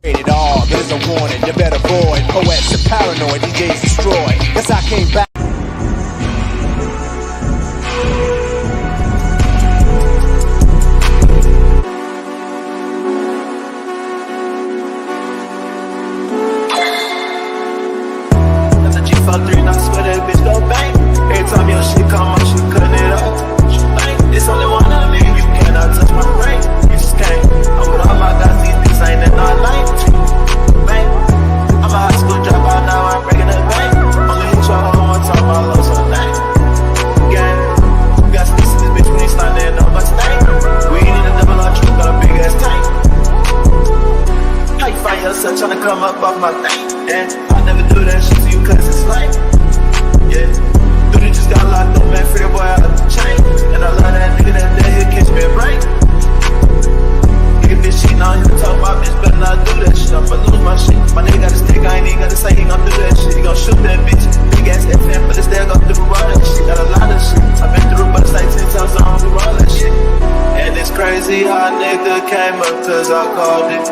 Rated R, there's a warning, you better avoid. Poets are paranoid, DJs destroy. Guess I came back. That's a G53 and I swear that bitch go bang. Every time your shit come on, she cutting it up. She bang, it's only one of me, you cannot touch my brain. You just can't. I'm with all my guys, these bitches ain't that not like. Bang, I'm a high school dropout now, I'm breaking the bank. Only hit your hoe one time, I love so dang. Gang, you got sticks in this bitch when you slide there, no but stank. We ain't in a double R truck, got a big ass tank. How you find yourself trying to come up off my thing? And I never do that shit to you cause it's like, yeah. Dude, just got locked up, man, free boy out of the chain. And I love that nigga that day, he'll catch me right. Nigga, bitch, she know he talk about bitch, better not do that shit. I'ma lose my shit. My nigga got a stick, I ain't even gotta say he gon' do that shit. He gon' shoot that bitch. Big ass FM, but it's there, go through all that shit. Got a lot of shit. I've been through, but it's like 10 times I don't do all that shit. And it's crazy how nigga came up cause I called it.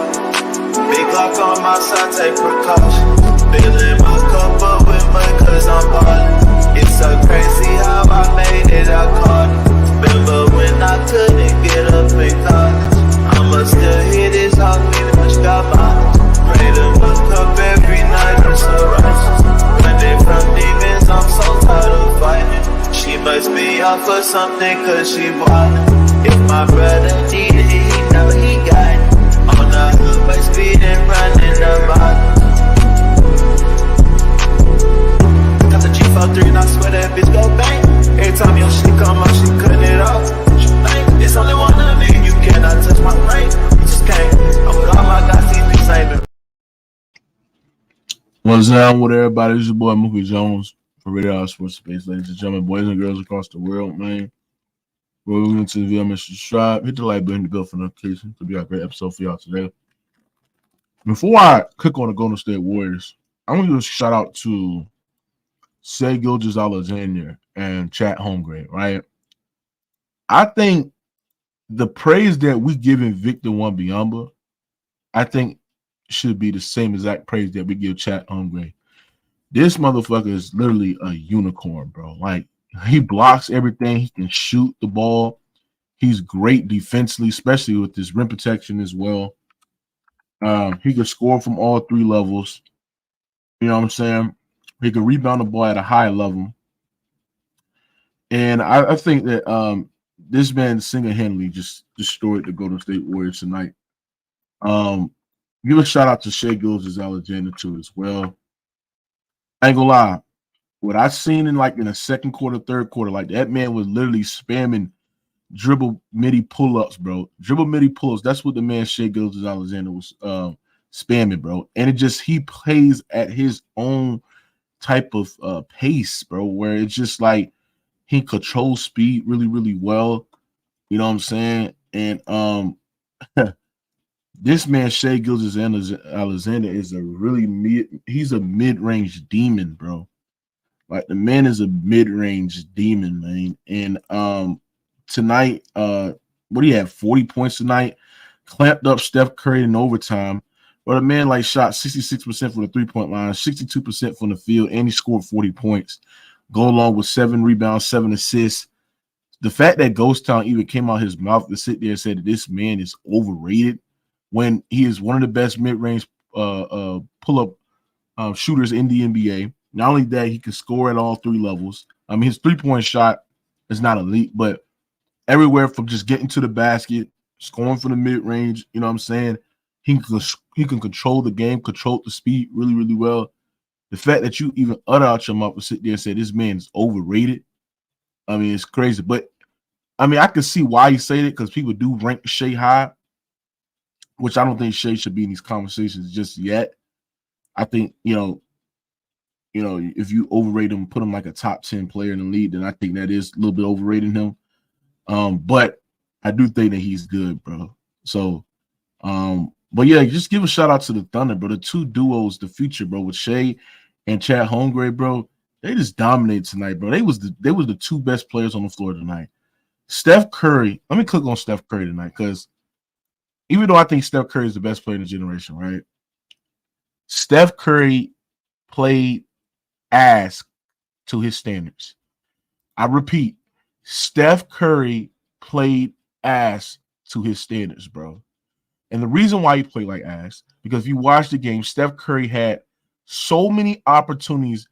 Big Glock on my side, take precaution. Filling my cup up with mud cause I'm ballin'. It's so crazy how I made it, I caught it. Remember when I couldn't get up in college? I'ma still hit this hard, meaning much got mine. Pray to my cup every night, I'm so righteous. Running from demons, I'm so tired of fighting. She must be out for something cause she wildin'. If my brother needed it, he know he got it. On the hood by speed and running the bottom. Got the G53 and I swear that bitch go bang. Every time your shit come out, she cutting it off. She bang, it's only one of me, you cannot touch my brain. You just can't. I'm with all my guys, these bitches ain't been. What's down with everybody? It's your boy Mookie Jones for Radio Sports Space, ladies and gentlemen, boys and girls across the world, man. Welcome to the video, Mr. Subscribe. Hit the like button to go for notifications. It'll be a great episode for y'all today. Before I click on the Golden State Warriors, I want to give a shout out to Shai Gilgeous-Alexander and Chat Holmgren, right? I think the praise that we giving Victor Wembanyama, I think should be the same exact praise that we give Chat Holmgren. This motherfucker is literally a unicorn, bro. Like, he blocks everything. He can shoot the ball. He's great defensively, especially with his rim protection as well. He can score from all three levels. You know what I'm saying? He can rebound the ball at a high level. And I think that this man single-handedly just destroyed the Golden State Warriors tonight. Give a shout out to Shai Gilgeous-Alexander too as well. I ain't gonna lie. What I seen in the second quarter, third quarter, like that man was literally spamming dribble midi pull-ups, bro. Dribble midi pull-ups. That's what the man Shai Gilgeous-Alexander was spamming, bro. And he plays at his own type of pace, bro, where it's just like he controls speed really, really well. You know what I'm saying? And this man Shai Gilgeous-Alexander is he's a mid-range demon, bro. Like, the man is a mid-range demon, man. And tonight, what do you have? 40 points tonight. Clamped up Steph Curry in overtime. But a man shot 66% from the three-point line, 62% from the field, and he scored 40 points. Go along with 7 rebounds, 7 assists. The fact that Ghost Town even came out his mouth to sit there and said that this man is overrated when he is one of the best mid-range pull-up shooters in the NBA. Not only that, he can score at all three levels. I mean, his three-point shot is not elite, but everywhere from just getting to the basket, scoring from the mid-range, you know what I'm saying? He can control the game, control the speed really, really well. The fact that you even utter out your mouth and sit there and say this man is overrated, I mean, it's crazy. But, I mean, I can see why you say it because people do rank Shai high, which I don't think Shai should be in these conversations just yet. I think, if you overrate him, put him like a top 10 player in the league, then I think that is a little bit overrating him. But I do think that he's good, bro. So, but yeah, just give a shout out to the Thunder, bro. The two duos, the future, bro, with Shai and Chat Holmgren, bro. They just dominated tonight, bro. They was the two best players on the floor tonight. Steph Curry. Let me click on Steph Curry tonight because even though I think Steph Curry is the best player in the generation, right? Steph Curry played ass to his standards. I repeat, Steph Curry played ass to his standards, bro. And the reason why he played like ass, because if you watch the game, Steph Curry had so many opportunities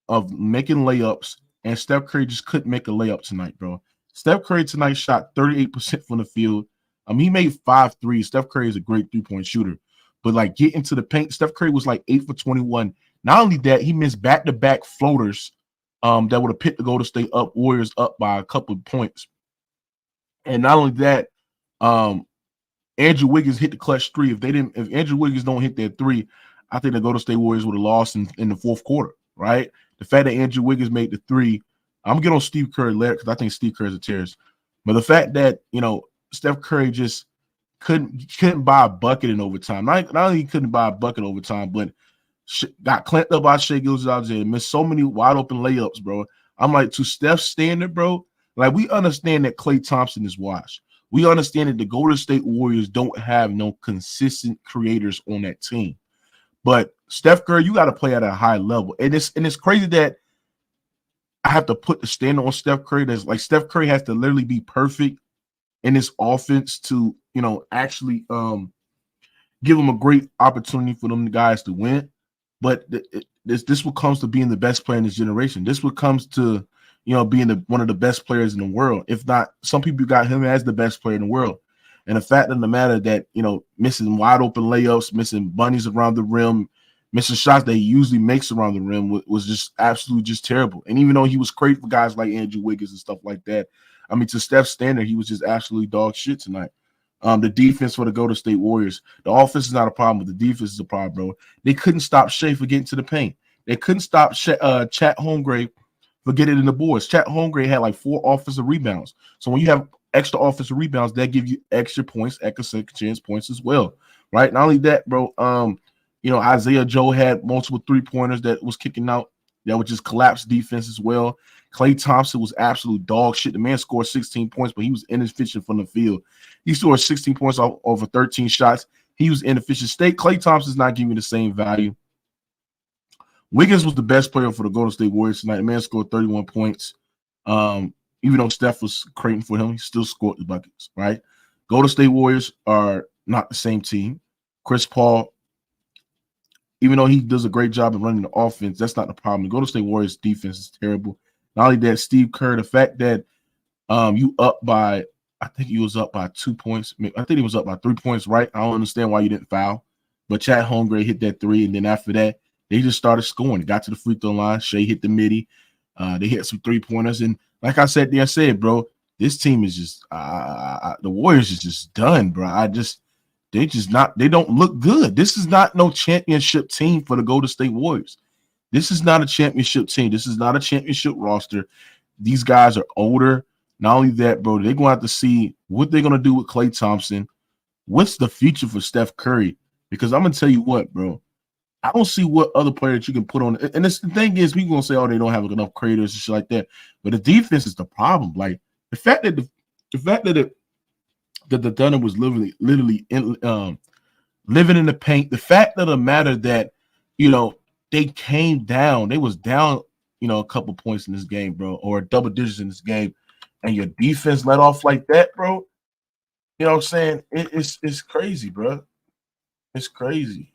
of making layups, and Steph Curry just couldn't make a layup tonight, bro. Steph Curry tonight shot 38% from the field. He made 5 threes. Steph Curry is a great three-point shooter. But, like, getting to the paint, Steph Curry was like 8 for 21. Not only that, he missed back-to-back floaters that would have picked the Golden State Warriors up by a couple of points. And not only that, Andrew Wiggins hit the clutch three. If Andrew Wiggins don't hit that three, I think the Golden State Warriors would have lost in the fourth quarter, right? The fact that Andrew Wiggins made the three, I'm going to get on Steve Curry later because I think Steve Curry is a terrorist. But the fact that, Steph Curry just couldn't buy a bucket in overtime. Not only he couldn't buy a bucket in overtime, but got clamped up by Shai Gilgeous-Alexander, missed so many wide open layups, bro. I'm like, to Steph's standard, bro, like, we understand that Klay Thompson is washed. We understand that the Golden State Warriors don't have no consistent creators on that team. But Steph Curry, you got to play at a high level. And it's crazy that I have to put the standard on Steph Curry. That's like Steph Curry has to literally be perfect in this offense to, actually give them a great opportunity for them guys to win. But this what comes to being the best player in this generation. This what comes to, being one of the best players in the world. If not, some people got him as the best player in the world. And the fact of the matter that, missing wide open layups, missing bunnies around the rim, missing shots that he usually makes around the rim was just absolutely just terrible. And even though he was great for guys like Andrew Wiggins and stuff like that, to Steph's standard, he was just absolutely dog shit tonight. The defense for the Golden State Warriors, the offense is not a problem, but the defense is a problem, bro. They couldn't stop Shai from getting to the paint. They couldn't stop Chat Holmgren for getting in the boards. Chat Holmgren had like 4 offensive rebounds. So when you have extra offensive rebounds, that give you extra points, extra second chance points as well, right? Not only that, bro, Isaiah Joe had multiple 3-pointers that was kicking out that would just collapse defense as well. Klay Thompson was absolute dog shit. The man scored 16 points, but he was inefficient from the field. He scored 16 points over 13 shots. He was inefficient. Klay Thompson's not giving you the same value. Wiggins was the best player for the Golden State Warriors tonight. The man scored 31 points. Even though Steph was creating for him, he still scored the buckets, right? Golden State Warriors are not the same team. Chris Paul, even though he does a great job of running the offense, that's not the problem. The Golden State Warriors defense is terrible. Not only that, Steve Kerr, the fact that you up by, I think he was up by 2 points. I think he was up by 3 points, right? I don't understand why you didn't foul. But Chat Holmgren hit that 3, and then after that, they just started scoring. They got to the free throw line. Shai hit the midi. They hit some 3-pointers. And like I said, bro, this team is just the Warriors is just done, bro. They don't look good. This is not no championship team for the Golden State Warriors. This is not a championship team. This is not a championship roster. These guys are older. Not only that, bro, they're going to have to see what they're going to do with Klay Thompson. What's the future for Steph Curry? Because I'm going to tell you what, bro. I don't see what other player that you can put on. And the thing is, people going to say, oh, they don't have enough creators and shit like that. But the defense is the problem. Like, the fact that the Thunder was literally living in the paint. The fact of the matter that, they came down. They was down, a couple points in this game, bro, or double digits in this game, and your defense let off like that, bro. You know what I'm saying? It's crazy, bro. It's crazy.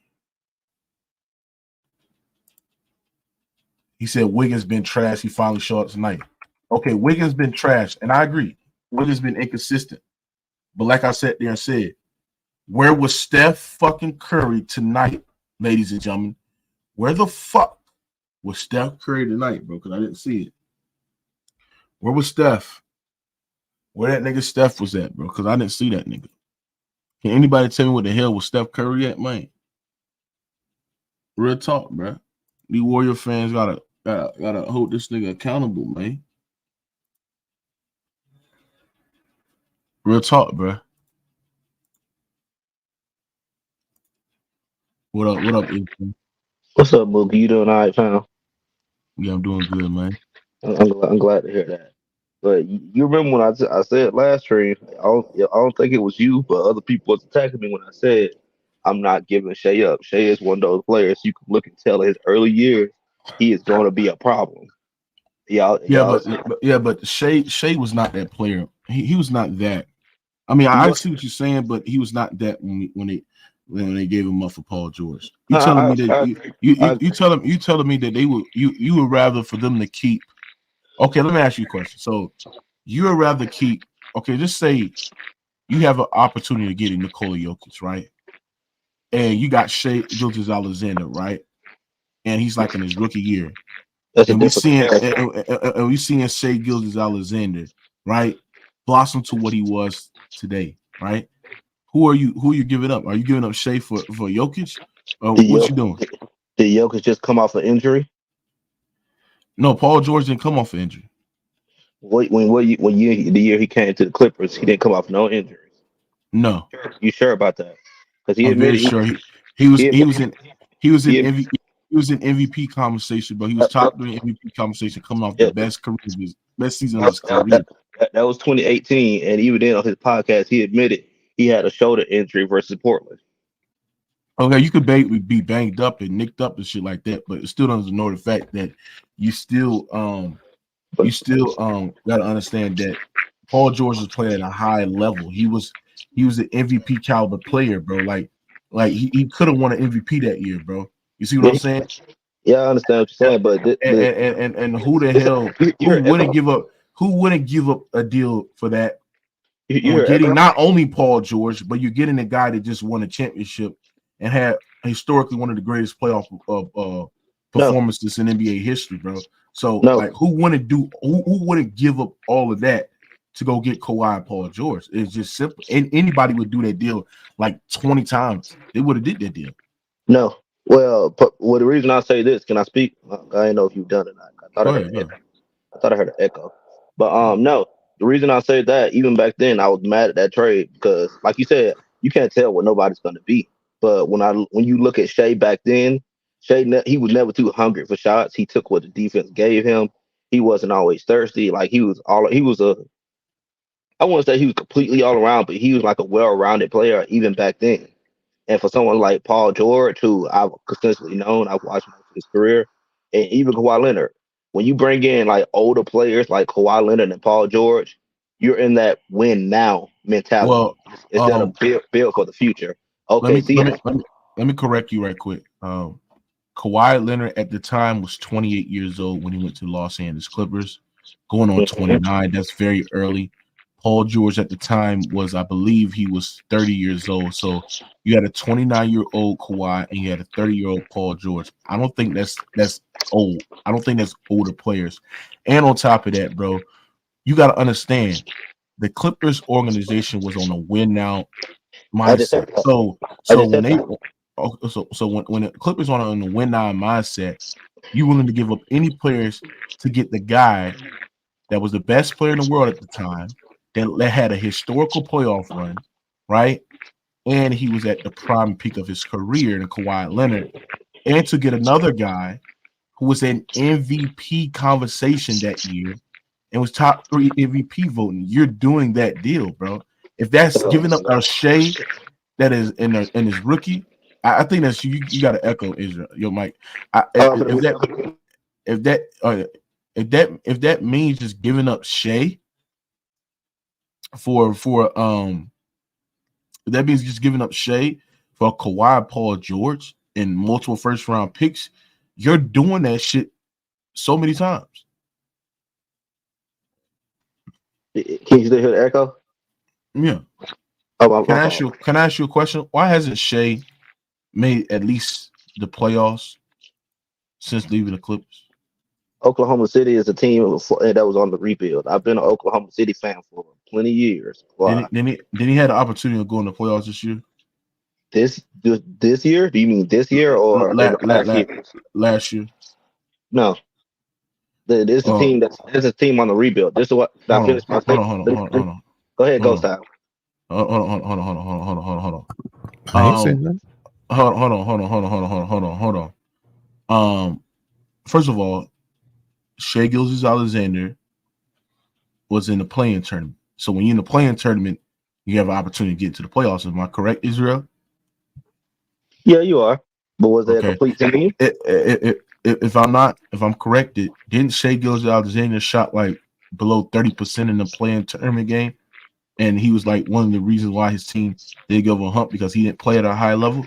He said Wiggins been trash. He finally showed up tonight. Okay, Wiggins been trash, and I agree. Wiggins been inconsistent. But like I said there and said, where was Steph fucking Curry tonight, ladies and gentlemen? Where the fuck was Steph Curry tonight, bro? Because I didn't see it. Where was Steph? Where that nigga Steph was at, bro? Because I didn't see that nigga. Can anybody tell me what the hell was Steph Curry at, man? Real talk, bro. These Warrior fans gotta hold this nigga accountable, man. Real talk, bro. What up, Ethan? What's up, Mookie? You doing all right, fam? Yeah, I'm doing good, man. I'm glad to hear that. But you remember when I said last stream, I don't think it was you, but other people was attacking me when I said I I'm not giving Shai up. Shai is one of those players you can look and tell in his early years he is going to be a problem. Yeah, Y'all. but Shea was not that player. He was not that. I mean, He I was. see what you're saying, but he was not that when they gave him up for Paul George. You telling me that agree. you telling me that they would you would rather for them to keep. Okay, let me ask you a question. So you would rather keep. Okay, just say you have an opportunity to get in Nikola Jokic, right? And you got Shea Gilgeous-Alexander, right? And he's like in his rookie year. That's a And we different. seeing Shai Gilgeous-Alexander, right, blossom to what he was today, right? Who are you giving up? Are you giving up Shea for Jokic? Or Did what you doing? Jokic just come off an injury? No, Paul George didn't come off an injury. The year he came to the Clippers, he didn't come off no injuries. No, You sure about that? Because he I'm very admitted sure he was he he admitted, was in he was in he, he was in MVP conversation, but he was top 3 MVP conversation coming off the yeah, best season of his career. that was 2018, and even then on his podcast, he admitted he had a shoulder injury versus Portland. Okay, you could be banged up and nicked up and shit like that, but it still doesn't ignore the fact that you still gotta understand that Paul George was playing at a high level. He was an MVP caliber player, bro. Like he could have won an MVP that year, bro. You see what Yeah, I'm saying? yeah, I understand what you're saying, but And who the hell you heard Echo. who wouldn't give up a deal for that? You On heard getting Echo. not only Paul George, but you're getting a guy that just won a championship and had historically one of the greatest playoff performances in NBA history, bro. So like, who wouldn't give up all of that to go get Kawhi and Paul George? It's just simple. And anybody would do that deal like 20 times. They would have did that deal. No. Well, the reason I say this, can I speak? I didn't know if you've done it. I thought I heard an echo. But no. The reason I say that, even back then, I was mad at that trade because, like you said, you can't tell what nobody's going to be. But when you look at Shai back then, he was never too hungry for shots. He took what the defense gave him. He wasn't always thirsty. Like I wouldn't say he was completely all around, but he was like a well-rounded player even back then. And for someone like Paul George, who I've consistently known, I've watched most of his career, and even Kawhi Leonard, when you bring in like older players like Kawhi Leonard and Paul George, you're in that win now mentality instead of build for the future. Okay, let me correct you right quick. Kawhi Leonard at the time was 28 years old when he went to the Los Angeles Clippers, going on 29. That's very early. Paul George at the time was, I believe, he was 30 years old. So you had a 29-year-old Kawhi and you had a 30-year-old Paul George. I don't think that's old. I don't think that's older players. And on top of that, bro, you got to understand the Clippers organization was on a win now mindset. So when the Clippers on the win now mindset, you willing to give up any players to get the guy that was the best player in the world at the time, that had a historical playoff run, right? And he was at the prime peak of his career in Kawhi Leonard, and to get another guy who was in MVP conversation that year and was top 3 MVP voting. You're doing that deal, bro. If that's giving up a Shai that is in his rookie, I think that's you got to echo Israel, yo, Mike. If that means just giving up Shai for that means just giving up Shai for Kawhi, Paul George, and multiple first round picks, you're doing that shit so many times. Can you still hear the echo? Yeah. Can I ask you a question? Why hasn't Shai made at least the playoffs since leaving the Clippers? Oklahoma City is a team that was on the rebuild. I've been an Oklahoma City fan for plenty of years. Wow. Then he had the opportunity to go in the playoffs this year? This year? Do you mean this year or last year? No. There's a team on the rebuild. This is what I finished my statement. Hold on. Go ahead, Ghost Town. Hold on. Hold on. First of all, Shai Gilgeous-Alexander was in the playing tournament. So when you're in the playing tournament, you have an opportunity to get to the playoffs. Am I correct, Israel? Yeah, you are. But was there a complete team? If I'm corrected, didn't Shai Gilgeous-Alexander shot like below 30% in the playing tournament game, and he was like one of the reasons why his team did go over a hump because he didn't play at a high level?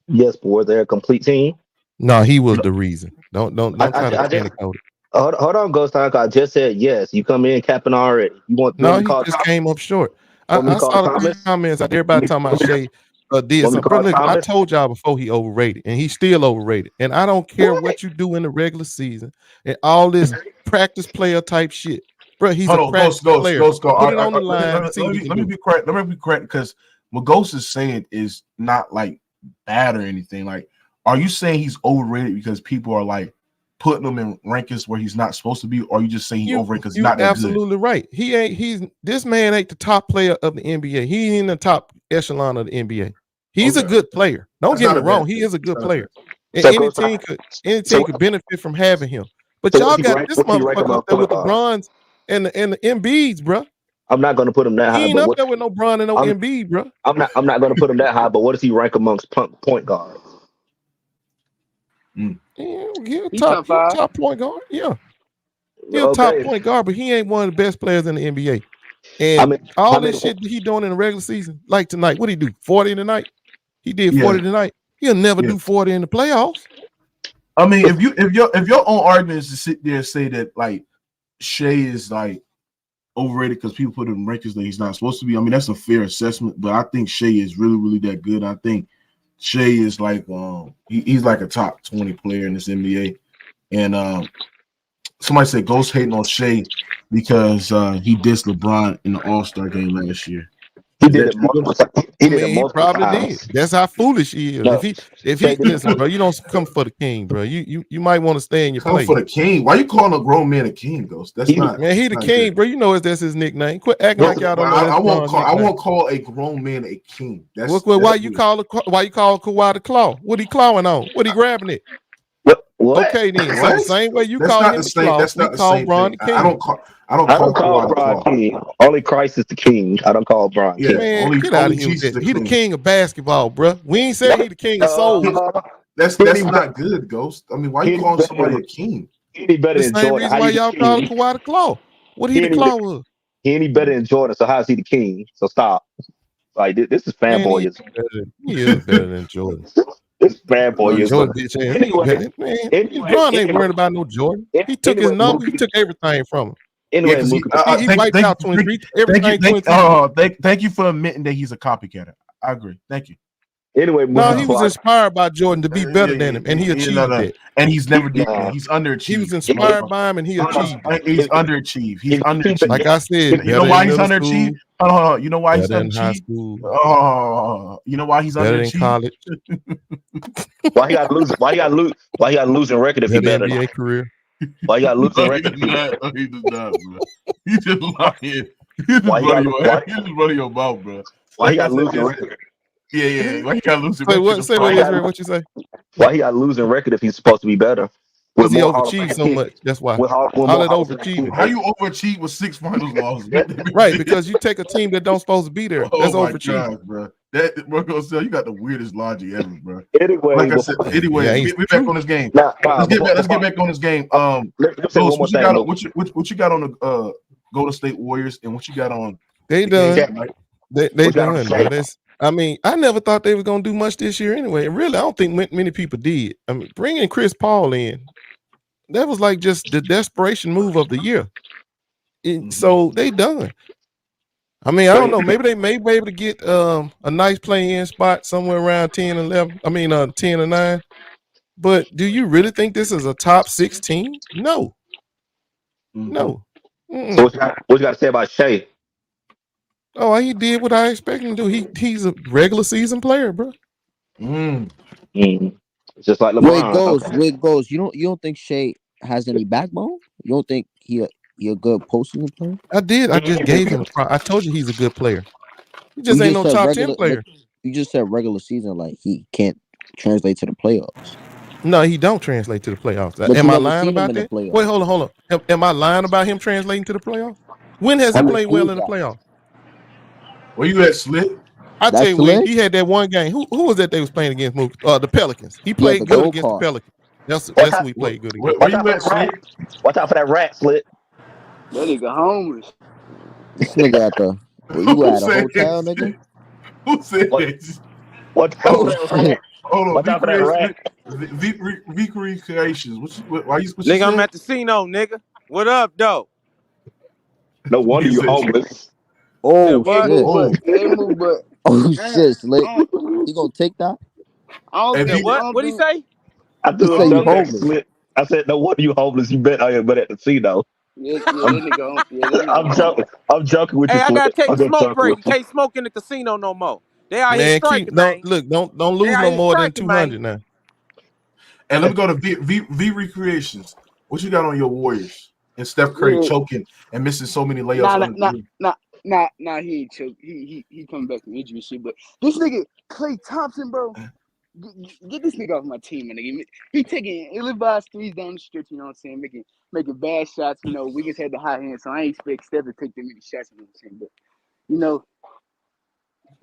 Yes, but was there a complete team? No, he was the reason. Don't try to panic out it. Hold on, Ghost Time. I just said yes. You come in capping already. You want No, he just came up short. I saw the comments out there everybody talking about Shai did something. Bro, look, I told y'all before he overrated, and he's still overrated. And I don't care what you do in the regular season and all this practice player type shit. Bro, he's a practice player. Ghost. Put it on the line. Let me be correct. Let me be correct because what Ghost is saying is not like bad or anything. Like, are you saying he's overrated because people are like putting him in rankings where he's not supposed to be, or are you just saying he's overrated because he's not that absolutely good? Right. This man ain't the top player of the NBA. He ain't in the top echelon of the NBA. He's a good player. Don't get me wrong. He is a good player. And any team could benefit from having him. But y'all got this motherfucker up there with the Bronze and the Embiids, bro. I'm not gonna put him that high. He ain't up there with no Bron and no Embiid, bro. I'm not gonna put him that high. But what does he rank amongst point guards? Yeah, top point guard. Yeah, he's a top point guard, but he ain't one of the best players in the NBA. And all this shit he doing in the regular season, like tonight, what he do? 40 tonight. He did 40 tonight. He'll never do 40 in the playoffs. I mean, if your own argument is to sit there and say that like Shai is like overrated because people put him in rankings that he's not supposed to be, I mean that's a fair assessment. But I think Shai is really, really that good. I think Shai is like he's like a top 20 player in this NBA. And somebody said Ghost hating on Shai because he dissed LeBron in the All-Star game last year. He did it. He probably did. That's how foolish he is. No. If he listen, bro, you don't come for the king, bro. You might want to stay in your place. Come for the king. Why you calling a grown man a king, Ghost? That's not. Man, he the king, good. Bro. You know that's his nickname. Quit acting like y'all don't know. I won't call a grown man a king. That's why you call Kawhi the claw? What he clawing on? What he grabbing it? What? Okay, then. So the same way you call him the claw, we call Bron the king. I don't call Bron king. Only Christ is the king. I don't call Bron king. Man, get out of here with that. He the king of basketball, bro. We ain't saying he the king of soul. That's not good, Ghost. I mean, why you calling somebody a king? Any better than Jordan? Same reason why y'all call Kawhi the claw. What he the claw was? He ain't better than Jordan, so how is he the king? So stop. Like this is fanboyism. He is better than Jordan. This bad boy is Jordan, bitch. Anyway, ain't worried about no Jordan. He took his number. He took everything from him. Anyway, he wiped out 23. Thank you for admitting that he's a copycat. I agree. Thank you. Anyway, no, he was inspired by Jordan to be better than him, and he achieved it. And he's never did that. He's underachieved. He was inspired by him, and he achieved. He's underachieved. He's underachieved. Like I said, you know why he's underachieved? You know why he's underachieved? You know why he's underachieved? Why he got lose? Why he got losing record if he better? NBA career. Why you got losing record? He does not, bro. He's just lying. He's just running your mouth, bro. Why he got losing record? Yeah. Why he got losing record? What you say? Why he got losing record if he's supposed to be better? Because he overachieved so much. That's why. All that overachieving. How you overachieve with 6 finals losses? Right, because you take a team that don't supposed to be there. That's overachieving, bro. You got the weirdest logic ever, bro. Anyway, like I said, we back on this game. Let's get back on this game. What you got on the Golden State Warriors and what you got on? They done. They done. I mean, I never thought they was gonna do much this year anyway. Really, I don't think many people did. I mean, bringing Chris Paul in, that was like just the desperation move of the year. So they done. I mean, I don't know. Maybe they may be able to get a nice play-in spot somewhere around 10 and 11. I mean, 10 and 9. But do you really think this is a top 16? No. No. So what you got to say about Shai? Oh, he did what I expected him to do. He's a regular season player, bro. Just like LeBron. Where it goes. You don't think Shai has any backbone? You don't think he a good postseason player? I did. I just gave him. I told you he's a good player. He just ain't no top 10 player. You just said regular season, like he can't translate to the playoffs. No, he don't translate to the playoffs. Am I lying about that? Wait, hold on. Am I lying about him translating to the playoffs? When has he played well in the playoffs? Where you at, Slit? I tell That's you, when slick. he had that one game. Who was that they was playing against? The Pelicans. He Yeah, played the good gold against the card. Pelicans. That's Watch who out, he played good Where against. you at, Slick? watch out for that rat, Slit. That nigga homeless. This nigga at the where you Who at, a said hotel, this? nigga? Who said What? this? Watch out Oh for that rat. shit. Hold on, Watch out for that rat. V Creations. What you Nigga, I'm said? at the casino, nigga. What up, though? No wonder He you said, homeless. Said Oh Hey, what? shit. "Oh, but Oh man, shit, slick. I He gonna take that? if Said you what? don't What'd he think say? I He threw a said you joke at homeless. Slit. I said, no wonder you homeless. You bet I am but at the casino. that nigga I'm joking. homeless. I'm joking with you, Hey, I Slit. gotta take I'm a just smoke joking break. with You you. can't smoke in the casino no more. They out here Man, striking, don't man. They lose out no here more than striking, man. 200 now. and let me go to V Recreations. What you got on your Warriors? And Steph Curry Yeah. choking and missing so many layups under the rim. Nah, he ain't choke. He coming back from injury shit. But this nigga Klay Thompson, bro, get this nigga off my team, man. Nigga. He taking ill-advised threes down the stretch. You know what I'm saying? Making bad shots. You know, Wiggins had the hot hand, so I ain't expect Steph to take that many shots. You know what I'm saying? But you know,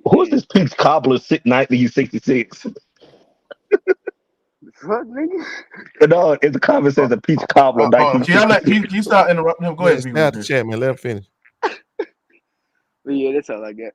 Who's yeah, this Peach Cobbler 1966? fuck, nigga. No, in the comments says a Peach Cobbler Can you stop 1966. interrupting him? Go Man, ahead, V stay out the Recreations. chat, man. Let him finish. But yeah, that's all I got.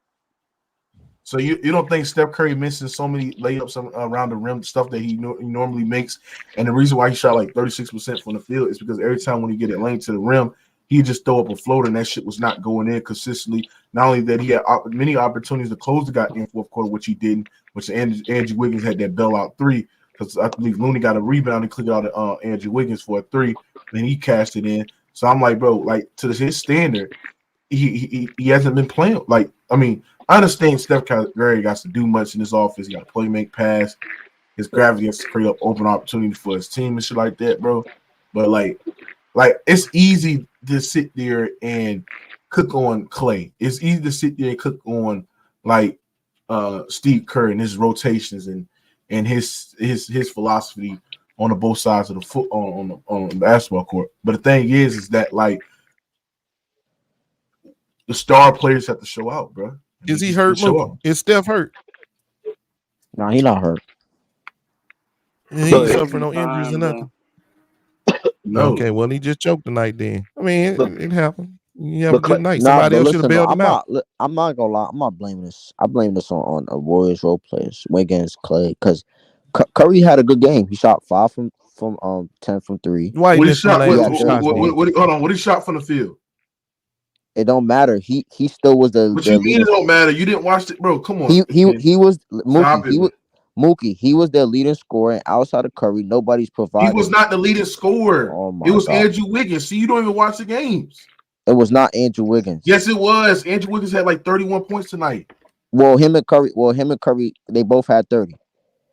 So you don't think Steph Curry missing so many layups around the rim, stuff that he normally makes, and the reason why he shot like 36% from the field is because every time when he get it lane to the rim, he just throw up a floater and that shit was not going in consistently. Not only that, he had many opportunities to close the goddamn fourth quarter, which he didn't. Which Andrew Wiggins had that bailout three because I believe Looney got a rebound and clicked out at Andrew Wiggins for a three, then he cashed it in. So I'm like, bro, like to his standard, he hasn't been playing. Like, I mean, I understand Steph Curry got to do much in his offense. He got to play, make, pass. His gravity has to create up open opportunity for his team and shit like that, bro. But like it's easy to sit there and cook on Klay. It's easy to sit there and cook on like Steve Kerr and his rotations and his philosophy on the both sides of the foot on the basketball court. But the thing is that like the star players have to show out, bro. Is he hurt, Mookie? Is Steph hurt? No, he not hurt. He ain't suffering no injuries or nothing. No. Okay, well, he just choked tonight then. I mean, it happened. You have a Look, good night. Nah, Somebody but else should have listen, bailed him out. I'm not gonna lie. I'm not blaming this. I blame this on Warriors role players, Wiggins, Klay, because Curry had a good game. He shot 5 from 10 from 3. Why he What he missed the shot? last two shots? Hold on. What he shot from the field? It don't matter. He still was the What you mean leader. it don't matter? You didn't watch it, bro. Come on. He was Stop Mookie. it, Mookie. He was their leading scorer, and outside of Curry, nobody's providing. He was not the leading scorer. Oh my it was God. Andrew Wiggins. See, you don't even watch the games. It was not Andrew Wiggins. Yes, it was. Andrew Wiggins had like 31 points tonight. Well, him and Curry, they both had 30.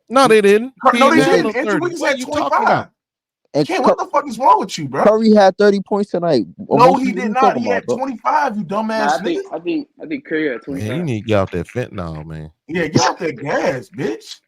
No, they didn't. No, they didn't. No Andrew 30. Wiggins What had are you 25. talking about? And What the fuck is wrong with you, bro? Curry had 30 points tonight. No, he did not. He had 25, you dumbass nigga. I think Curry had 25. Man, you need to get out that fentanyl, man. Yeah, get out that gas, bitch.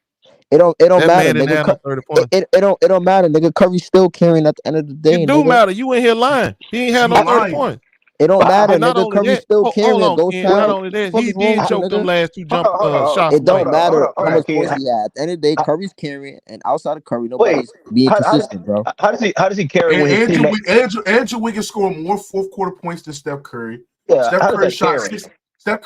It don't That matter, man didn't have nigga. no 30 points. It don't matter, nigga. Curry's still carrying at the end of the day. It do nigga. matter. You in here lying. He ain't had no 30 points. It don't matter, Not nigga. only Curry's that, still carrying hold on, those Ken, shots. not only that, he did choke them last two shots. It don't matter Hold how on, much Ken. points he had. At the end of the day, Curry's carrying, and outside of Curry, nobody's being consistent, bro. How does he carry when his teammates? Andrew Wiggins scored more fourth quarter points than Steph Curry. Yeah, Steph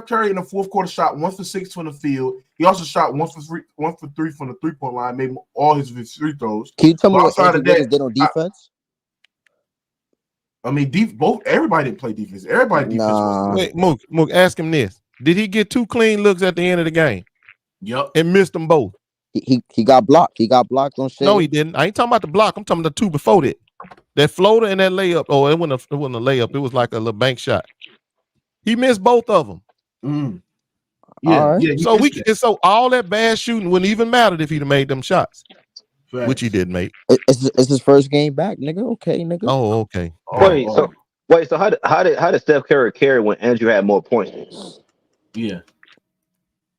Curry in the fourth quarter shot 1 for 6 from the field. He also shot 1 for 3 from the 3-point line, made all his free throws. Can you tell me what Andrew Wiggins did on defense? I mean, everybody didn't play defense. Everybody defense. Wait, Mook, ask him this: did he get 2 clean looks at the end of the game? Yep, and missed them both. He got blocked. He got blocked on shit. No, he didn't. I ain't talking about the block. I'm talking about the 2 before that. That floater and that layup. Oh, it wasn't a layup. It was like a little bank shot. He missed both of them. Yeah, So all that bad shooting wouldn't even matter if he'd have made them shots, which he did make. It's his first game back, nigga. Okay, nigga. Oh, okay. Wait, so how did Steph Curry carry when Andrew had more points? Yeah.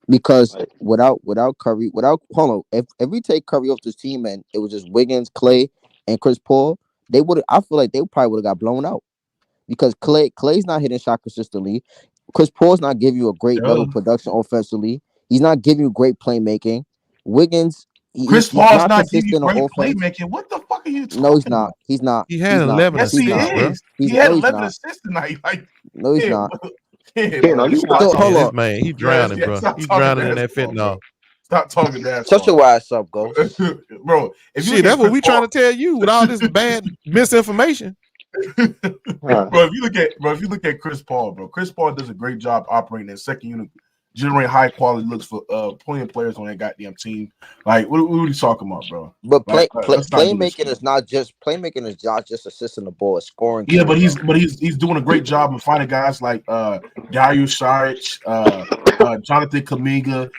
Because without Curry, hold on, if we take Curry off this team and it was just Wiggins, Klay, and Chris Paul, I feel like they probably would have got blown out. Because Clay's not hitting shot consistently. Chris Paul's not giving you a great Duh. level of production offensively. He's not giving you great playmaking. Wiggins, Chris he's Paul's not not giving you consistent on great offense. playmaking. What the fuck are you No, he's talking not. about? He's not. He had He's not. 11 Yes, he He's not. assists, bro. is. He had No, he's 11 not. assists tonight. Like, No, he's yeah, not. yeah, Ken, bro. are you So watching? hold Man, this on. man, he drowning, bro. Stop He talking drowning in that basketball, fentanyl. bro. Stop talking basketball. Shut your ass up, Ghost. Bro, if you Shit, look that's at what we Chris Paul, trying to tell you with all this bad misinformation. Huh. bro, if you look at Chris Paul, bro, Chris Paul does a great job operating that second unit, generating high quality looks for playing players on that goddamn team. Like, what are you talking about, bro? But Like, let's not do this playmaking shit. is not just assisting the ball, it's scoring. Yeah, too, but he's doing a great job of finding guys like Darius Saric, Jonathan Kuminga.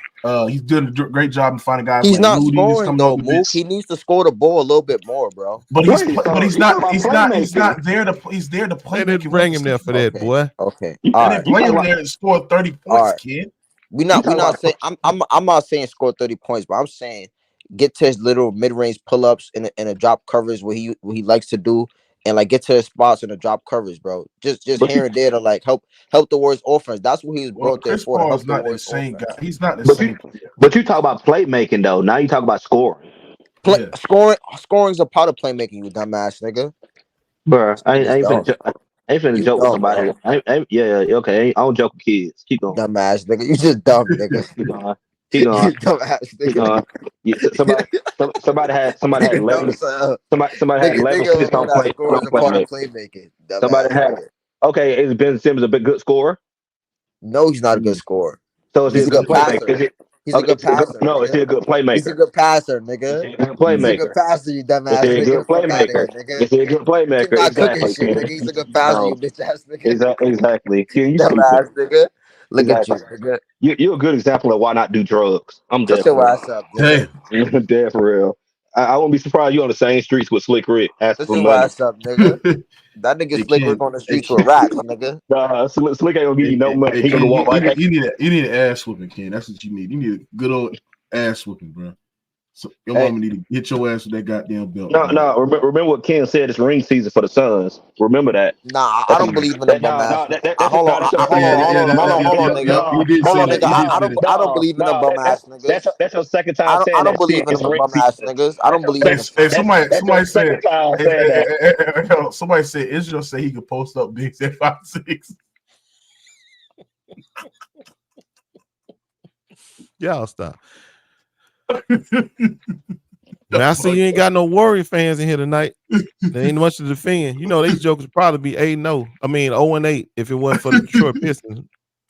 He's doing a great job of finding guys He's like not Moody. He's scoring coming though, up with Mook. this. He needs to score the ball a little bit more, bro. But Wait, so he's you talking not about he's not playmaking? there to he's there to play. They didn't bring him there for that, Okay. boy. Okay. They All didn't right. play You him talking there to score 30 All points, right. kid. We You not talking saying I'm not saying score 30 points, but I'm saying get to his little mid-range pull-ups and a drop coverage what he likes to do, and like get to his spots in the drop coverage, bro. Just But here and there to like help the Warriors offense. That's what he was Well, brought there Chris for, to Paul help is the not the Warriors same guy. offense. He's not the but same you player. but you talk about playmaking though. Now you talk about scoring, Play Yeah. scoring's a part of playmaking, you dumbass nigga. bro. I Nigga's ain't dumb. finna You joke with dumb, somebody. bro. Yeah, okay. I don't joke with kids. Keep going. Dumbass nigga. You just dumb, nigga. Keep going. You Keep going. dumbass Keep nigga. going. Yeah, somebody had Nigga, 11. dumb, Somebody had 11 nigga assists know on that scoring's a part of playmaking. playmaking. Somebody Dumbass had. nigga. Okay, is Ben Simmons a big good scorer? No, he's not a good scorer. So is he He's a a good good playmaker? passer. He's a good passer, No, is he nigga. a good He's a playmaker? good passer, Is nigga. he a good He's a good playmaker? passer, you Is dumbass he a nigga. good Fuck out of here, playmaker? nigga. Is he a good You playmaker? not cooking Exactly. shit, nigga. He's a good passer, you No, bitch ass nigga. exactly. Ken, you stupid. Dumbass nigga. Look at you, Exactly. nigga. You're a good example of why not do drugs. I'm Shut dead for your ass up, nigga. Damn. real. Dead for real. I wouldn't be surprised you on the same streets with Slick Rick asking Shut for your money. ass up, nigga. That nigga Hey, Slick Ken. Rick on the Hey, streets with racks, nigga. Slick ain't gonna give you no money. He Ken, gonna walk right past you. you need an ass whooping, Ken. That's what you need. You need a good old ass whooping, bro. So your Hey. mama need to hit your ass with that goddamn belt. No, bro. no. Remember what Ken said. It's ring season for the Suns. Remember that. Nah, I don't believe in them bum ass. Hold on, hold on, nigga. He did Hold say on, that. nigga. He did say that. I don't believe in them bum ass niggas. That's your second time saying I don't that believe shit. in It's them ring bum ass season. niggas. I don't believe in them. Hey, somebody said. second time saying that. Somebody said Israel said he could post up bigs at 5'6". Y'all stop. Man, I see you ain't got no Warrior fans in here tonight. There ain't much to defend. You know, these jokers would probably be 8-0. I mean 0-8 if it wasn't for the Detroit Pistons.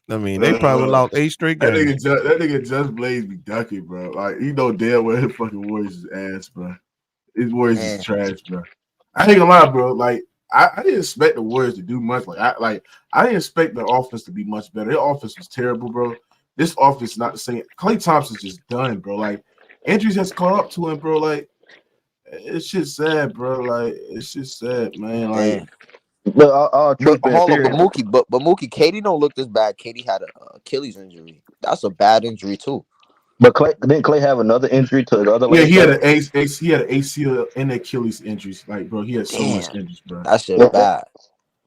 I mean, they probably lost 8 straight games. That nigga just Blaze be ducking, bro. Like, you know damn well his fucking Warriors is ass, bro. His Warriors is trash, bro. I ain't gonna lie, bro. Like, I didn't expect the Warriors to do much. I didn't expect the offense to be much better. Their offense was terrible, bro. This offense is not the same. Klay Thompson's just done, bro. Like, injuries has caught up to him, bro. Like, it's just sad, bro. Like, it's just sad, man. Like, But hold on, but Mookie, Katie don't look this bad. Katie had an Achilles injury. That's a bad injury too. But didn't Klay have another injury to the other? Yeah, he had an ACL and Achilles injuries. Like, bro, he had so much injuries, bro. That shit bad.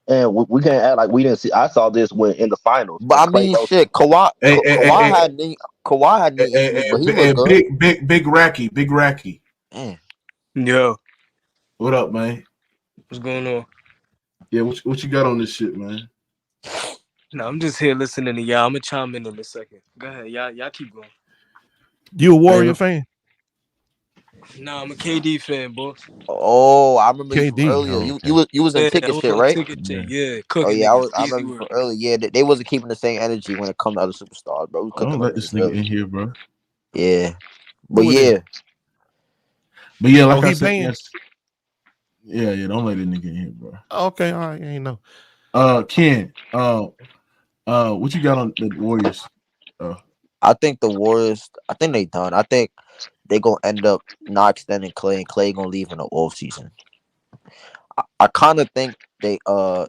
And we can't act like we didn't see. I saw this when in the finals. But I mean, shit, Kawhi had knee injuries, but he looked good. Big Racky. Man. Yo, What up, man? what's going on? Yeah, what you got on this shit, man? No, I'm just here listening to y'all. I'm gonna chime in a second. Go ahead, y'all keep going. You a Warrior fan? No, I'm a KD fan, boy. Oh, I remember you from KD, earlier. okay. You was in ticket shit, right? Yeah, cooking. Oh yeah, niggas. I remember you from earlier. Yeah, they wasn't keeping the same energy when it come to other superstars, bro. We I don't let this nigga in here, bro. Yeah, but Who yeah, but yeah, like I he said, paying? yes. Yeah, don't let this nigga in here, bro. Okay, all right, ain't no. Ken, what you got on the Warriors? I think the Warriors. I think they done. I think they gonna end up not extending Klay, and Klay gonna leave in the off season. I kind of think they gonna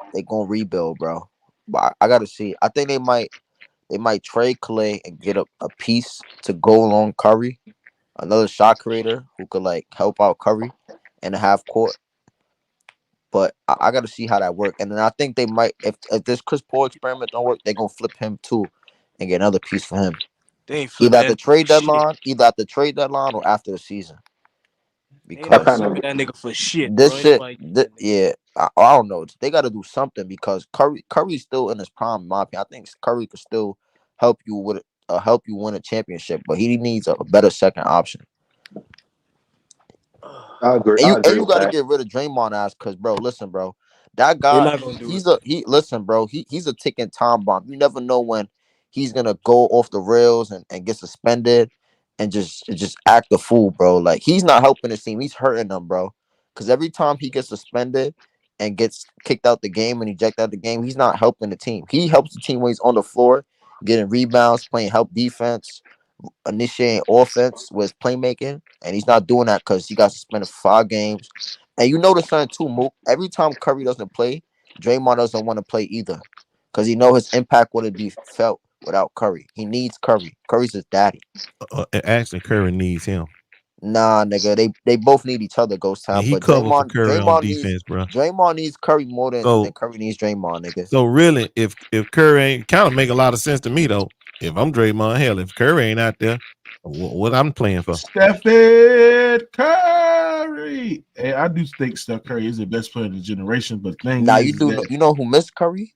rebuild, bro. But I gotta see. I think they might trade Klay and get a piece to go along Curry, another shot creator who could like help out Curry in the half court. But I got to see how that works. And then I think they might, if this Chris Paul experiment don't work, they're gonna flip him too and get another piece for him. They ain't Either flipping at the that trade shit. deadline, or after the season. They ain't Because flipping that nigga for shit, this bro. shit, Anybody yeah, I don't know. They got to do something because Curry's still in his prime. In my opinion, I think Curry could still help you win a championship, but he needs a better second option. I agree. And I agree you with got to that. get rid of Draymond ass because, bro, listen, bro, that They're guy, not gonna do it. listen, bro, he's a ticking time bomb. You never know when he's gonna go off the rails and get suspended and just act a fool, bro. Like he's not helping his team, he's hurting them, bro. Because every time he gets suspended and gets kicked out the game and ejected out the game, he's not helping the team. He helps the team when he's on the floor, getting rebounds, playing help defense, initiating offense with playmaking, and he's not doing that because he got suspended for 5 games. And you notice something too, Mook. Every time Curry doesn't play, Draymond doesn't want to play either, because he know his impact wouldn't be felt without Curry. He needs Curry. Curry's his daddy. Actually, Curry needs him. Nah, nigga, they both need each other, Ghost And Town. he But covered for Curry on defense, bro. Draymond needs Curry more than So Curry needs Draymond, nigga. So really, if Curry ain't, kind of make a lot of sense to me though. If I'm Draymond, hell, if Curry ain't out there, what I'm playing for? Steph Curry. Hey, I do think Steph Curry is the best player of the generation, but the thing Now is, you know who missed Curry?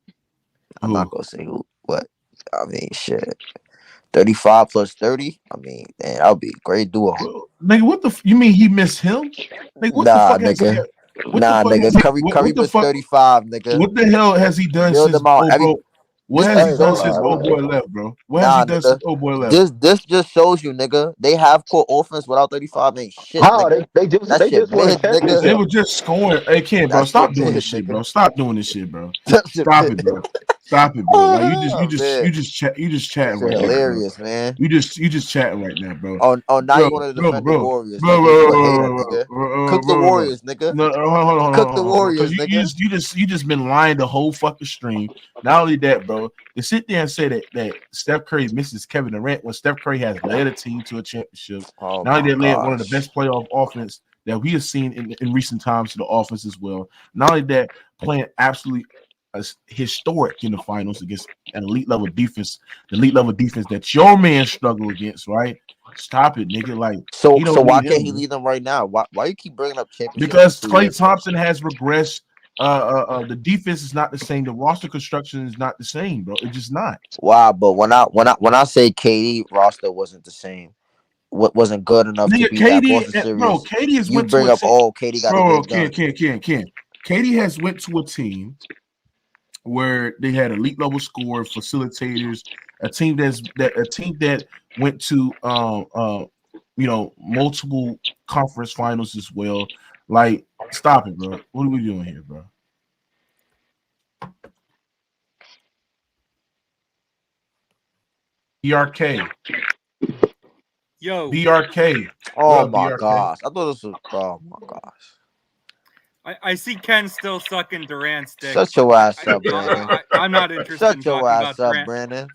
I'm who? not gonna say who. What? I mean, shit. 35 plus 30. I mean, man, that would be a great duo. Well, nigga, what the? You mean he missed him? Nigga, what the Nah, fuck has he? nigga. What Nah, the fuck nigga. has he? Curry What the missed fuck? 35, nigga. What the hell has he done Build since them out. old bro? What has he done since old boy left, bro? What has he done since old boy left? This just shows you, nigga. They have court offense without 35 ain't shit, How nigga. they just That shit won a mid, nigga. They championship. were just scoring. Hey, Ken, bro, That stop shit doing mid, this shit, nigga. bro. Stop doing this shit, bro. That shit Stop mid. it, bro. Stop it, bro. Like Man. you just chatting That shit right now, bro. hilarious, man. You just chatting right now, bro. Oh, now you want to defend the Warriors, nigga. You a hater, nigga. Cook the Warriors, nigga. No, hold on. Cook the Warriors, Because nigga. you just been lying the whole fucking stream. Not only that, bro, to sit there and say that Steph Curry misses Kevin Durant when Steph Curry has led a team to a championship. Oh, Not only that, led one of the gosh. best playoff offense that we have seen in recent times to the offense as well. Not only that, playing absolutely historic in the finals against an elite level defense, the elite level defense that your man struggled against, right? Stop it, nigga. Like, So why need can't him, he lead them right now? Why you keep bringing up championships? because Klay Thompson has regressed. The defense is not the same. The roster construction is not the same, bro. It's just not. Wow, but when I say KD roster wasn't the same, what wasn't good enough to beat that Boston series, bro, KD has you went bring to a up team. KD got to get it done. Ken. KD has went to a team where they had elite level scorers, facilitators, a team that went to multiple conference finals as well. Like, stop it, bro. What are we doing here, bro? BRK. Yo. BRK. Oh my gosh. I thought this was oh my gosh. I see Ken still sucking Durant's dick. Shut your ass up, Brandon. I'm not interested in talking about Durant. Brandon.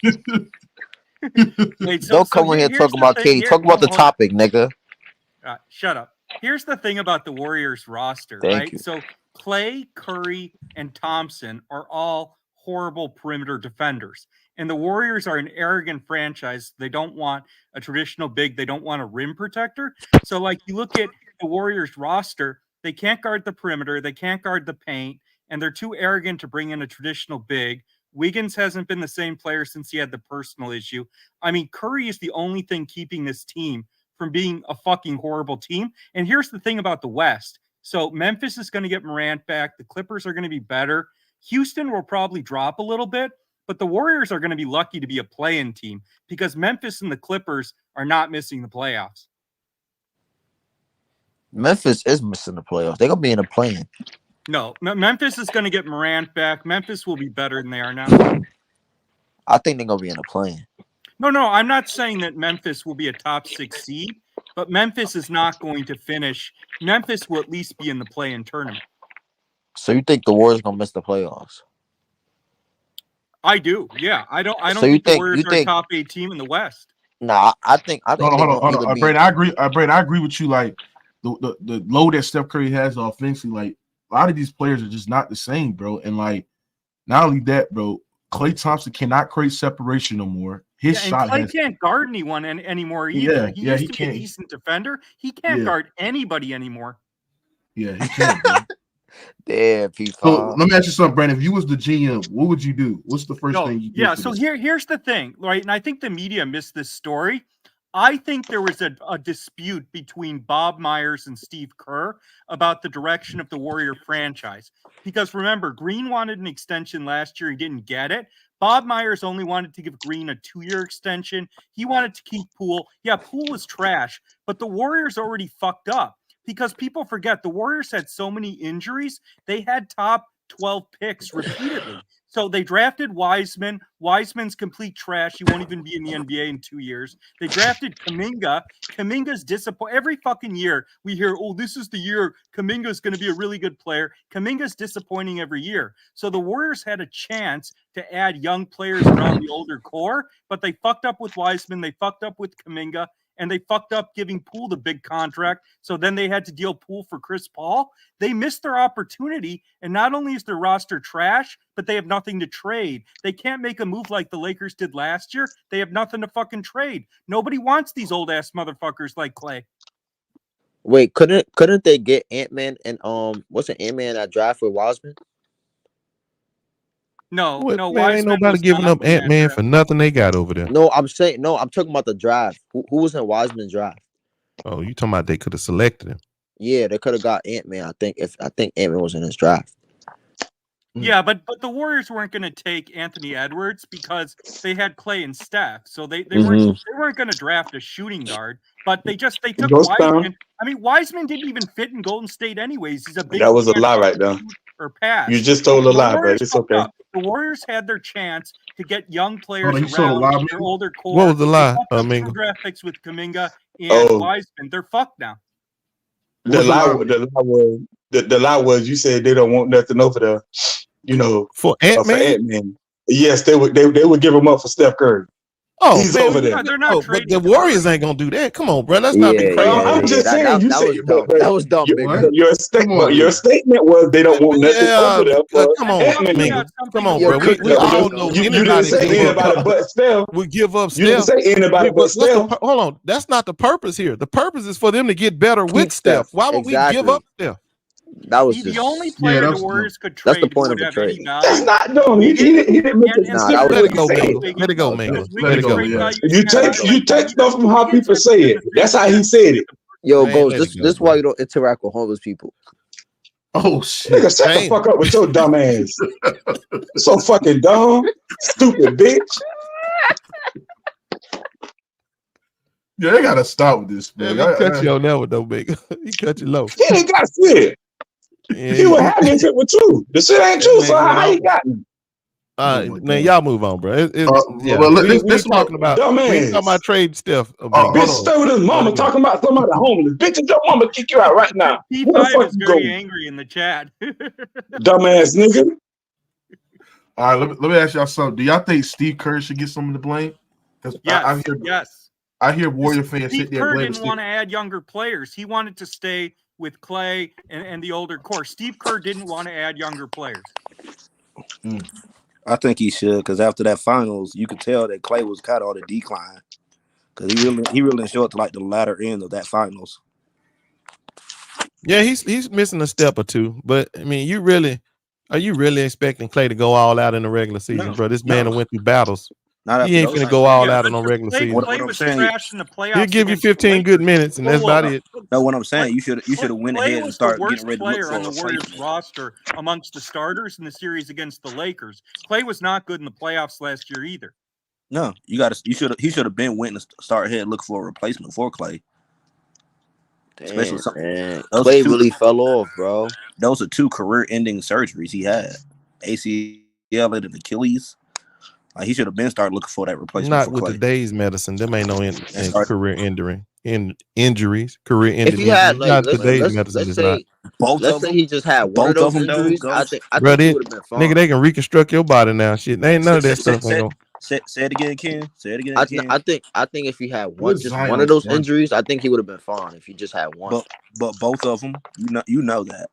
Wait, Don't come in here talking about KD. Talk about the topic, nigga. Shut up. Here's the thing about the Warriors roster, right? So Clay, Curry, and Thompson are all horrible perimeter defenders. And the Warriors are an arrogant franchise. They don't want a traditional big. They don't want a rim protector. So, like, you look at the Warriors roster, they can't guard the perimeter. They can't guard the paint. And they're too arrogant to bring in a traditional big. Wiggins hasn't been the same player since he had the personal issue. I mean, Curry is the only thing keeping this team from being a fucking horrible team. And here's the thing about the West. So Memphis is going to get Morant back. The Clippers are going to be better. Houston will probably drop a little bit, but the Warriors are going to be lucky to be a play-in team because Memphis and the Clippers are not missing the playoffs. Memphis is missing the playoffs. They're going to be in a play-in. No, Memphis is going to get Morant back. Memphis will be better than they are now. I think they're going to be in a play-in. No, I'm not saying that Memphis will be a top 6 seed, but Memphis is not going to finish. Memphis will at least be in the play-in tournament. So you think the Warriors are going to miss the playoffs? I do. Yeah, I don't think the Warriors are a top 8 team in the West. Nah, I think hold on. Brandon, I agree with you. Like the load that Steph Curry has offensively, like a lot of these players are just not the same, bro. And like, not only that, bro, Klay Thompson cannot create separation no more. His shot Klay can't guard anyone anymore either. He used to be a decent defender. He can't guard anybody anymore. Yeah, he can't. Bro. Damn, P5. So let me ask you something, Brandon. If you was the GM, what would you do? What's the first thing you do? Yeah, so here's the thing, right? And I think the media missed this story. I think there was a dispute between Bob Myers and Steve Kerr about the direction of the Warrior franchise. Because remember, Green wanted an extension last year. He didn't get it. Bob Myers only wanted to give Green a 2-year extension. He wanted to keep Poole. Yeah, Poole was trash, but the Warriors already fucked up. Because people forget the Warriors had so many injuries, they had top 12 picks repeatedly. So they drafted Wiseman. Wiseman's complete trash. He won't even be in the NBA in 2 years. They drafted Kuminga. Kuminga's disappointing. Every fucking year we hear, oh, this is the year Kuminga's going to be a really good player. Kuminga's disappointing every year. So the Warriors had a chance to add young players around the older core, but they fucked up with Wiseman. They fucked up with Kuminga. And they fucked up giving Poole the big contract. So then they had to deal Poole for Chris Paul. They missed their opportunity. And not only is their roster trash, but they have nothing to trade. They can't make a move like the Lakers did last year. They have nothing to fucking trade. Nobody wants these old ass motherfuckers like Klay. Wait, couldn't they get Ant-Man and what's an Ant-Man that draft for Wiseman? No, man, ain't nobody giving up Ant-Man for nothing they got over there. No, I'm talking about the draft. Who was in Wiseman's draft? Oh, you talking about they could have selected him? Yeah, they could have got Ant-Man. I think Ant-Man was in his draft. Yeah, but the Warriors weren't going to take Anthony Edwards because they had Klay and Steph, so they weren't going to draft a shooting guard. But they took Wiseman. I mean, Wiseman didn't even fit in Golden State anyways. He's a big. That was a lie right there. Or pass. You just told a lie, but it's okay. The Warriors had their chance to get young players around their older core. What was the lie? Draft picks with Kuminga and Wiseman. They're fucked now. The lie was you said they don't want nothing over there. You know, for Ant-Man. Yes, they would give him up for Steph Curry. Oh, he's man, over there. They're not but the Warriors ain't gonna do that. Come on, bro. Let's not be crazy. I'm just saying. That was dumb. Your statement was they don't want nothing over there. Come on, bro. We all know you didn't say anybody but Steph. We give up Steph. You didn't say anybody but Steph. Hold on. That's not the purpose here. The purpose is for them to get better with Steph. Why would we give up Steph? That was the only player the Warriors could trade. That's the point of the trade. That's not dumb. He didn't make it. Let it go, man. Let it go, man. Let it go. You take stuff from how people say it. That's how he said it. Yo, Ghost, this is why you don't interact with homeless people. Oh shit! Nigga, shut the fuck up with your dumb ass. So fucking dumb, stupid bitch. Yeah, they gotta stop with this, man. He cut you on that one though, big. He cut you low. He ain't got shit. Yeah. He would have this shit with you. The shit ain't true, so how he got me? Man, y'all move on, bro. We're talking about trade stuff. Bitch, stay with his mama talking about somebody homeless. Bitch, if your mama kick you out right now. P5 is very angry in the chat. Dumbass nigga. All right, let me ask y'all something. Do y'all think Steve Kerr should get some of the blame? Yes. I hear Warrior fans sit there. Steve Kerr didn't want to add younger players. He wanted to stay with Klay and the older core. Steve Kerr didn't want to add younger players. I think he should, because after that finals, you could tell that Klay was kind of on the decline, because he really didn't show up to like the latter end of that finals. Yeah, he's missing a step or two, but I mean, are you really expecting Klay to go all out in the regular season, bro? This man went through battles. He ain't finna go all out in the regular season. Klay was trash in the playoffs. He'll give you 15 good minutes, and that's about it. No, what I'm saying, you should have went ahead and start getting ready to look for on the Warriors roster amongst the starters in the series against the Lakers. Klay was not good in the playoffs last year either. No, he should have been went and start ahead and look for a replacement for Klay. Especially Klay really fell off, bro. Those are 2 career-ending surgeries he had: ACL and Achilles. He should have been started looking for that replacement. Not for with Klay. Today's medicine. Them ain't no career injuries. Career ending. If he had today's medicine is not. Let's say he just had one of those injuries. I think he would have been fine. Nigga, they can reconstruct your body now. Shit, they ain't none of that stuff. Say it again, Ken. Say it again. I think if he had one of those injuries, I think he would have been fine. If he just had one. But both of them, you know that.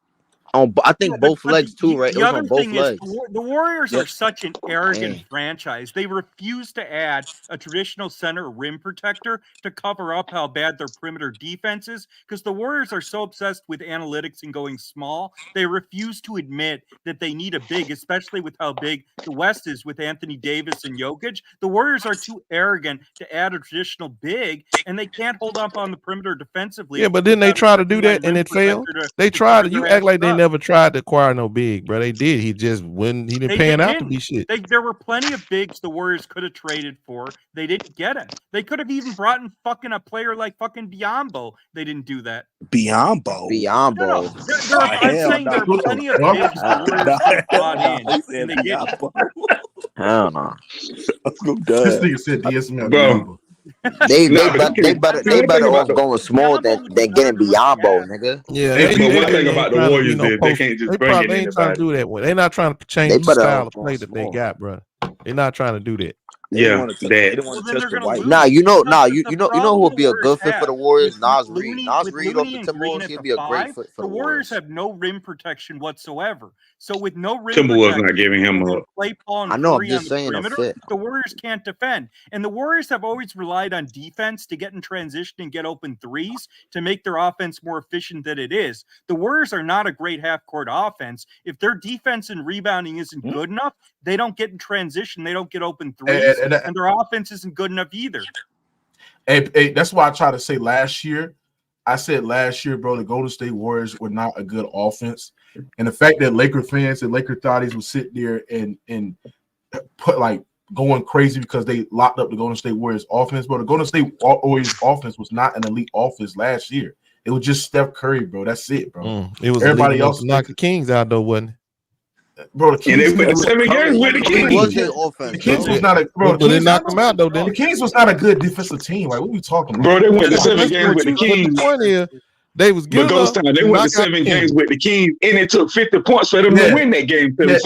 I think both legs too, right? It The was other on both thing is legs. the Warriors Yep. are such an arrogant Dang. franchise. They refuse to add a traditional center rim protector to cover up how bad their perimeter defense is because the Warriors are so obsessed with analytics and going small. They refuse to admit that they need a big, especially with how big the West is with Anthony Davis and Jokic. The Warriors are too arrogant to add a traditional big, and they can't hold up on the perimeter defensively. Yeah, but then they try to do that and it failed. They tried to. You act like they never tried to acquire no big, bro. They did. He just wouldn't. He didn't pan out to be shit. There were plenty of bigs the Warriors could have traded for. They didn't get it. They could have even brought in fucking a player like fucking Biombo. They didn't do that. Biombo. No. I'm saying there are plenty of bigs the Warriors could have brought in, and they didn't. Hell no. This nigga said DSM, bro. They better off going small than getting Biombo, nigga. Yeah, but one thing about the Warriors is they can't just bring it. They ain't trying to do that one. They're not trying to change the style of play that they got, bro. They're not trying to do that. Yeah, Nah, you know who would be a good fit for the Warriors? Nas Reed. Nas Reed off the Timberwolves, he'd be a great fit for the Warriors. Have no rim protection whatsoever. So with no rim Timberwolves not giving him a I know, I'm just saying a fit. The Warriors can't defend. And the Warriors have always relied on defense to get in transition and get open threes to make their offense more efficient than it is. The Warriors are not a great half-court offense. If their defense and rebounding isn't good enough, they don't get in transition. They don't get open threes. And their offense isn't good enough either. Hey, that's why I tried to say last year. I said last year, bro, the Golden State Warriors were not a good offense. And the fact that Laker fans and Laker thotties would sit there and put like going crazy because they locked up the Golden State Warriors offense. But the Golden State Warriors offense was not an elite offense last year. It was just Steph Curry, bro. That's it, bro. It was everybody else knock the Kings out though, wasn't it? Bro, the Kings was 7 games with the Kings. The Kings was not a bro. But they knocked them out though. Then the Kings was not a good defensive team. Like, what are you talking about? Bro, they went to 7 games with the Kings. The point is, they was good. They went to 7 games with the Kings, and it took 50 points for them to win that game. Give a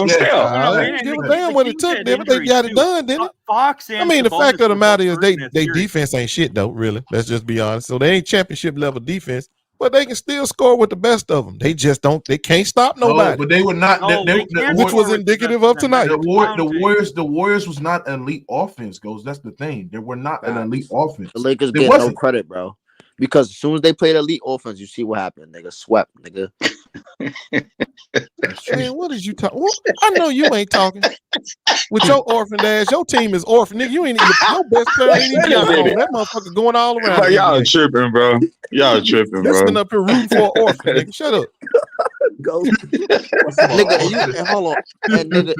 damn what it took them, but they got it done, didn't it? I mean, the fact of the matter is, they defense ain't shit though. Really, let's just be honest. So they ain't championship level defense. But they can still score with the best of them. They just don't. They can't stop nobody. But they were not. Which was indicative of tonight. The Warriors was not an elite offense. That's the thing. They were not an elite offense. The Lakers get no credit, bro. Because as soon as they played elite offense, you see what happened. Nigga swept, nigga. Man, what is you talking? I know you ain't talking. With your orphan ass, your team is orphan, nigga. You ain't even your best player ain't even that motherfucker going all around. Like, y'all tripping, bro. Y'all tripping, bro. Sitting up here rooting for an orphan, nigga. Shut up. Go. Nigga, and hold on.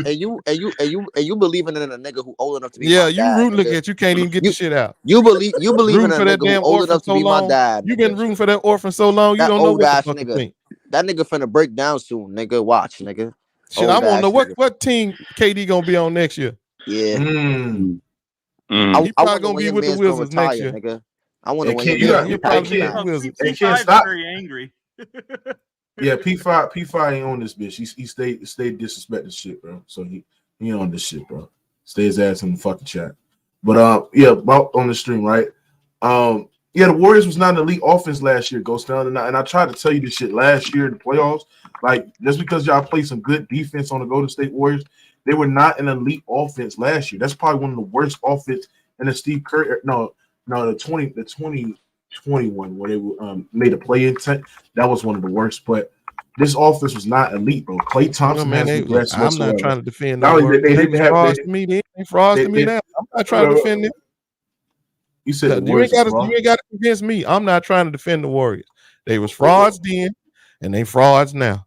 And you believing in a nigga who old enough to be my you dad, rooting looking at you can't even get the shit out. You believe in a nigga who old enough to be my dad. You been rooting for that orphan so long, you don't know what the fuck nigga. think. That nigga finna break down soon, nigga. Watch, nigga. Shit, I want to know what team KD gonna be on next year. Yeah. He probably gonna be with the Wizards next year. Nigga. I want to win. He probably be with the Wizards. They can't stop. Very angry. Yeah, P5 ain't on this bitch. He stayed disrespecting shit, bro. So he on this shit, bro. Stay his ass in the fucking chat. But about on the stream, right? The Warriors was not an elite offense last year, Ghost Town, and I tried to tell you this shit last year in the playoffs. Like, just because y'all played some good defense on the Golden State Warriors, they were not an elite offense last year. That's probably one of the worst offense in the Steve Curry. No, the 2021 where they made a play in. That was one of the worst. But this offense was not elite, bro. Klay Thompson has regressed. I'm not trying to defend them. They frosted me. They frosted me now. I'm not trying to defend them. You said you ain't got to convince me. I'm not trying to defend the Warriors. They was frauds then, and they frauds now.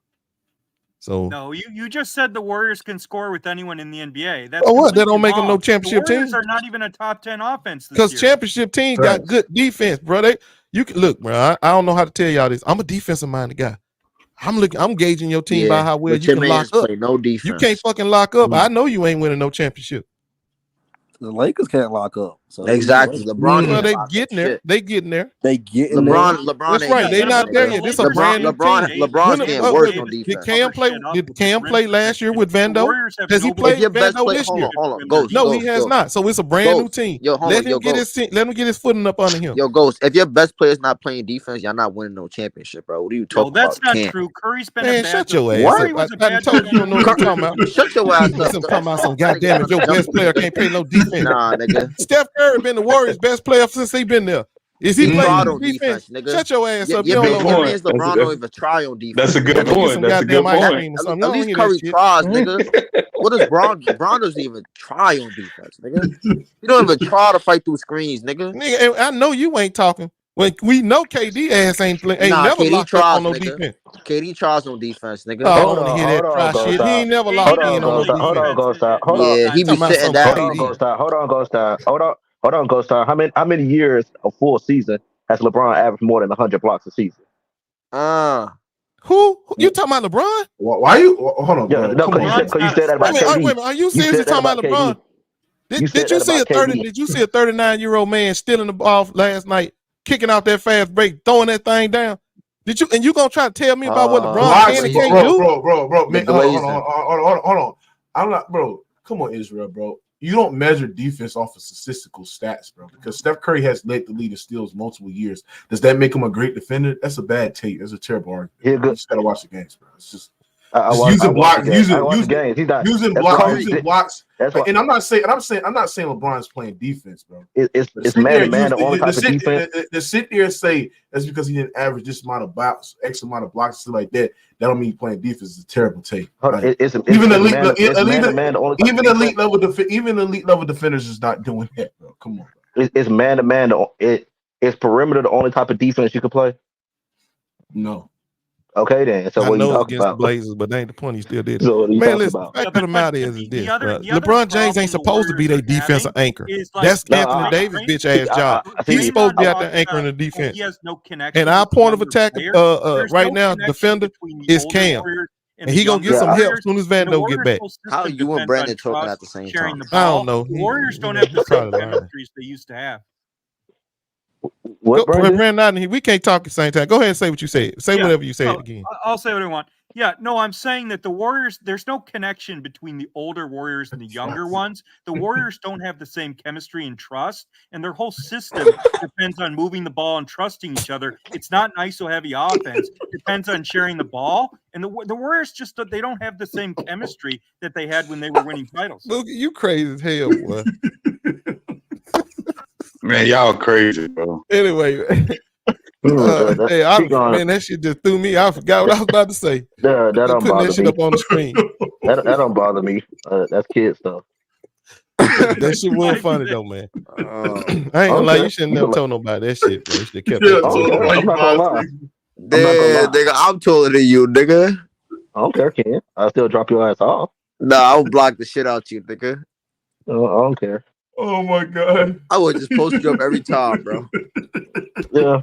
So no, you just said the Warriors can score with anyone in the NBA. That's what? That don't make them no championship team. The Warriors are not even a top 10 offense because championship teams got good defense, bro. You can look, bro. I don't know how to tell y'all this. I'm a defensive minded guy. I'm gauging your team by how well you can lock up. No defense. You can't fucking lock up. I know you ain't winning no championship. The Lakers can't lock up. So Exactly. LeBron Well, ain't they about that getting there. shit. They getting there. They getting there. LeBron That's ain't right. getting They there, not there nigga. yet. This a brand new team. LeBron's getting worse on Did defense. Cam play? Did Cam play last year with Vando? Has he If played your best Vando player, this year? hold on, Ghost. No, he Ghost, has Ghost. not. So it's a brand new Ghost. team. Yo, hold Let on, him get his team. Let him get his footing up under him. Yo, Ghost. If your best player's not playing defense, y'all not winning no championship, bro. What are you talking that's about? not true. Curry's been Man, a bad shut your ass What? up. I told you don't know what you're talking about. Shut your ass up. Some talking about some goddamn if your best player can't play no defense. Nah, nigga. Steph Curry been the Warriors' best player since he been there. Is he playing tried on defense? nigga. Shut your ass up. Your You don't know man's LeBron don't even try on defense. That's a good point. That's a good point. At least Curry tries, nigga. What does Bron doesn't even try on defense, nigga? You don't even try to fight through screens, nigga. Nigga, I know you ain't talking. When we know KD ass ain't never KD locked tries, up on no nigga. defense. KD tries on defense, nigga. Oh, I don't want to hear that try shit. He ain't never locked in on no defense. Hold on, Ghost Time. Hold on. Yeah, he be sitting down. Hold on, Ghost Time. Hold on, Ghost Time. How many years of full season has LeBron averaged more than 100 blocks a season? Who? You talking about LeBron? Why you? Hold on. Yeah, no, because you said that about KD. Wait a minute. Are you seriously talking about LeBron? Did you see a 39-year-old man stealing the ball last night, kicking out that fast break, throwing that thing down? Did you? And you gonna try to tell me about what LeBron can and can't do? Bro, man, hold on. I'm not, bro. Come on, Israel, bro. You don't measure defense off of statistical stats, bro. Because Steph Curry has led the league in steals multiple years. Does that make him a great defender? That's a bad take. That's a terrible argument. You just gotta watch the games, bro. It's just using blocks. And I'm not saying LeBron's playing defense, bro. It's man to man the only type of defense. To sit there and say that's because he didn't average this amount of blocks, X amount of blocks, stuff like that. That don't mean he's playing defense. Is a terrible take. Even elite level defenders is not doing that, bro. Come on. It's man to man. Is perimeter the only type of defense you can play? No. Okay, then. So what you talking about? The Blazers, but that ain't the point. He still did it. So man, listen, the fact of the matter is this, LeBron James ain't supposed to be their defensive anchor. That's Anthony Davis' bitch ass job. He's supposed to be out there anchoring the defense. He has no connection. And our point of attack right now, defender, is Cam. And he gonna get some help as soon as Vando get back. How you and Brandon talking at the same time? I don't know. The Warriors don't have the same chemistries they used to have. What, Brandon? We can't talk at the same time. Go ahead and say what you said. Say whatever you said again. I'll say what I want. Yeah, no, I'm saying that the Warriors, there's no connection between the older Warriors and the younger ones. The Warriors don't have the same chemistry and trust, and their whole system depends on moving the ball and trusting each other. It's not an ISO-heavy offense. It depends on sharing the ball, and the Warriors just they don't have the same chemistry that they had when they were winning titles. Look, you crazy as hell, boy. Man, y'all crazy, bro. Anyway, man, that shit just threw me. I forgot what I was about to say. That don't bother that shit me. up on the screen. that don't bother me. That's kid stuff. That shit was funny though, man. I ain't gonna lie. You shouldn't never told nobody that shit, bro. You should have kept it. I'm not gonna lie. Nigga, I'm taller than you, nigga. I don't care, Ken. I'll still drop your ass off. Nah, I'll block the shit out you, nigga. I don't care. Oh my god! I would just post you up every time, bro. Yeah.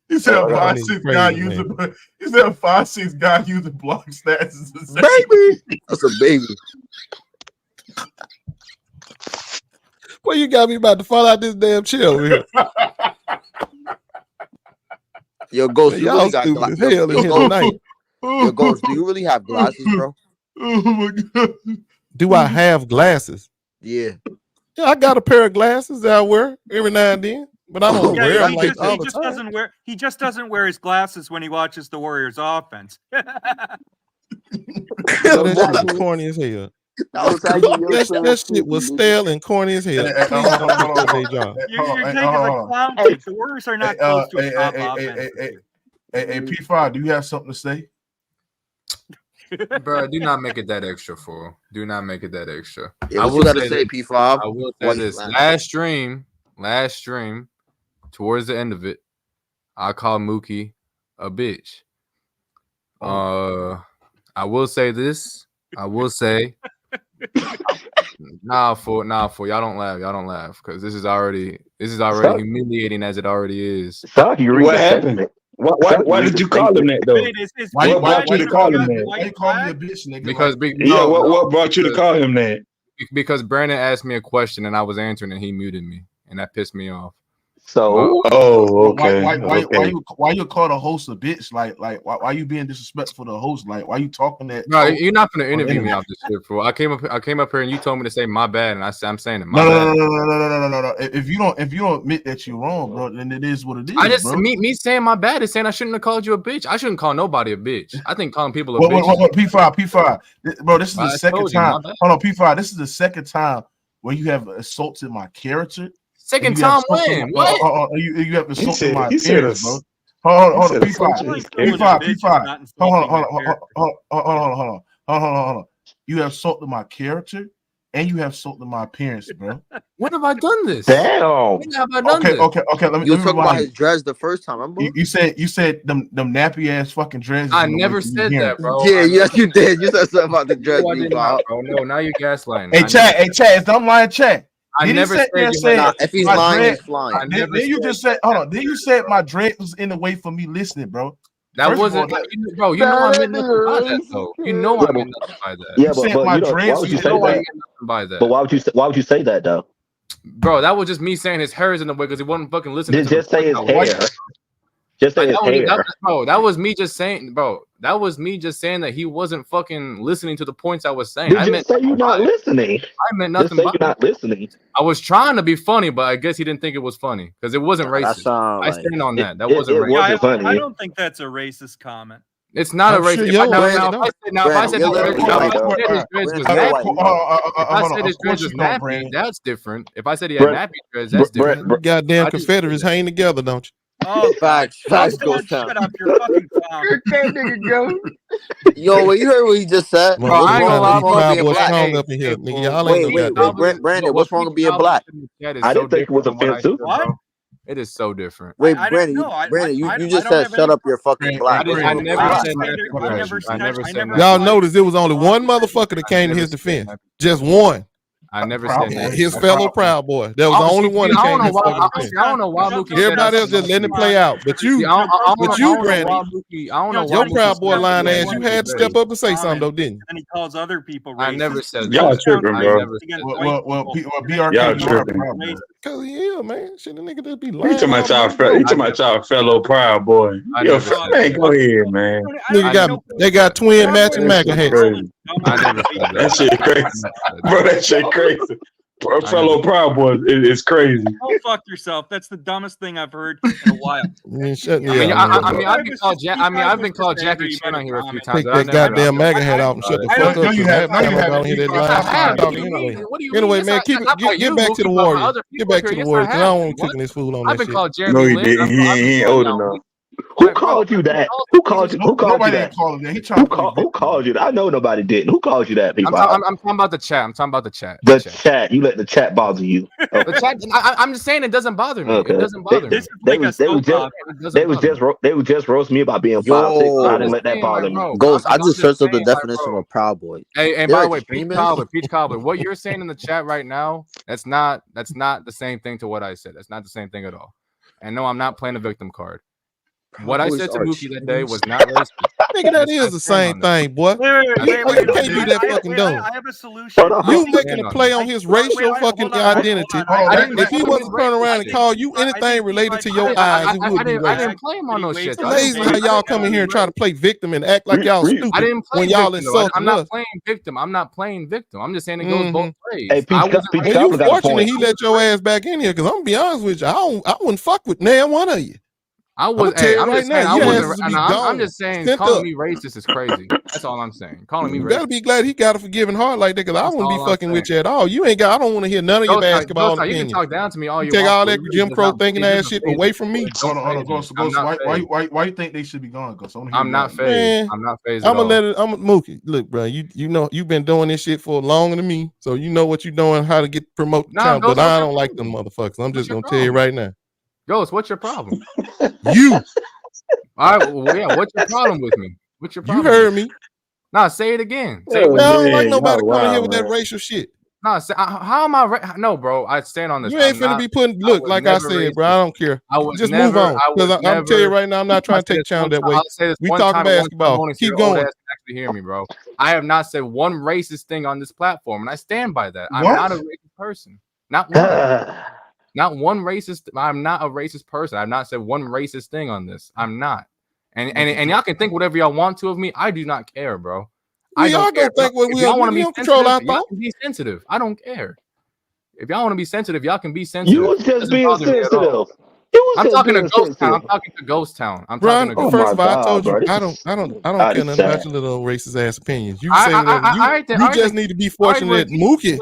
He said a 5'6" guy using. He said a 5'6" guy using block stats. Baby, that's a baby. Well, you got me about to fall out this damn chair over here. Yo, Ghost, you really got stupid as hell in here tonight. Yo, Ghost, do you really have glasses, bro? Oh my god! Do I have glasses? Yeah. Yeah, I got a pair of glasses that I wear every now and then, but I don't wear them like all the time. He just doesn't wear his glasses when he watches the Warriors offense. That shit was corny as hell. That shit was stale and corny as hell. Please don't do their job. You're taking a clown take. The Warriors are not close to a top offense. Hey, P5, do you have something to say? Bro, do not make it that extra, fool. Do not make it that extra. Yeah, what you gotta say, P5? I will say this. Last stream, towards the end of it, I called Mookie a bitch. I will say this. I will say, for y'all don't laugh, because this is already humiliating as it already is. What happened? Why did you call him that though? What brought you to call him that? Why you call me a bitch, nigga? What brought you to call him that? Because Brandon asked me a question and I was answering and he muted me. and that pissed me off. So, why you call the host a bitch? Like why you being disrespectful to the host? Like why you talking that? No, you're not gonna interview me off this shit, bro. I came up here and you told me to say my bad, and I'm saying it. My bad. No. If you don't admit that you're wrong, bro, then it is what it is. Bro. Me saying my bad is saying I shouldn't have called you a bitch. I shouldn't call nobody a bitch. I think calling people a bitch. P5, bro. This is the second time. Hold on, P5. This is the second time where you have assaulted my character. Second time when? What? You have insulted my appearance, bro. Hold on, P5. Hold on. You have insulted my character and you have insulted my appearance, bro. When have I done this? Damn. When have I done this? Okay. Let me talk about his dreads the first time. Remember? You said them nappy ass fucking dreads. I never said that, bro. Yeah, yes, you did. You said something about the dreads, bro. No, now you're gaslighting. Hey, Chad, is them lying, Chad? I never said if he's lying, he's flying. Then you just said, hold on. Then you said my dread was in the way for me listening, bro. That wasn't, bro. You know I meant nothing by that, though. You know I meant nothing by that. Yeah, but why would you say that? But why would you say that though? Bro, that was just me saying his hair is in the way because he wasn't fucking listening. Just say his hair. Just say his hair. Bro, that was me just saying, that he wasn't fucking listening to the points I was saying. I meant say you're not listening. I meant nothing. Just say you're not listening. I was trying to be funny, but I guess he didn't think it was funny because it wasn't racist. I stand on that. That wasn't racist. I don't think that's a racist comment. It's not a racist. If I said his dreads was nappy, that's different. If I said he had nappy dreads, that's different. Goddamn Confederates hang together, don't you? Oh, facts goes down. Shut up, you're fucking clown. That nigga go. Yo, you heard what he just said? Bro, I ain't gonna lie, being black. Up in here, nigga. Y'all ain't wait, Brandon, what's wrong with being black? I didn't think it was offensive. It is so different. Wait, Brandon, you just said shut up, you're fucking black. I never said that. Y'all noticed it was only one motherfucker that came to his defense. Just one. I never said that. His fellow Proud Boy. That was the only one that came to his defense. I don't know why Mookie. Everybody else just letting it play out. But you, Brandon, your Proud Boy line ass, you had to step up and say something though, didn't you? And he calls other people racist. I never said that. Y'all tripping, bro. Well, BRK, y'all tripping. Cause yeah, man, shit, the nigga just be lying. You talking about y'all fellow Proud Boy? Yo, man, go ahead, man. They got twin matching MAGA hats. That shit crazy, bro. That shit crazy. Fellow Proud Boy is crazy. Go fuck yourself. That's the dumbest thing I've heard in a while. I've been called Jackie Chan on here a few times. Take that goddamn MAGA hat off and shut the fuck up. Anyway, man, get back to the Warriors. Get back to the Warriors. I don't want to cooking this food on that shit. No, he didn't. He ain't old enough. Who called you that? Who called you that? Who called you that? I know nobody didn't. Who called you that, people? I'm talking about the chat. The chat. You let the chat bother you. Okay. The chat. I'm just saying it doesn't bother me. Okay. It doesn't bother me. They would just roast me about being 5'6". I didn't let that bother me. Ghost, I just searched up the definition of a Proud Boy. Hey, and by the way, Peach Cobbler, what you're saying in the chat right now, that's not the same thing to what I said. That's not the same thing at all. And no, I'm not playing a victim card. What I said to Mookie that day was not racist. Nigga, that is the same thing, boy. You can't be that fucking dumb. I have a solution. You making a play on his racial fucking identity. If he wasn't turn around and call you anything related to your eyes, it would be racist. I didn't play him on no shit. It's lazy how y'all come in here and try to play victim and act like y'all stupid when y'all insulting us. I'm not playing victim. I'm just saying it goes both ways. And you fortunate he let your ass back in here because I'm gonna be honest with you, I wouldn't fuck with now one of you. I'm just saying calling me racist is crazy. That's all I'm saying. Calling me racist. You gotta be glad he got a forgiving heart like that because I wouldn't be fucking with you at all. You ain't got. I don't want to hear none of your basketball opinions. You can talk down to me all you take all that Jim Crow thinking ass shit away from me. Hold on. Why you think they should be gone? I'm not phased. I'm not phased. I'm gonna let it. I'm Mookie. Look, bro. You know you've been doing this shit for longer than me, so you know what you're doing, how to get promote the channel. But I don't like them motherfuckers. I'm just gonna tell you right now. Ghost, what's your problem? You. All right, well, yeah. What's your problem with me? What's your problem? You heard me. Nah, say it again. I don't like nobody coming here with that racial shit. Nah, how am I? No, bro. I stand on this. You ain't finna be putting. Look, like I said, bro. I don't care. Just move on. Because I'm tell you right now, I'm not trying to take channel that way. We talking basketball. Keep going. Actually, hear me, bro. I have not said one racist thing on this platform, and I stand by that. I'm not a racist person. Not one. Not one racist. I'm not a racist person. I've not said one racist thing on this. I'm not. And y'all can think whatever y'all want to of me. I do not care, bro. We all gonna think what we want to be control our sensitive. Y'all thought. can be sensitive. I don't care. If y'all want to be sensitive, y'all can be sensitive. You was just being sensitive. I'm talking to Ghost Town. I'm talking to Ghost Town. I'm Brian, talking to first of all, I told you bro. I don't care nothing about your little racist ass opinions. You say that you just need to be fortunate that Mookie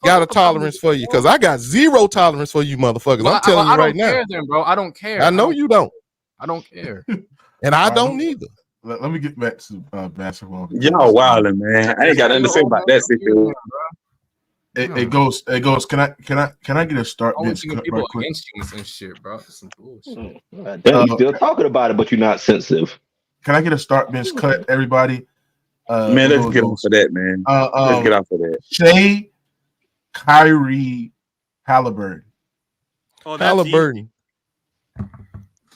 got a tolerance for you, because I got zero tolerance for you motherfuckers. I'm telling you right now. I don't care then, bro. I don't care. I know you don't. I don't care. And I don't either. Let me get back to basketball. Y'all wilding, man. I ain't got nothing to say about that situation. It goes. Can I get a start bench cut people right quick? against you and shit, bro. That's some bullshit. You're still talking about it, but you're not sensitive. Can I get a start bench cut, everybody? Man, let's get off of that, man. Let's get off of that. Shai, Kyrie, Haliburton. Haliburton.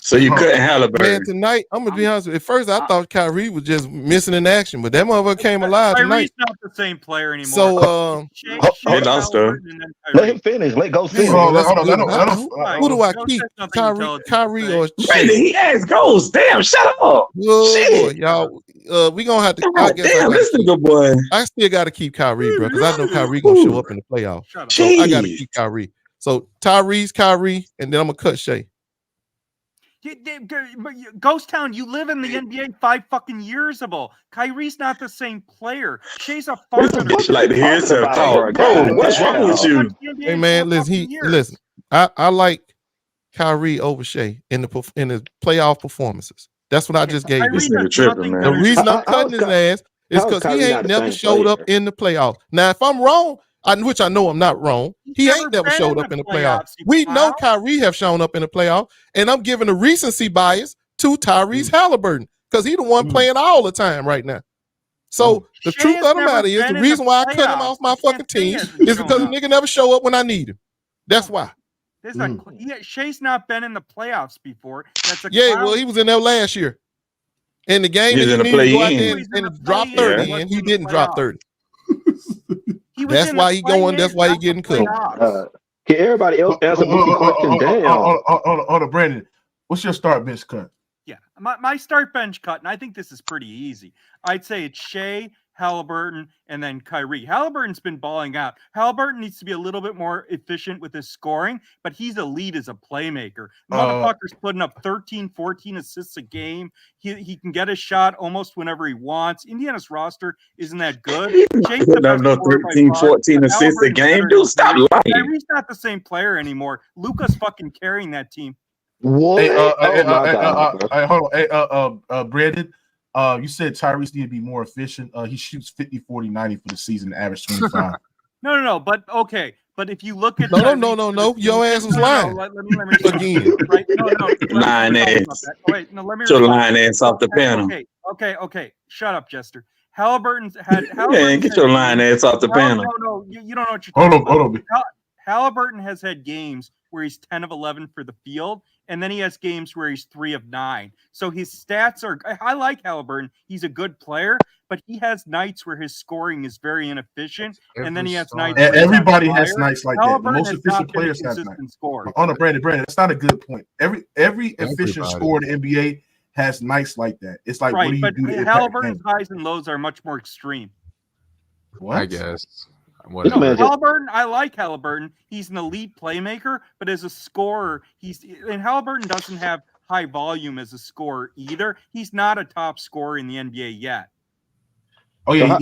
So you couldn't Haliburton. Man, tonight, I'm gonna be honest with you. At first, I thought Kyrie was just missing in action, but that motherfucker came alive tonight. Kyrie's not the same player anymore. So, they lost her. Let him finish. Let go finish. Who do I keep? Kyrie or Shai? He asked Ghost. Damn, shut up. Shit. Y'all, we gonna have to. I guess damn, this nigga boy. I still got to keep Kyrie, bro, because I know Kyrie gonna show up in the playoffs. So I got to keep Kyrie. So Tyrese, Kyrie, and then I'm gonna cut Shai. Ghost Town, you live in the NBA 5 fucking years ago. Kyrie's not the same player. Shai's a farther. Like to hear some talk, bro. What's wrong with you? Hey man, listen. I like Kyrie over Shai in the playoff performances. That's what I just gave you. The reason I'm cutting his ass is because he ain't never showed up in the playoffs. Now, if I'm wrong, which I know I'm not wrong, he ain't never showed up in the playoffs. We know Kyrie have shown up in the playoffs, and I'm giving a recency bias to Tyrese Haliburton because he the one playing all the time right now. So the truth of the matter is, the reason why I cut him off my fucking team is because the nigga never show up when I need him. That's why. Shai's not been in the playoffs before. Well, he was in there last year. In the game that he needed to go out there and drop 30 in, he didn't drop 30. That's why he going. That's why he getting cooked. Can everybody else answer the question? Damn. Hold on, Brandon. What's your start bench cut? Yeah, my start bench cut, and I think this is pretty easy. I'd say it's Shai, Haliburton, and then Kyrie. Haliburton's been balling out. Haliburton needs to be a little bit more efficient with his scoring, but he's elite as a playmaker. Motherfucker's putting up 13, 14 assists a game. He can get a shot almost whenever he wants. Indiana's roster isn't that good. Shai's the best no 13, 14 assists a game. Dude, stop lying. Kyrie's not the same player anymore. Luka's fucking carrying that team. What? Hold on. Brandon, you said Tyrese need to be more efficient. He shoots 50, 40, 90 for the season, average 25. No. But okay. But if you look at no. Your ass was lying. Let me again. Right? No. Lying ass. Wait, no. Let me. Get your lying ass off the panel. Okay. Shut up, Jester. Haliburton's had. Get your lying ass off the panel. No. You don't know what you're talking about. Hold on. Haliburton has had games where he's 10 of 11 for the field, and then he has games where he's 3 of 9. So his stats are. I like Haliburton. He's a good player, but he has nights where his scoring is very inefficient, and then he has nights. Everybody has nights like that. The most efficient players have nights. Oh no, Brandon, that's not a good point. Every efficient scorer in the NBA has nights like that. It's like, what do you do to impact Haliburton's highs and lows are much more extreme. What? I guess. Haliburton, I like Haliburton. He's an elite playmaker, but as a scorer, and Haliburton doesn't have high volume as a scorer either. He's not a top scorer in the NBA yet. Oh yeah,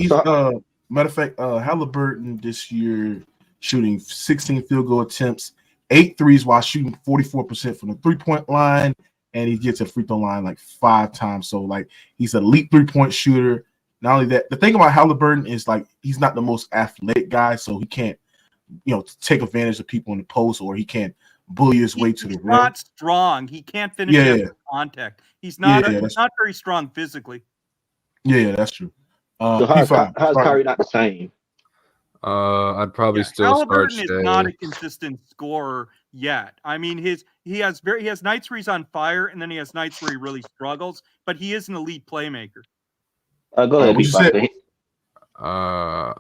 matter of fact, Haliburton this year shooting 16 field goal attempts, 8 threes while shooting 44% from the 3-point line, and he gets a free throw line like 5 times. So like he's an elite 3-point shooter. Not only that, the thing about Haliburton is like he's not the most athletic guy, so he can't, take advantage of people in the post, or he can't bully his way to the rim. He's not strong. He can't finish after contact. He's not. He's not very strong physically. Yeah, that's true. So how's Kyrie not the same? I'd probably still start Haliburton is not a consistent scorer yet. I mean, he has nights where he's on fire, and then he has nights where he really struggles. But he is an elite playmaker. Go ahead.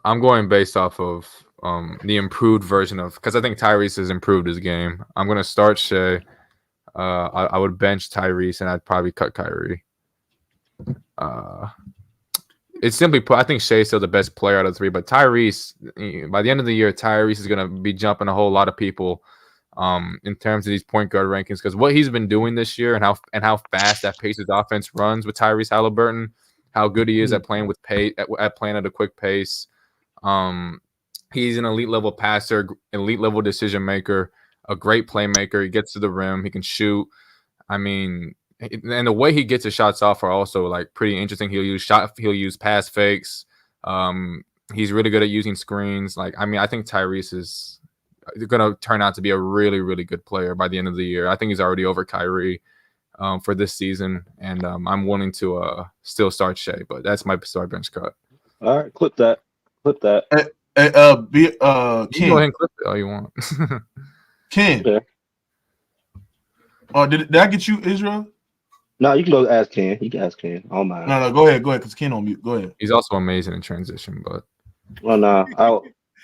I'm going based off of the improved version of, because I think Tyrese has improved his game. I'm gonna start Shai. I would bench Tyrese and I'd probably cut Kyrie. It's simply put, I think Shai's still the best player out of the three, but Tyrese, by the end of the year, Tyrese is gonna be jumping a whole lot of people in terms of these point guard rankings, because what he's been doing this year and how fast that Pacers offense runs with Tyrese Haliburton, how good he is at playing with at playing at a quick pace. He's an elite level passer, elite level decision maker, a great playmaker. He gets to the rim, he can shoot. I mean, and the way he gets his shots off are also like pretty interesting. He'll use pass fakes. He's really good at using screens. Like, I mean, I think Tyrese is going to turn out to be a really, really good player by the end of the year. I think he's already over Kyrie for this season, and I'm willing to still start Shai, but that's my start bench cut. All right, clip that. You can go ahead and clip it all you want. Ken. Okay. Did I get you, Israel? No, you can go ask Ken. You can ask Ken. I don't mind. No, go ahead, because Ken on mute. Go ahead. He's also amazing in transition, but well, no,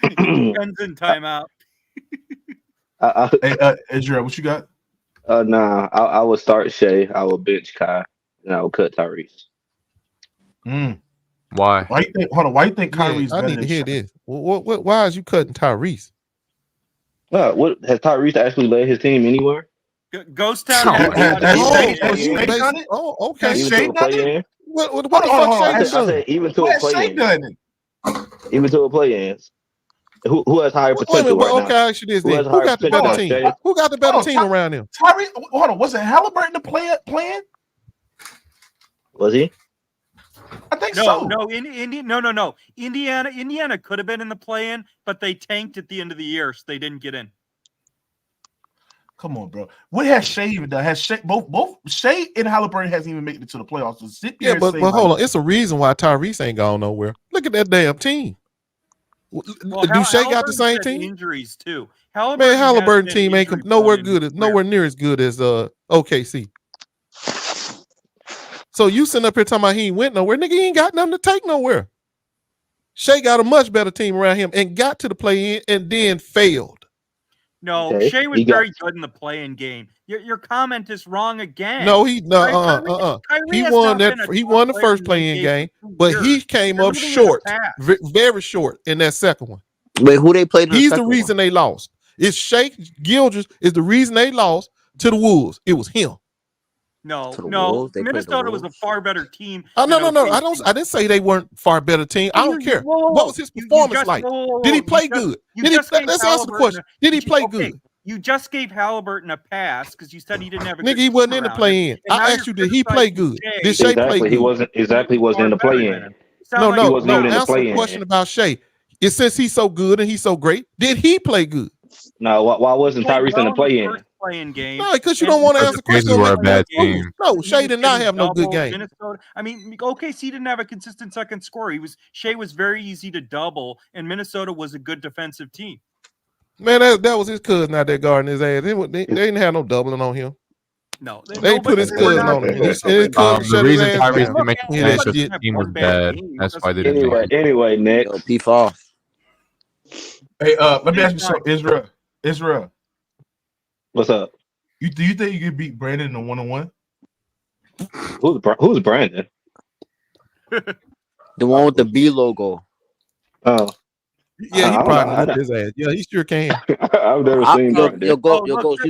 Ken's in timeout. Hey, Israel, what you got? I would start Shai. I would bench Kai, and I would cut Tyrese. Why? Why you think? Hold on. Why you think Kyrie's I better need to than hear Shai? this. Why is you cutting Tyrese? What has Tyrese actually led his team anywhere? Ghost Town. Oh, okay. Has Shai done it? What the fuck Shai I said even to a play-in. Even to a play-in. Who has higher potential right now? Okay, I ask you this then. Who got the better team? Who got the better team around him? Tyrese, hold on. Was it Haliburton the playing? Was he? I think so. No. Indiana could have been in the play-in, but they tanked at the end of the year, so they didn't get in. Come on, bro. What has Shai even done? Has Shai, both Shai and Haliburton hasn't even made it to the playoffs. So sit there but hold on. It's a reason why Tyrese ain't gone nowhere. Look at that damn team. Do Shai got the same team? Injuries too. Haliburton team ain't nowhere near as good as OKC. So you sitting up here talking about he ain't went nowhere, nigga. He ain't got nothing to take nowhere. Shai got a much better team around him and got to the play-in and then failed. No, Shai was very good in the play-in game. Your comment is wrong again. No, he won that. He won the first play-in game, but he came up short, very short in that second one. Wait, who they played? He's the reason they lost. It's Shai Gilgeous is the reason they lost to the Wolves. It was him. No. Minnesota was a far better team. No. I didn't say they weren't far better team. I don't care. What was his performance like? Did he play good? Let's answer the question. Did he play good? You just gave Haliburton a pass because you said he didn't have a good nigga. He wasn't in the play-in. I asked you, did he play good? Did Shai play good? He wasn't in the play-in. No. Answer the question about Shai. It's since he's so good and he's so great. Did he play good? No. Why wasn't Tyrese in the play-in? Game. No, because you don't want to answer the question. Were a bad team. No, Shai did not have no good game. Minnesota. I mean, OKC didn't have a consistent second scorer. Shai was very easy to double, and Minnesota was a good defensive team. Man, that was his cousin out there guarding his ass. They didn't have no doubling on him. No, they put his cousin on him. The reason Tyrese didn't make the play because the team was bad. That's why they didn't. Anyway, Nick. Beef off. Hey, let me ask you something, Israel. What's up? Do you think you could beat Brandon in a 1-on-1? Who's Brandon? The one with the B logo. Oh. Yeah, he probably whooped his ass. Yeah, he sure can. I've never seen Brandon. You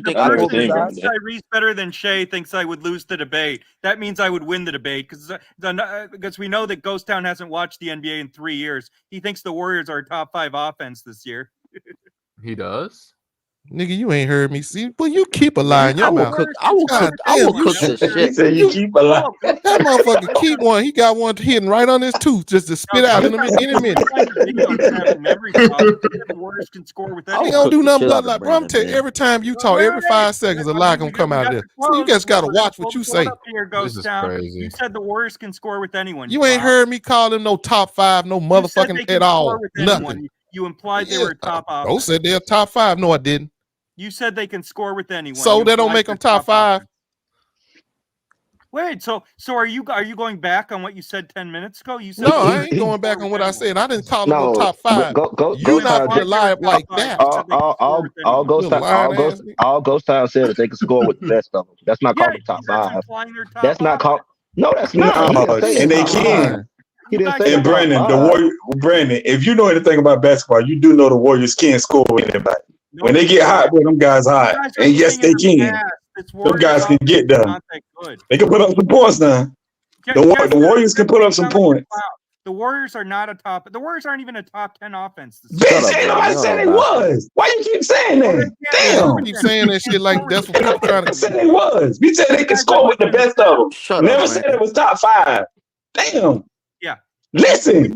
think I've never seen Brandon? Tyrese better than Shai thinks I would lose the debate. That means I would win the debate because we know that Ghost Town hasn't watched the NBA in 3 years. He thinks the Warriors are a top 5 offense this year. He does. Nigga, you ain't heard me. See, but you keep a lie in your mouth. I will cook this shit. Say you keep a lie. That motherfucker keep one. He got one hidden right on his tooth just to spit out in a minute. He don't do nothing but like, bro. I'm telling you, every time you talk, every 5 seconds, a lie gonna come out of there. So you just gotta watch what you say. This is crazy. You said the Warriors can score with anyone. You ain't heard me call him no top 5, no motherfucking at all. Nothing. You implied they were top 5. Bro said they're top 5. No, I didn't. You said they can score with anyone. So that don't make them top 5. Wait, so are you going back on what you said 10 minutes ago? You said No, I ain't going back on what I said. I didn't call him no No, top 5. Ghost You not Town finna did. lie like that. All Ghost Town said that they can score with the best of them. That's not called the top 5. That's not called. No, that's not. He didn't say and they top can. 5. He didn't say And top Brandon, if you know anything about basketball, you do know the Warriors can't score with anybody. When they get hot, boy, them guys hot. And yes, they can. Them guys can get done. They can put up some points now. The Warriors can put up some points. The Warriors are not a top. The Warriors aren't even a top 10 offense. I said they was. Why you keep saying that? Damn. You keep saying that shit like that's what people trying to. I said they was. We said they could score with the best of them. Never said it was top 5. Damn. Yeah. Listen.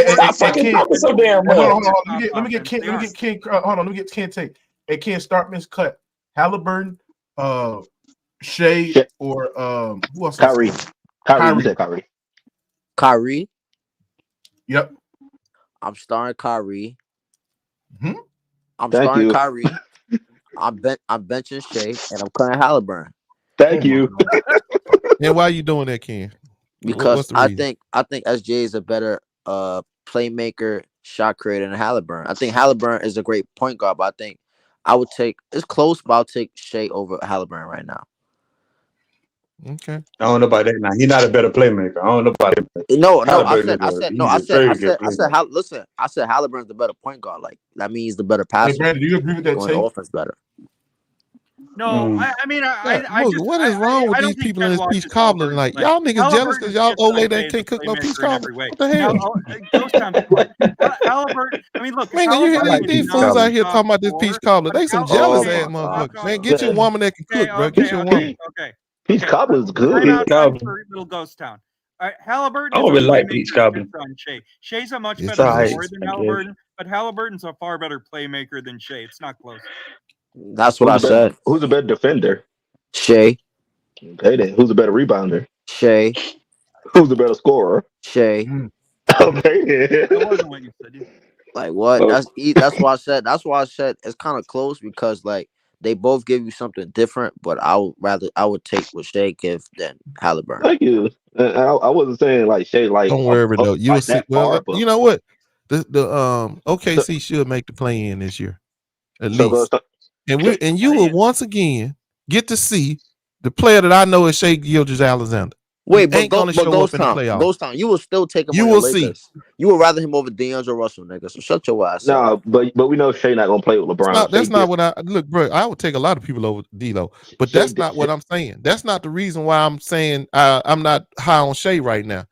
Stop fucking talking so damn much. Hold on. Let me get Ken. Hold on. Let me get Ken take. Hey, Ken, start Miss Cut. Haliburton, Shai, or who else? Kyrie. You said Kyrie. Kyrie. Yep. I'm starting Kyrie. Mm-hmm. I'm starting Kyrie. I'm benching Shai, and I'm cutting Haliburton. Thank you. And why you doing that, Ken? Because I think SJ is a better playmaker, shot creator than Haliburton. I think Haliburton is a great point guard, but I think I would take it's close, but I'll take Shai over Haliburton right now. Okay. I don't know about that now. He's not a better playmaker. I don't know about it. No. I said Haliburton's the better point guard. Like that means the better passer. Hey, Brandon, do you agree with that take? Offense better. No, I mean, what is wrong with these people in this peach cobbler tonight? Y'all niggas jealous because y'all old lady ain't can't cook no peach cobbler. What the hell? Haliburton. I mean, look, man, you hear these fools out here talking about this peach cobbler? They some jealous ass motherfuckers. Man, get your woman that can cook, bro. Get your woman. Okay. Peach cobbler's good. Little ghost town. All right, Haliburton. I don't really like peach cobbler. Shai's a much better scorer than Haliburton, but Haliburton's a far better playmaker than Shai. It's not close. That's what I said. Who's a better defender? Shai. Okay, then. Who's a better rebounder? Shai. Who's a better scorer? Shai. Okay. That wasn't what you said. Like what? That's why I said. That's why I said it's kind of close because like they both give you something different. But I would take what Shai give than Haliburton. Thank you. I wasn't saying like Shai like. Don't worry about it. You will see. Well, you know what? The OKC should make the play-in this year, at least. And you will once again get to see the player that I know is Shai Gilgeous-Alexander. Wait, but Ghost Town, you will still take him. You will see. You would rather him over D'Angelo Russell, nigga. So shut your ass. No, but we know Shai not gonna play with LeBron. That's not what I look, bro. I would take a lot of people over D'Lo, but that's not what I'm saying. That's not the reason why I'm saying I'm not high on Shai right now.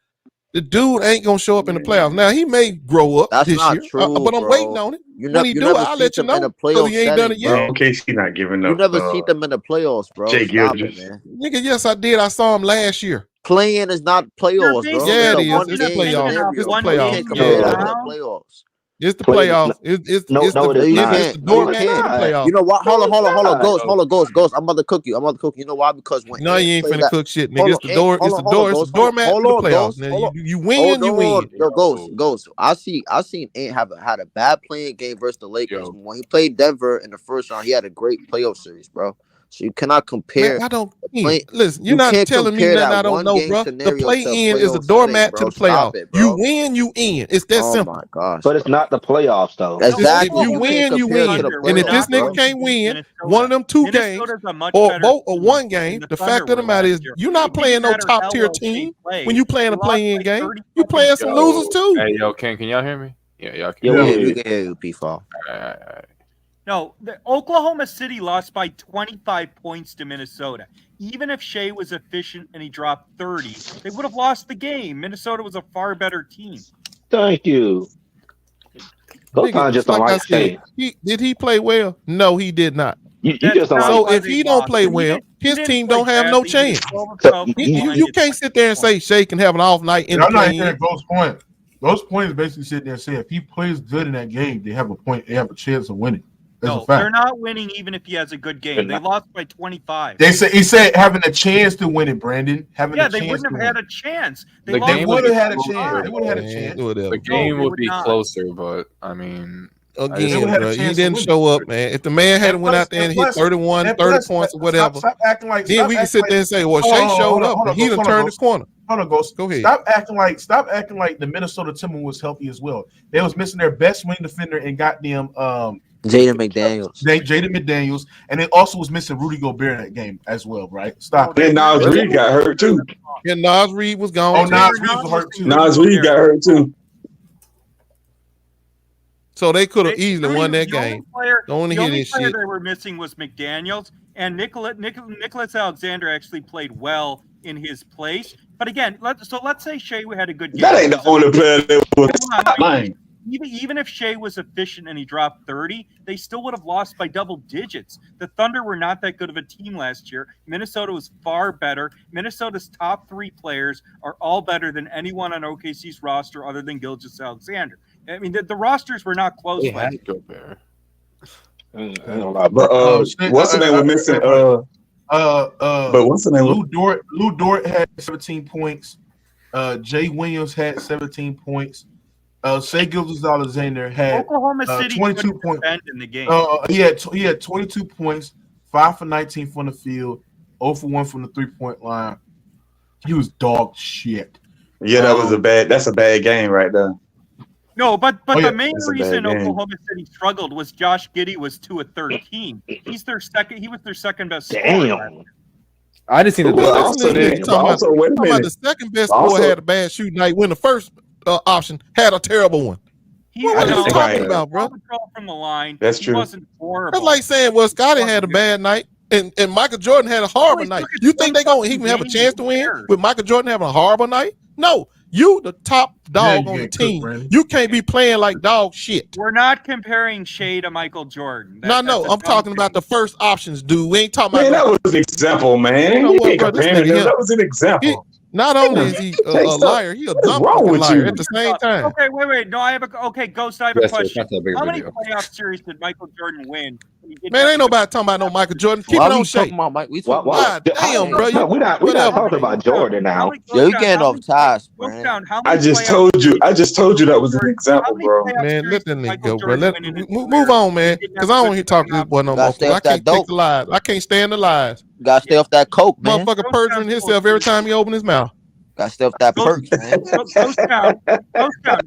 The dude ain't gonna show up in the playoffs. Now he may grow up this year, but I'm waiting on it. When he do, I'll let you know because he ain't done it yet. Okay, she's not giving up. You never seen them in the playoffs, bro. Shai Gilgeous, man. Nigga, yes, I did. I saw him last year. Playing is not playoffs, bro. Yeah, it is. It's the playoffs. It's the playoffs. It's the playoffs. It's the doormat to the playoffs. You know what? Hold on, Ghost. I'm about to cook you. You know why? Because when you ain't finna cook shit, nigga. It's the door. It's the door. It's the doormat to the playoffs. Now you win, you win. Yo, Ghost. I seen Ant had a bad playing game versus the Lakers. When he played Denver in the first round, he had a great playoff series, bro. So you cannot compare. Man, I don't listen. You're not telling me nothing I don't know, bro. The play-in is a doormat to the playoffs. You win, you in. It's that simple. Oh my gosh! But it's not the playoffs, though. Exactly. If you win, you win. And if this nigga can't win one of them 2 games or both or one game, the fact of the matter is you're not playing no top tier team when you playing a play-in game. You playing some losers too. Hey, yo, can y'all hear me? Yeah, y'all can. Yeah, we can hear you, P-Fall. All right. No, Oklahoma City lost by 25 points to Minnesota. Even if Shai was efficient and he dropped 30, they would have lost the game. Minnesota was a far better team. Thank you. Just like I said, did he play well? No, he did not. So if he don't play well, his team don't have no chance. You can't sit there and say Shai can have an off night in the play-in. I'm not hearing Ghost's point. Ghost's point is basically sitting there saying if he plays good in that game, they have a point. They have a chance of winning. No, they're not winning even if he has a good game. They lost by 25. He said having a chance to win it, Brandon. They wouldn't have had a chance. They would have had a chance. They would have had a chance. The game would be closer, but I mean, Again, bro, he didn't show up, man. If the man had went out there and hit 31, 30 points or whatever, stop acting like. Then we can sit there and say, well, Shai showed up, and he done turned the corner. Hold on, Ghost. Go ahead. Stop acting like the Minnesota Timberwolves was healthy as well. They was missing their best wing defender and goddamn Jaden McDaniels, and they also was missing Rudy Gobert in that game as well, right? Stop. Then Nas Reed got hurt too. Yeah, Nas Reed was gone. Oh, Nas Reed was hurt too. Nas Reed got hurt too. So they could have easily won that game. The only player they were missing was McDaniels, and Nicholas Alexander actually played well in his place. But again, let's say Shai had a good game. That ain't the only player that was mine. Even if Shai was efficient and he dropped 30, they still would have lost by double digits. The Thunder were not that good of a team last year. Minnesota was far better. Minnesota's top 3 players are all better than anyone on OKC's roster other than Gilgeous-Alexander. I mean, the rosters were not close. But what's the name was missing? But what's the name? Lou Dort had 17 points. Jay Williams had 17 points. Shai Gilgeous-Alexander had Oklahoma City 22 points in the game. He had 22 points, 5 for 19 from the field, 0 for 1 from the 3-point line. He was dog shit. Yeah, that's a bad game right there. No, but the main reason Oklahoma City struggled was Josh Giddey was 2 of 13. He was their second best scorer. I just seen the the second best scorer had a bad shooting night when the first option had a terrible one. What are you talking about, bro? From the line. That's true. He wasn't horrible. That's like saying, well, Scotty had a bad night and Michael Jordan had a horrible night. You think they're going to even have a chance to win with Michael Jordan having a horrible night? No. You the top dog on the team. You can't be playing like dog shit. We're not comparing Shai to Michael Jordan. No, I'm talking about the first options, dude. We ain't talking about that was an example, man. You know what, bro, that was an example. Not only is he a liar, he a dumb liar at the same time. Okay, wait. No, Ghost, I have a question. How many playoff series did Michael Jordan win? Man, ain't nobody talking about no Michael Jordan. Keep it on Shai. God damn, bro. We're not talking about Jordan now. Yo, you getting off task, man. I just told you that was an example, bro. Man, let that nigga go, bro. Move on, man. Because I don't want to hear talking to this boy no more. I can't take the lies. I can't stand the lies. Gotta stay off that coke, man. Motherfucker perjuring himself every time he open his mouth. Gotta stay off that perks, man.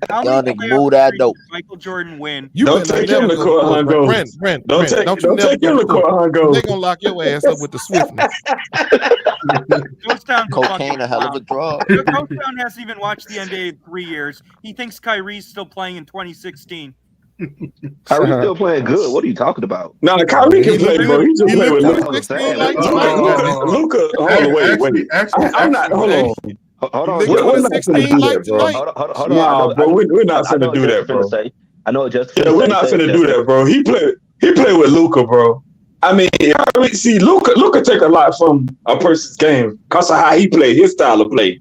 How many move that dope. Michael Jordan win? Don't take him to court, Hungo. Brent, don't take him to court, Hungo. They gonna lock your ass up with the swiftness. Cocaine, a hell of a drug. Ghost Town hasn't even watched the NBA in 3 years. He thinks Kyrie's still playing in 2016. Kyrie's still playing good. What are you talking about? No, Kyrie can play, bro. He just play with Luka. Wait. I'm not. Hold on. We're not finna do that, bro. Nah, bro, we're not finna do that, bro. I know just. Yeah, we're not finna do that, bro. He played with Luka, bro. I mean, see, Luka take a lot from a person's game because of how he played, his style of play.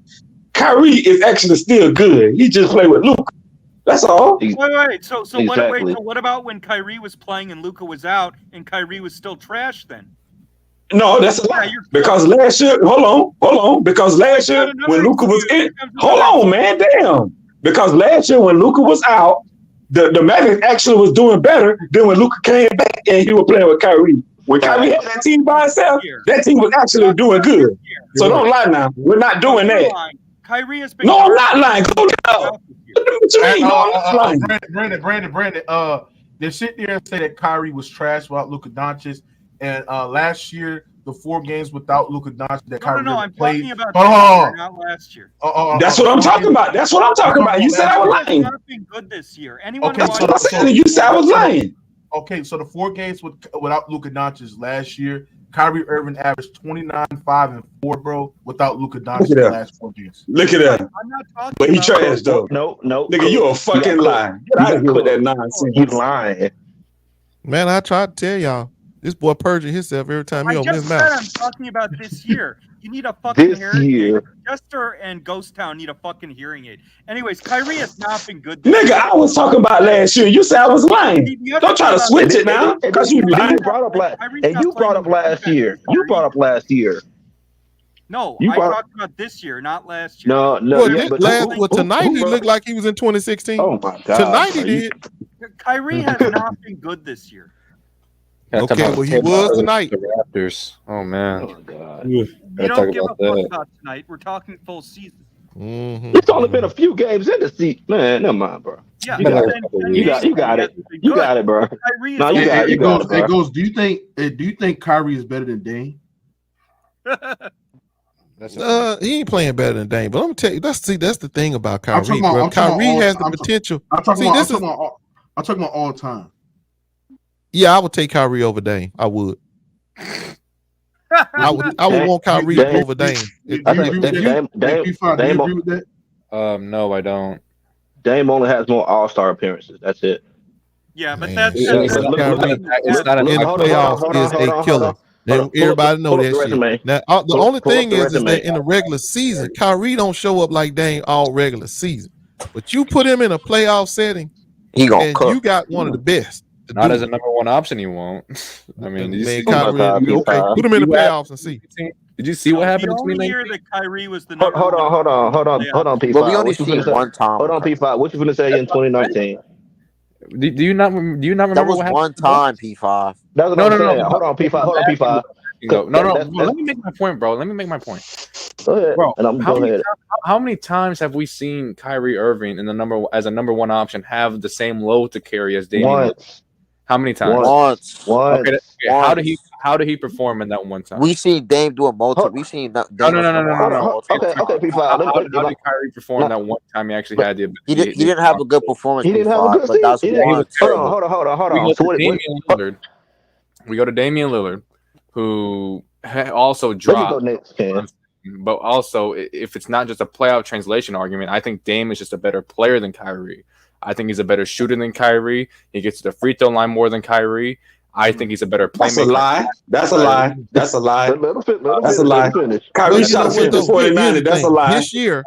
Kyrie is actually still good. He just played with Luka. That's all. Wait. So what about when Kyrie was playing and Luka was out and Kyrie was still trash then? No, that's a lie. Because last year, hold on. Because last year when Luka was in, hold on, man, damn. Because last year when Luka was out, the Mavericks actually was doing better than when Luka came back and he was playing with Kyrie. When Kyrie had that team by himself, that team was actually doing good. So don't lie now. We're not doing that. Kyrie has been. No, I'm not lying. Go down. What you mean? No, I'm not lying. Brandon. They sit there and say that Kyrie was trash without Luka Doncic, and last year the 4 games without Luka Doncic that Kyrie I'm played. Talking about this year, not last year. That's what I'm talking about. That's what I'm talking about. You said I was lying. Not been good this year. Anyone? That's what I'm saying. You said I was lying. Okay, so the 4 games without Luka Doncic last year, Kyrie Irving averaged 29, 5, and 4, bro, without Luka Doncic in the last 4 games. Look at that. I'm not talking but he trash though. No. Nigga, you a fucking lie. Get out of here with that nonsense. You lying. Man, I tried to tell y'all. This boy perjuring himself every time he opens his mouth. I'm talking about this year. You need a fucking hearing aid. Jester and Ghost Town need a fucking hearing aid. Anyways, Kyrie has not been good. Nigga, I was talking about last year. You said I was lying. Don't try to switch it now. Because you lying. You brought up last year. You brought up last year. No, I talked about this year, not last year. No. Well, tonight he looked like he was in 2016. Oh my god. Tonight he did. Kyrie has not been good this year. Okay, well he was tonight. The Raptors. Oh man. Oh God. You don't give a fuck about tonight. We're talking full season. Mm-hmm. It's only been a few games in the season, man. Never mind, bro. Yeah, you got it. You got it, bro. No, you got it. It goes. Do you think Kyrie is better than Dame? He ain't playing better than Dame, but I'm gonna tell you that's the thing about Kyrie, bro. Kyrie has the potential. I'm talking about all time. Yeah, I would take Kyrie over Dame. I would. I would want Kyrie over Dame. Do you agree with that? No, I don't. Dame only has more All-Star appearances. That's it. Yeah, but that's it's not in the playoffs is a killer. Everybody know that shit. Now, the only thing is that in the regular season, Kyrie don't show up like Dame all regular season. But you put him in a playoff setting, he gonna and cook. You got one of the best. Not as a number one option, he won't. I mean, put him in the playoffs and see. Did you see what happened in 2019? Year that Kyrie was the number hold on, P5. But we only see one time. Hold on, P5. What you gonna say in 2019? Do you not remember that was what one time, P5? No. Hold on, P5. No. Let me make my point, bro. Let me make my point. Go ahead. Bro, how many times have we seen Kyrie Irving in as a number one option have the same load to carry as Damian? How many times? Once. Okay, how did he perform in that one time? We seen Dame do a multi. We seen Dame. No. Okay, P5. How did Kyrie perform that one time he actually had the ability? He didn't have a good performance. He didn't have a good season. That's Hold on. We go to Damian Lillard, who also dropped. But also, if it's not just a playoff translation argument, I think Dame is just a better player than Kyrie. I think he's a better shooter than Kyrie. He gets to the free throw line more than Kyrie. I think he's a better playmaker. That's a lie. That's a lie. Kyrie shot 50-49. That's a lie. This year,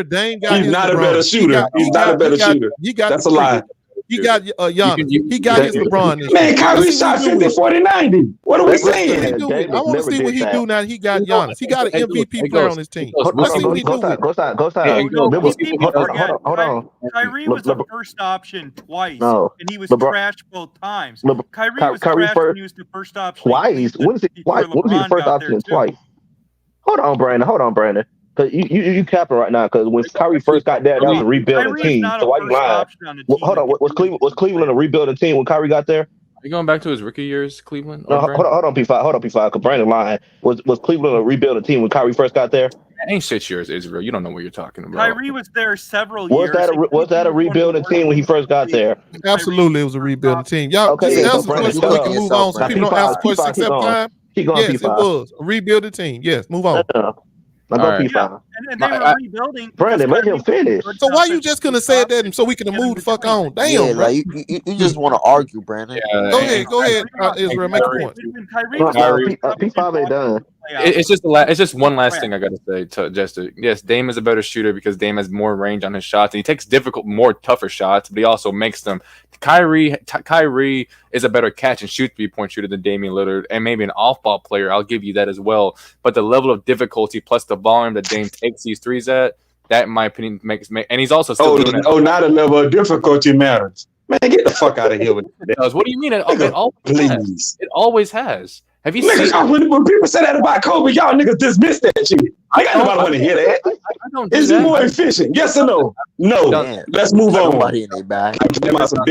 Dame got. He's not a better shooter. He's not a better shooter. That's a lie. He got Giannis. He got his LeBron. Man, Kyrie shot 50-40-90. What are we saying? I want to see what he do now. He got Giannis. He got an MVP player on his team. Let's see what he do. Go side. Hold on. Kyrie was the first option twice, and he was trash both times. Kyrie was trash when he was the first option twice. When was he the first option twice? Hold on, Brandon. Because you capping right now. Because when Kyrie first got there, that was a rebuilding team. So why you lying? Hold on. Was Cleveland a rebuilding team when Kyrie got there? Are you going back to his rookie years, Cleveland? No, hold on, P5. Because Brandon lying. Was Cleveland a rebuilding team when Kyrie first got there? Ain't shit yours, Israel. You don't know what you're talking about. Kyrie was there several years. Was that a rebuilding team when he first got there? Absolutely, it was a rebuilding team. Y'all, okay, answer questions so we can move on. So people don't ask questions except time. Yes, it was a rebuilding team. Yes, move on. And they were rebuilding. Brandon, let him finish. So why you just couldn't say that so we can move the fuck on? Damn, bro. Like, you just want to argue, Brandon. Go ahead, Israel. Make a point. P5 ain't done. It's just one last thing I got to say to Jester. Yes, Dame is a better shooter because Dame has more range on his shots, and he takes more tougher shots, but he also makes them. Kyrie is a better catch and shoot 3-point shooter than Damian Lillard, and maybe an off-ball player. I'll give you that as well. But the level of difficulty plus the volume that Dame takes these threes at, that in my opinion makes and he's also still doing it. Now the level of difficulty matters. Man, get the fuck out of here with that. What do you mean? It always has. Have you seen when people say that about Kobe, y'all niggas dismiss that shit. I got nobody want to hear that. Is he more efficient? Yes or no? No. Let's move on. Nobody in their bag. I'm about some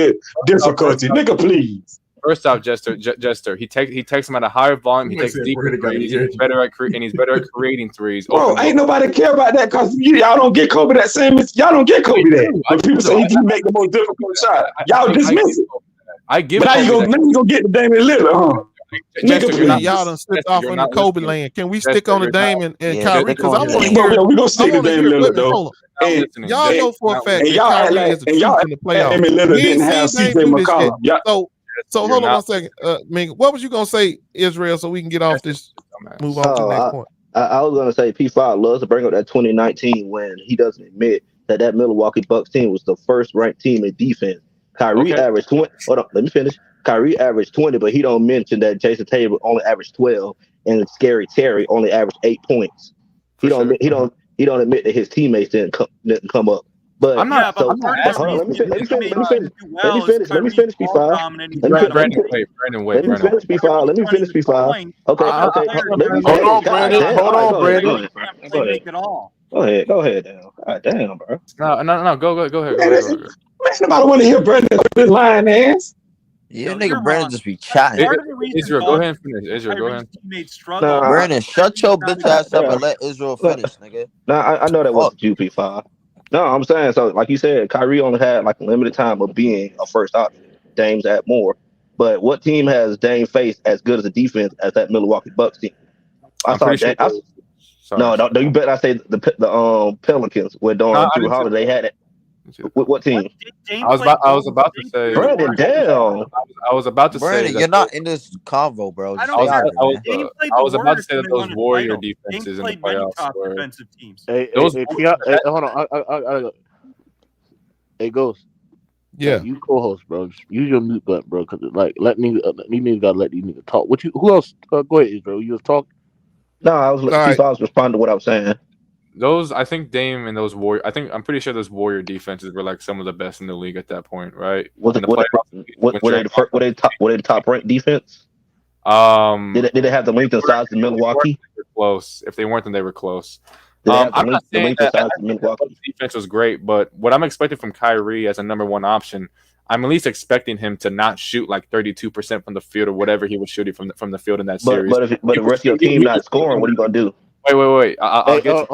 difficulty. Nigga, please. First off, Jester, he takes him at a higher volume. He takes deeper threes. He's better at creating threes. Bro, ain't nobody care about that because y'all don't get Kobe that same. Y'all don't get Kobe that. When people say he make the most difficult shot, y'all dismiss it. I give. But now you gonna get the Damian Lillard, huh? Y'all done slipped off in the Kobe land. Can we stick on the Dame and Kyrie? Because I want to hear. We're gonna stick to Damian Lillard though. Y'all know for a fact that Kyrie is the truth in the playoffs. Damian Lillard didn't have CJ McCollum. So hold on 1 second. What was you gonna say, Israel? So we can get off this. Move on to the next point. I was gonna say P5 loves to bring up that 2019 when he doesn't admit that Milwaukee Bucks team was the first ranked team in defense. Kyrie averaged 20. Hold on, let me finish. Kyrie averaged 20, but he don't mention that Jason Tatum only averaged 12 and Scary Terry only averaged 8 points. He don't admit that his teammates didn't come up But I'm not. So I'm not hold on, let me finish. P5. Let me finish P5. Let me finish P5. Okay. Let me finish. Hold on, Brandon. Hold on, Brandon. Go ahead, now. God damn, bro. No. Go ahead. Man, nobody want to hear Brandon lying ass. Yeah, nigga, Brandon just be chatting. Israel, go ahead and finish. Israel, go ahead. Brandon, shut your bitch ass up and let Israel finish, nigga. I know that wasn't you, P5. No, I'm saying, so like you said, Kyrie only had like a limited time of being a first option. Dame's at more. But what team has Dame faced as good as a defense as that Milwaukee Bucks team? No, you better not say the Pelicans where Drew Holiday had it. What team? I was about to say. Brandon, damn. I was about to Brandon, say. You're not in this convo, bro. I was about to say that those Warrior defenses in the playoffs were. Defensive teams. Hold on. Hey, Ghost. Yeah, you co-host, bro. Just use your mute button, bro. Because like, you niggas gotta let these niggas talk. Who else? Go ahead, Israel. You was talking. No, I was responding to what I was saying. I think Dame and those Warrior. I'm pretty sure those Warrior defenses were like some of the best in the league at that point, right? Were they the top ranked defense? Did they have the length and size in Milwaukee? Close. If they weren't, then they were close. I'm not saying that defense was great, but what I'm expecting from Kyrie as a number one option, I'm at least expecting him to not shoot like 32% from the field or whatever he was shooting from the field in that series. But if the rest of your team not scoring, what are you gonna do? Wait. I'll get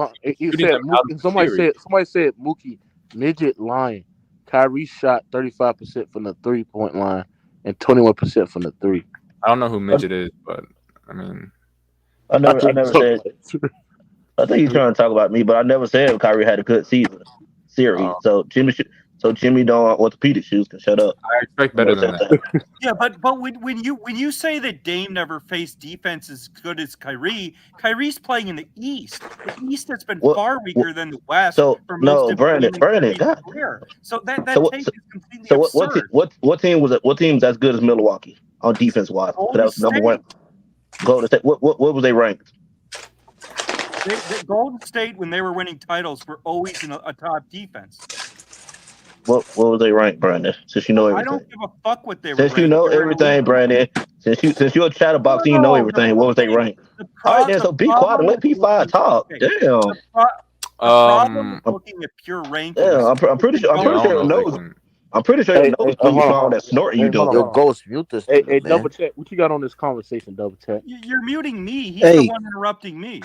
somebody said Mookie midget lying. Kyrie shot 35% from the 3-point line and 21% from the three. I don't know who midget is, but I mean, I never said. I think he's trying to talk about me, but I never said Kyrie had a good series. So Jimmy don't orthopedic shoes can shut up. I expect better than that. Yeah, but when you say that Dame never faced defense as good as Kyrie's playing in the East. The East has been far weaker than the West. So for most of Brandon. So that tape is completely absurd. What team's as good as Milwaukee on defense wise? That was number one. Golden State. What was they ranked? The Golden State, when they were winning titles, were always in a top defense. What was they ranked, Brandon? Since you know everything. I don't give a fuck what they were. Since you know everything, Brandon. Since you're a chatterbox, you know everything. What was they ranked? All right, then. So be quiet and let P5 talk. Damn. Looking at pure rankings. Yeah, I'm pretty sure. I'm pretty sure you know all that snorting you doing. Yo, Ghost, mute this. Hey, double check. What you got on this conversation? Double check. You're muting me. He's the one interrupting me.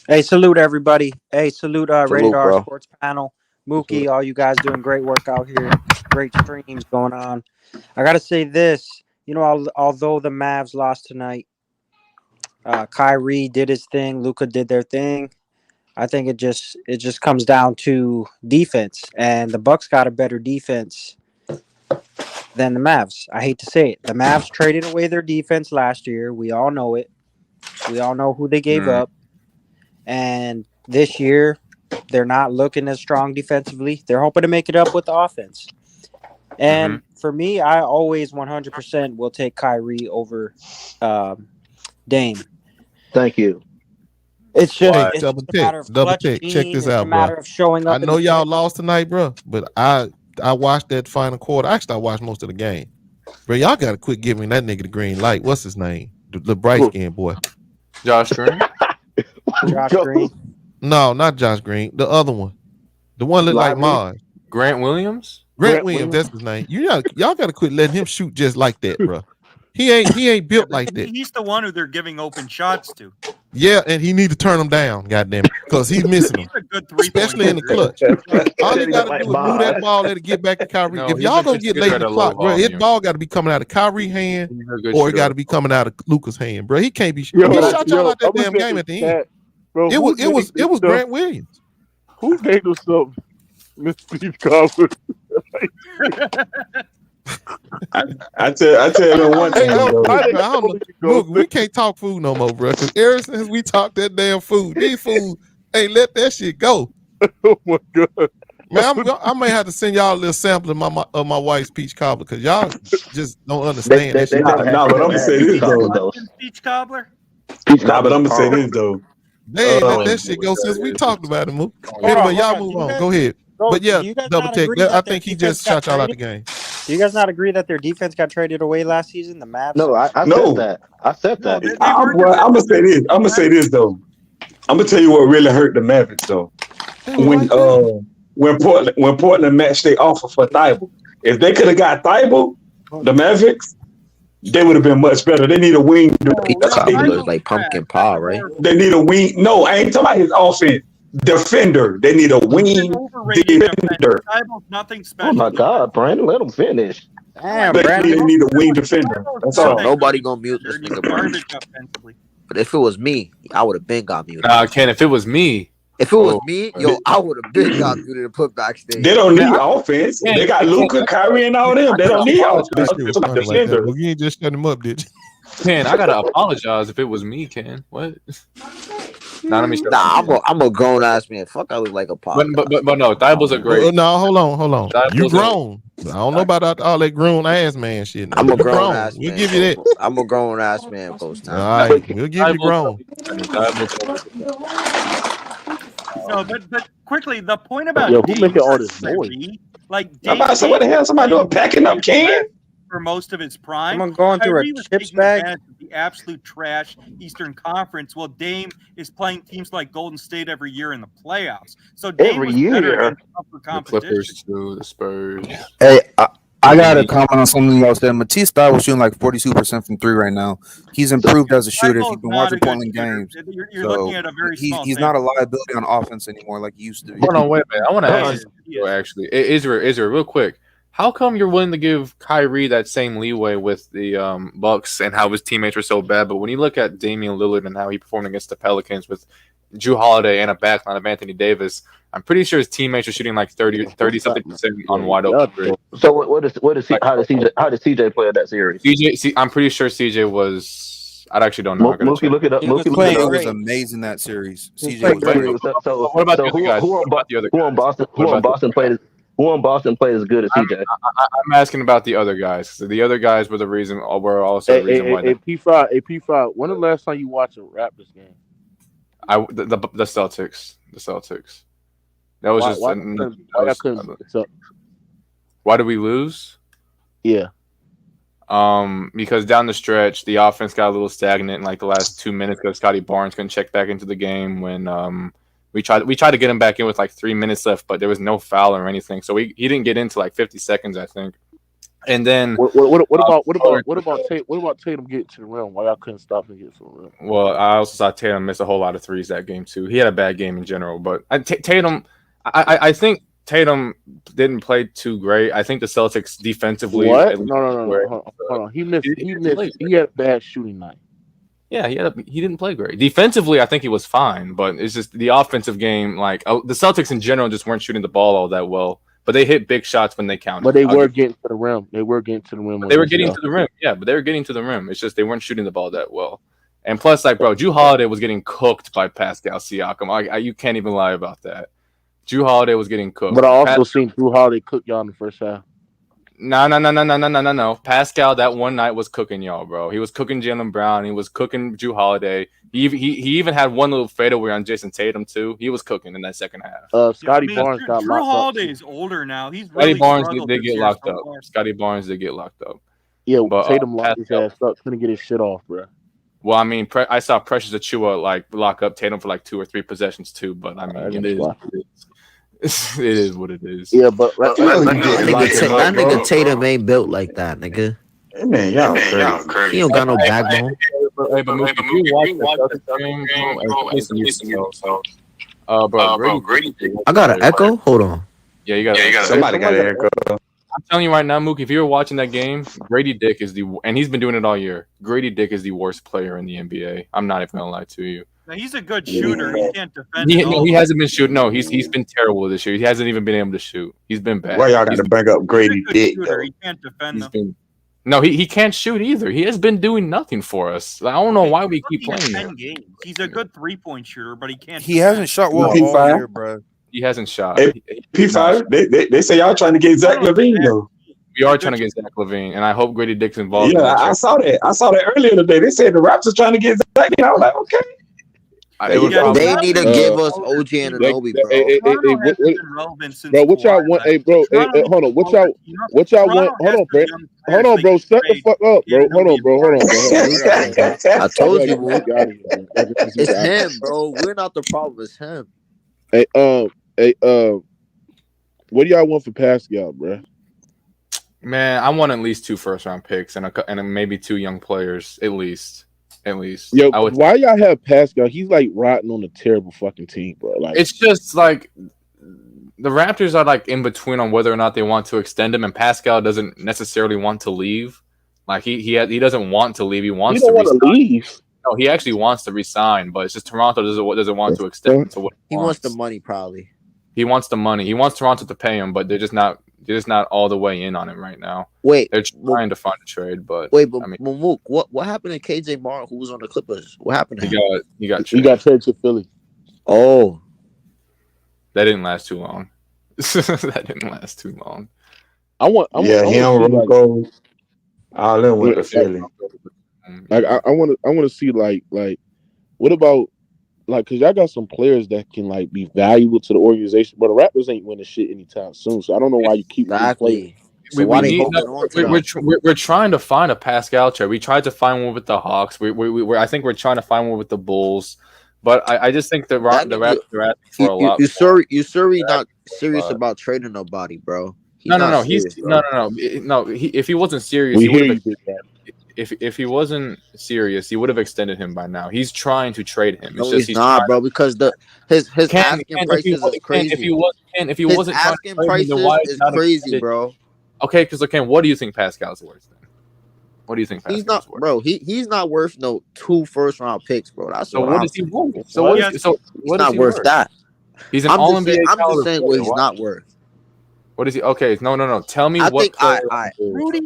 Hey, salute everybody. Hey, salute Radar bro. Sports Panel. Mookie, all you guys doing great work out here. Great streams going on. I got to say this. You know, although the Mavs lost tonight, Kyrie did his thing. Luka did their thing. I think it just comes down to defense. And the Bucks got a better defense than the Mavs. I hate to say it. The Mavs traded away their defense last year. We all know it. We all know who they gave up. And this year, they're not looking as strong defensively. They're hoping to make it up with the offense. And for me, I always 100% will take Kyrie over Dame. Thank you. It's just double check. Check this out, bro. Showing up. I know y'all lost tonight, bro, but I watched that final quarter. Actually, I watched most of the game. Bro, y'all got to quit giving that nigga the green light. What's his name? The bright skin boy. Josh Green? Josh Green? No, not Josh Green. The other one. The one looked like Mars. Grant Williams? Grant Williams, that's his name. Y'all got to quit letting him shoot just like that, bro. He ain't built like that. He's the one who they're giving open shots to. Yeah, and he need to turn them down, goddamn it, because he's missing them, especially in the clutch. All you got to do is move that ball, let it get back to Kyrie. If y'all gonna get late in the clock, bro, his ball got to be coming out of Kyrie's hand, or it got to be coming out of Luka's hand, bro. He can't be. He shot y'all out that damn game at the end. Bro, it was Grant Williams. Who named himself Mr. Steve Cobbler? I tell you one thing. Look, we can't talk food no more, bro. Because ever since we talked that damn food, these fools ain't let that shit go. Oh my god, man! I may have to send y'all a little sample of my wife's peach cobbler because y'all just don't understand that shit. No, but I'm gonna say this though. Peach cobbler. Nah, but I'm gonna say this though. They ain't let that shit go since we talked about it. Anyway, y'all move on. Go ahead. But yeah, do you guys double not check. agree I that their think he defense just got shot y'all out the traded? game. Do you guys not agree that their defense got traded away last season? The Mavs. No, I said No. that. I said No, that. I'm gonna say this. I'm gonna say this though. I'm gonna tell you what really hurt the Mavericks though. When Portland matched their offer for Thibault. If they could have got Thibault, the Mavericks, they would have been much better. They need a wing. Thibault like pumpkin pie, right? They need a wing. No, I ain't talking about his offense. Defender. They need a wing defender. Nothing special. Oh my God, Brandon, let him finish. Damn, They Brandon. need a wing defender. That's all. Nobody gonna mute this nigga, bro. But if it was me, I would have been got muted. Nah, Ken, if it was me. If it was me, yo, I would have been got muted and put backstage. They don't need offense. They got Luka, Kyrie, and all them. They don't need offense. Defender. You ain't just shut him up, did you? Ken, I gotta apologize if it was me, Ken. What? Nah, I'm a grown ass man. Fuck, I look like a pop. But no, Thibault's a great. No, hold on. You grown. I don't know about all that grown ass man shit. Now. I'm a grown ass man. We'll give you that. I'm a grown ass man, post time. All right, we'll give you grown. No, but quickly, the point about who making all this noise? Like, What the hell? Somebody doing packing up Ken? For most of its prime, Someone going through Kyrie a was chips taking bag. advantage of the absolute trash Eastern Conference. While Dame is playing teams like Golden State every year in the playoffs. So Dame Every was year. better in tougher The competition. Clippers too, the Spurs. Hey, I got to comment on something y'all said. Matisse Thybulle shooting like 42% from three right now. He's improved as a shooter. If you've been watching Portland games, You're looking at a very small he's not a liability on offense anymore like he used to be. Hold on, wait a minute. I want to ask you actually, Israel, real quick. How come you're willing to give Kyrie that same leeway with the Bucks and how his teammates were so bad? But when you look at Damian Lillard and how he performed against the Pelicans with Jrue Holiday and a backline of Anthony Davis, I'm pretty sure his teammates are shooting like 30-something% on wide open. So how did CJ play in that series? I'm pretty sure CJ was. I actually don't know. Mookie, look it up. CJ was amazing that series. CJ was great. So what about the other guys? Who on Boston played as good as CJ? I'm asking about the other guys. So the other guys were the reason. Were also the reason why. P5. When the last time you watched a Raptors game? The Celtics. The Celtics. That was why did we lose? Yeah. Because down the stretch, the offense got a little stagnant in like the last 2 minutes because Scotty Barnes couldn't check back into the game when we tried to get him back in with like 3 minutes left, but there was no foul or anything, so he didn't get into like 50 seconds, I think. And then what about Tatum getting to the rim? Why y'all couldn't stop him getting to the rim? Well, I also saw Tatum miss a whole lot of threes that game too. He had a bad game in general, but Tatum, I think Tatum didn't play too great. I think the Celtics defensively. What? No. Hold on. He missed. He had a bad shooting night. Yeah, he didn't play great. Defensively, I think he was fine, but it's just the offensive game. Like the Celtics in general just weren't shooting the ball all that well. But they hit big shots when they counted. But they were getting to the rim. They were getting to the rim. Yeah, but they were getting to the rim. It's just they weren't shooting the ball that well. And plus, like, bro, Jrue Holiday was getting cooked by Pascal Siakam. You can't even lie about that. Jrue Holiday was getting cooked. But I also seen Jrue Holiday cook y'all in the first half. No. Pascal that one night was cooking y'all, bro. He was cooking Jaylen Brown. He was cooking Jrue Holiday. He even had one little fadeaway on Jason Tatum too. He was cooking in that second half. Scotty Barnes got Jrue locked up. Holiday is older now. He's Scotty really Barnes struggled did this get year locked so up. far. Scotty Barnes did get locked up. Yeah, But, Tatum locked his ass up. Couldn't get his shit off, bro. Well, I mean, I saw Precious Achiuwa like lock up Tatum for like 2 or 3 possessions too. But I mean, it is what it is. Yeah, but that nigga Tatum ain't built like that, nigga. Man, y'all crazy. He don't got no backbone. Hey, but if you watch the Celtics game, bro, Grady. I got an echo. Hold on. Yeah, you got. Somebody got an echo. I'm telling you right now, Mookie, if you were watching that game, Grady Dick is and he's been doing it all year. Grady Dick is the worst player in the NBA. I'm not even gonna lie to you. Now, he's a good shooter. He can't defend. He hasn't been shooting. No, he's been terrible this year. He hasn't even been able to shoot. He's been bad. Why y'all got to bring up Grady Dick? He can't defend them. No, he can't shoot either. He has been doing nothing for us. I don't know why we keep playing him. He's a good 3-point shooter, but he can't. He hasn't shot well all year, bro. He hasn't shot. Hey, P5, they say y'all trying to get Zach LaVine though. We are trying to get Zach LaVine, and I hope Grady Dick's involved. Yeah, I saw that. I saw that earlier today. They said the Raptors trying to get Zach. And I was like, okay. They need to give us OG and Anunoby, bro. Bro, what y'all want? Hey, bro, hold on. What y'all want? Hold on, bro. Hold on, bro. Shut the fuck up, bro. Hold on, bro. I told you, it's him, bro. We're not the problem. It's him. Hey, what do y'all want for Pascal, bro? Man, I want at least 2 first-round picks and maybe 2 young players at least. Yo, why y'all have Pascal? He's like rotting on a terrible fucking team, bro. Like, it's just like the Raptors are like in between on whether or not they want to extend him, and Pascal doesn't necessarily want to leave. Like he doesn't want to leave. He wants to leave. No, he actually wants to resign, but it's just Toronto doesn't want to extend. So what he wants the money, probably. He wants the money. He wants Toronto to pay him, but they're just not all the way in on it right now. Wait, they're trying to find a trade, but I mean, Mook, what happened to KJ Martin, who was on the Clippers? What happened to him? He got traded to Philly. Oh, that didn't last too long. I want all in with the Philly. Like I want to see like what about like, because y'all got some players that can like be valuable to the organization, but the Raptors ain't winning shit anytime soon. So I don't know why you keep playing. So we're trying to find a Pascal trade. We tried to find one with the Hawks. I think we're trying to find one with the Bulls, but I just think the Raptors are asking for a lot. You sure not serious about trading nobody, bro? No. If he wasn't serious, he would have. If he wasn't serious, he would have extended him by now. He's trying to trade him. No, he's not, bro. Because his asking prices is crazy. If he wasn't asking prices is crazy, bro. Okay, because what do you think Pascal's worth? Then? What do you think? He's not, bro. He's not worth no 2 first-round picks, bro. That's so. What is he worth? He's not worth that. He's an All-NBA. I'm just saying what he's not worth. What is he? Okay, no. Tell me Rudy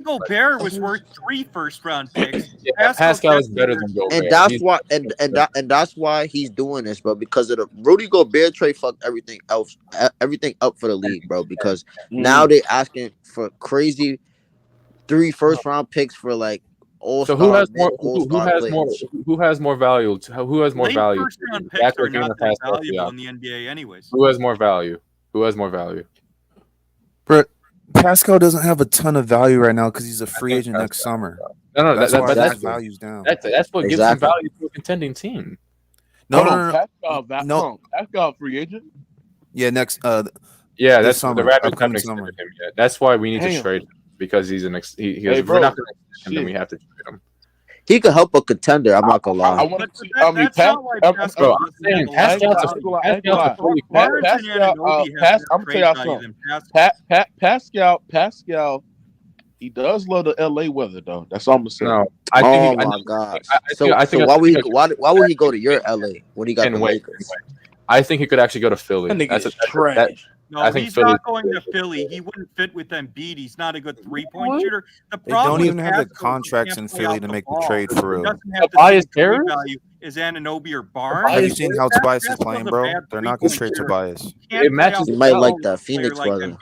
Gobert was worth 3 first-round picks. Pascal is better than Gobert, and that's why. And that's why he's doing this, bro. Because of the Rudy Gobert trade, fucked everything else, everything up for the league, bro. Because now they asking for crazy 3 first-round picks for like all-star. So who has more? Who has more value? Who has more value? First-round picks are not that valuable in the NBA, anyways. Who has more value? But Pascal doesn't have a ton of value right now because he's a free agent next summer. No, that's why that value's down. That's what gives him value to a contending team. No. Pascal free agent. Yeah, next. That's summer, the Raptors haven't extended him yet. That's why we need to trade him because he's an. We're not going to extend him. Then we have to trade him. He could help a contender. I'm not gonna lie. Pascal, he does love the LA weather though. That's all I'm saying. No, my God. So why would he go to your LA when he got the Lakers? I think he could actually go to Philly. That's trash. No, he's not going to Philly. He wouldn't fit with Embiid. He's not a good 3-point shooter. The problem they don't even have the contracts in Philly to make the trade for real. Tobias value is Anunoby or Barnes. Have you seen how Tobias is playing, bro? They're not going to trade Tobias. It matches. You might like that Phoenix weather.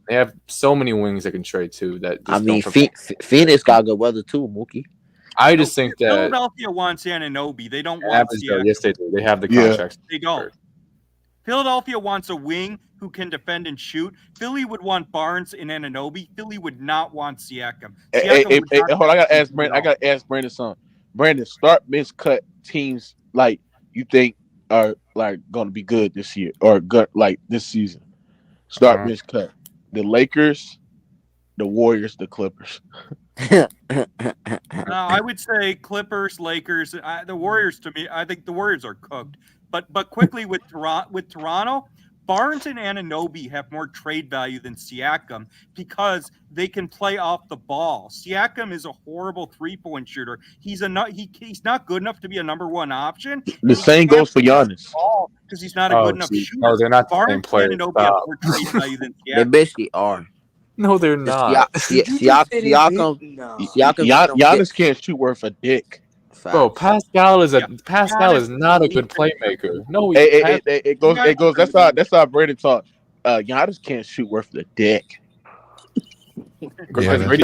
They have so many wings that can trade too. That I mean, Phoenix got good weather too, Mookie. I just think that Philadelphia wants Anunoby. They don't want Siakam. Yes, they do. They have the contracts. They don't. Philadelphia wants a wing who can defend and shoot. Philly would want Barnes and Anunoby. Philly would not want Siakam. Hold on, I gotta ask Brandon something. Brandon, start cut teams like you think are like gonna be good this year or good like this season. Start cut. The Lakers, the Warriors, the Clippers. I would say Clippers, Lakers, the Warriors. To me, I think the Warriors are cooked. But quickly with Toronto, Barnes and Anunoby have more trade value than Siakam because they can play off the ball. Siakam is a horrible 3-point shooter. He's not good enough to be a number 1 option. The same goes for Giannis because he's not a good enough shooter. No, they're not Barnes the same player. and Anunoby have more trade value than Siakam. They basically are. No, they're not. Giannis can't shoot worth a dick. Bro, Pascal is not a good playmaker. No, it goes. That's how Brandon talk. Giannis can't shoot worth the dick. Grady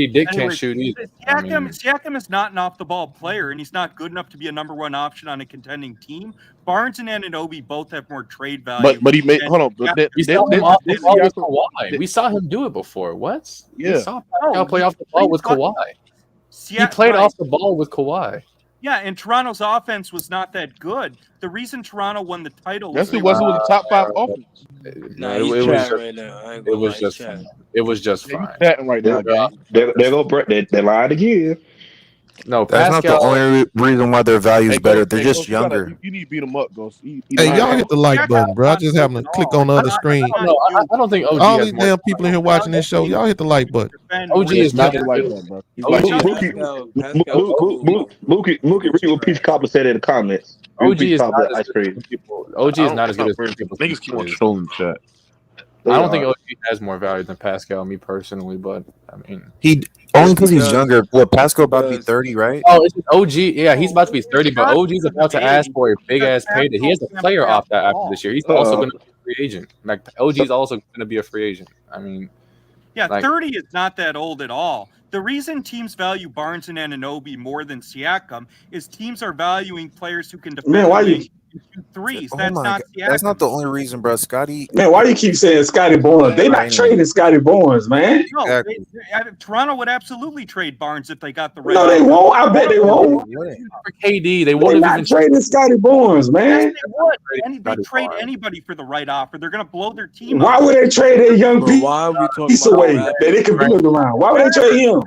Dick can't shoot either. Siakam is not an off-the-ball player, and he's not good enough to be a number one option on a contending team. Barnes and Anunoby both have more trade value. But he made hold on. We saw him off the ball with Kawhi. We saw him do it before. What? Yeah. We saw Pascal play off the ball with Kawhi. He played off the ball with Kawhi. Yeah, and Toronto's offense was not that good. The reason Toronto won the title was the top 5 offense. It was just fine. Right now, they lied again. No, that's not the only reason why their value is better. They're just younger. You need to beat them up, Ghost. Hey, y'all hit the like button, bro. I just happened to click on the other screen. I don't think OG all these damn people in here watching this show, y'all hit the like button. OG is not like that, bro. Mookie, read what Peach Copper said in the comments. OG is not as good as people. OG is not as good as people. Niggas keep on trolling the chat. I don't think OG has more value than Pascal, me personally, but I mean he only because he's younger. What, Pascal about to be 30, right? Oh, it's OG. Yeah, he's about to be 30, but OG's about to ask for a big ass payday. He has a player opt out after this year. He's also going to be a free agent. Like OG's also going to be a free agent. I mean, 30 is not that old at all. The reason teams value Barnes and Anunoby more than Siakam is teams are valuing players who can defend. Man, why you? Threes. Oh That's not Siakam. That's not the only reason, bro. Scotty. Man, why do you keep saying Scotty Barnes? They're not trading Scotty Barnes, man. No, Toronto would absolutely trade Barnes if they got the right. No, they won't. I bet they won't. For KD, they won't even trading Scotty Barnes, man. Yes, they would. They trade anybody for the right offer. They're going to blow their team. Why would they trade that young piece away that they can build around? Why would they trade him?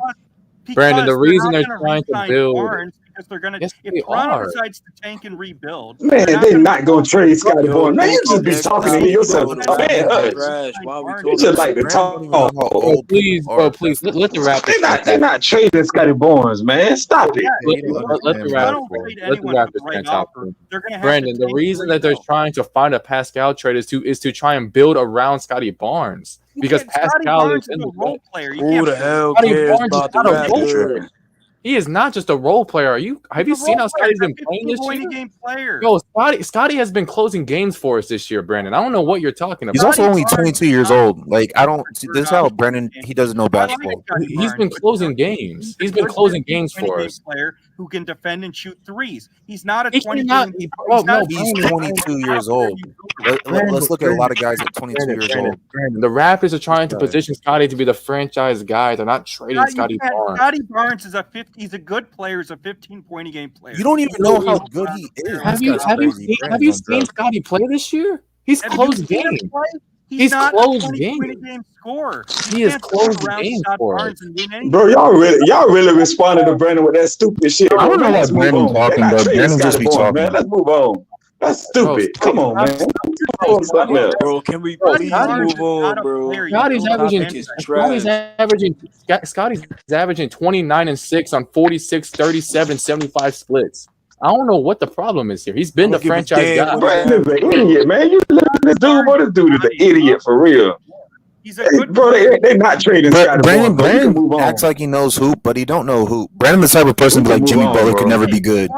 Brandon, the reason they're trying to build. Because they're gonna, if Toronto decides to tank and rebuild, man, they're not gonna trade Scotty Barnes. Man, you just be talking to yourself. You just like to talk. Please, bro, please let the Raptors. They're not trading Scotty Barnes, man. Stop it. Let the Raptors talk. Brandon, the reason that they're trying to find a Pascal trade is to try and build around Scotty Barnes because Pascal is in the role player. Who the hell cares about the Raptors? He is not just a role player. Have you seen how Scotty's been playing this year? Yo, Scotty has been closing games for us this year, Brandon. I don't know what you're talking about. He's also only 22 years old. Like, I don't see this is how Brandon, he doesn't know basketball. He's been closing games. He's been closing games for us. Player who can defend and shoot threes. He's not a 20. He's 22 years old. Let's look at a lot of guys at 22 years old. The Raptors are trying to position Scotty to be the franchise guy. They're not trading Scotty Barnes. Scotty Barnes is he's a good player. He's a 15-point a game player. You don't even know how good he is. Have you seen Scotty play this year? He's closed games. He's closed games. He is closed games for us. Bro, y'all really responded to Brandon with that stupid shit. I don't know what Brandon's talking about. Brandon just be talking. Man, let's move on. That's stupid. Come on, man. Bro, can we please move on, bro? Scotty's averaging 29 and 6 on 46, 37, 75 splits. I don't know what the problem is here. He's been the franchise guy. Brandon's an idiot, man. You look at this dude, bro. This dude is an idiot for real. He's a good bro. They're not trading. Brandon acts like he knows hoop, but he don't know hoop. Brandon the type of person be like Jimmy Butler could never be good.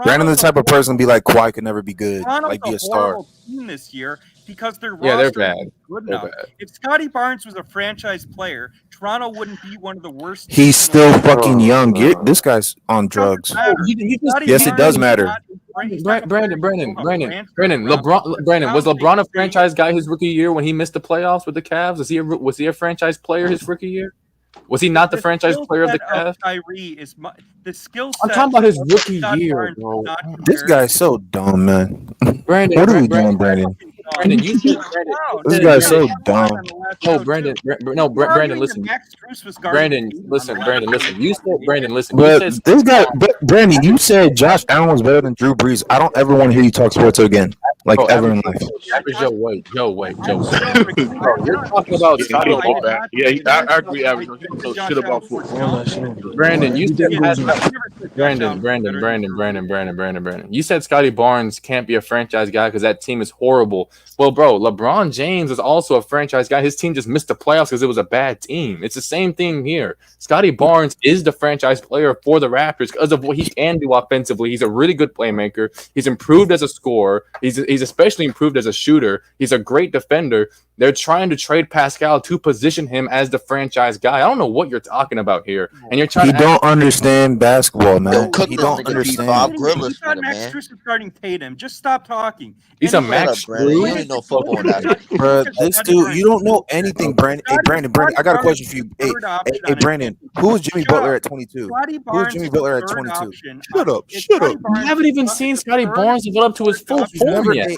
Brandon the type of person be like Kawhi could never be good, like be a star. This year because their they're roster bad. is good enough. If Scotty Barnes was a franchise player, Toronto wouldn't be one of the worst. He's still fucking young. This guy's on drugs. Yes, it does matter. Brandon, was LeBron a franchise guy his rookie year when he missed the playoffs with the Cavs? Was he a franchise player his rookie year? Was he not the franchise player of the Cavs? Kyrie is the skill set. I'm talking about his rookie year, bro. This guy's so dumb, man. Brandon, what are we doing, Brandon? Brandon, you said this guy's so dumb. No, Brandon, Brandon, listen. Brandon, listen. You said Brandon, listen. But this guy, Brandon, you said Josh Allen was better than Drew Brees. I don't ever want to hear you talk sports again, like ever in life. Joe, wait. You're talking about Scotty. Yeah, I agree. Average. Shit about football. Brandon, you said Brandon. You said Scotty Barnes can't be a franchise guy because that team is horrible. Well, bro, LeBron James is also a franchise guy. His team just missed the playoffs because it was a bad team. It's the same thing here. Scotty Barnes is the franchise player for the Raptors because of what he can do offensively. He's a really good playmaker. He's improved as a scorer. He's especially improved as a shooter. He's a great defender. They're trying to trade Pascal to position him as the franchise guy. I don't know what you're talking about here. And you're trying He don't understand basketball, man. Yo, cook He this don't nigga understand. P5. Grill this He's got nigga, Max man. Strus starting Tatum. Just stop talking. He's a Anyway, Max Shut up, Brandon. You Strus. ain't no football that. Bro, this dude, you don't know anything, Brandon. Hey, Brandon, I got a question for you. Hey, Brandon, who was Jimmy Butler at 22? Who was Jimmy Butler at 22? Shut up. You haven't even seen Scotty Barnes develop to his full form yet.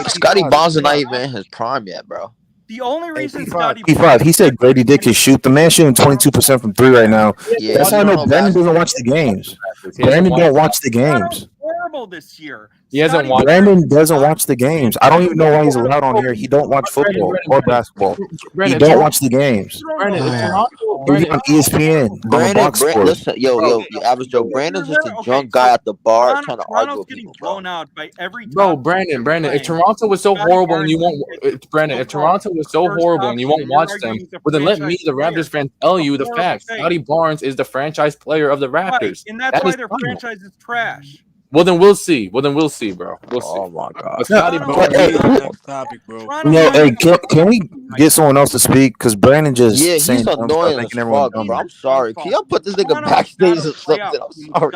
Scotty Barnes is not even in his prime yet, bro. The only reason P5, he said Grady Dick can shoot. The man shooting 22% from 3 right now. Yeah, that's how I know Brandon doesn't watch the games. Brandon don't watch the games. Horrible this year. He hasn't watched. Brandon doesn't watch the games. I don't even know why he's allowed on here. He don't watch football or basketball. He don't watch the games. Brandon, He's on ESPN. On Box Sports. Listen, yo, average Joe. Brandon's just a drunk guy at the bar trying to argue with people, bro. Out by every Brandon, if Toronto was so horrible and you won't, if Toronto was so horrible and you won't watch them, well then let me, the Raptors fan, tell you the facts. Scotty Barnes is the franchise player of the Raptors. And that's why their franchise is trash. Well then we'll see, bro. We'll see. Oh my god. Scotty Barnes. Next topic, bro. No, hey, can we get someone else to speak? Because Brandon just he's annoying as fuck, bro. I'm sorry. Can y'all put this nigga backstage or something? I'm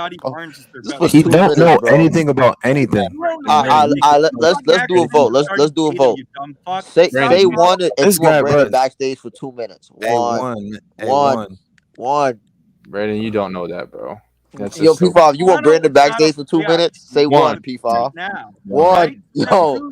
sorry. He don't know anything about anything. Let's do a vote. Let's do a vote. Say one if you want Brandon backstage for 2 minutes. One. Brandon, you don't know that, bro. Yo, P5, you want Brandon backstage for 2 minutes? Say one, P5. One. Yo,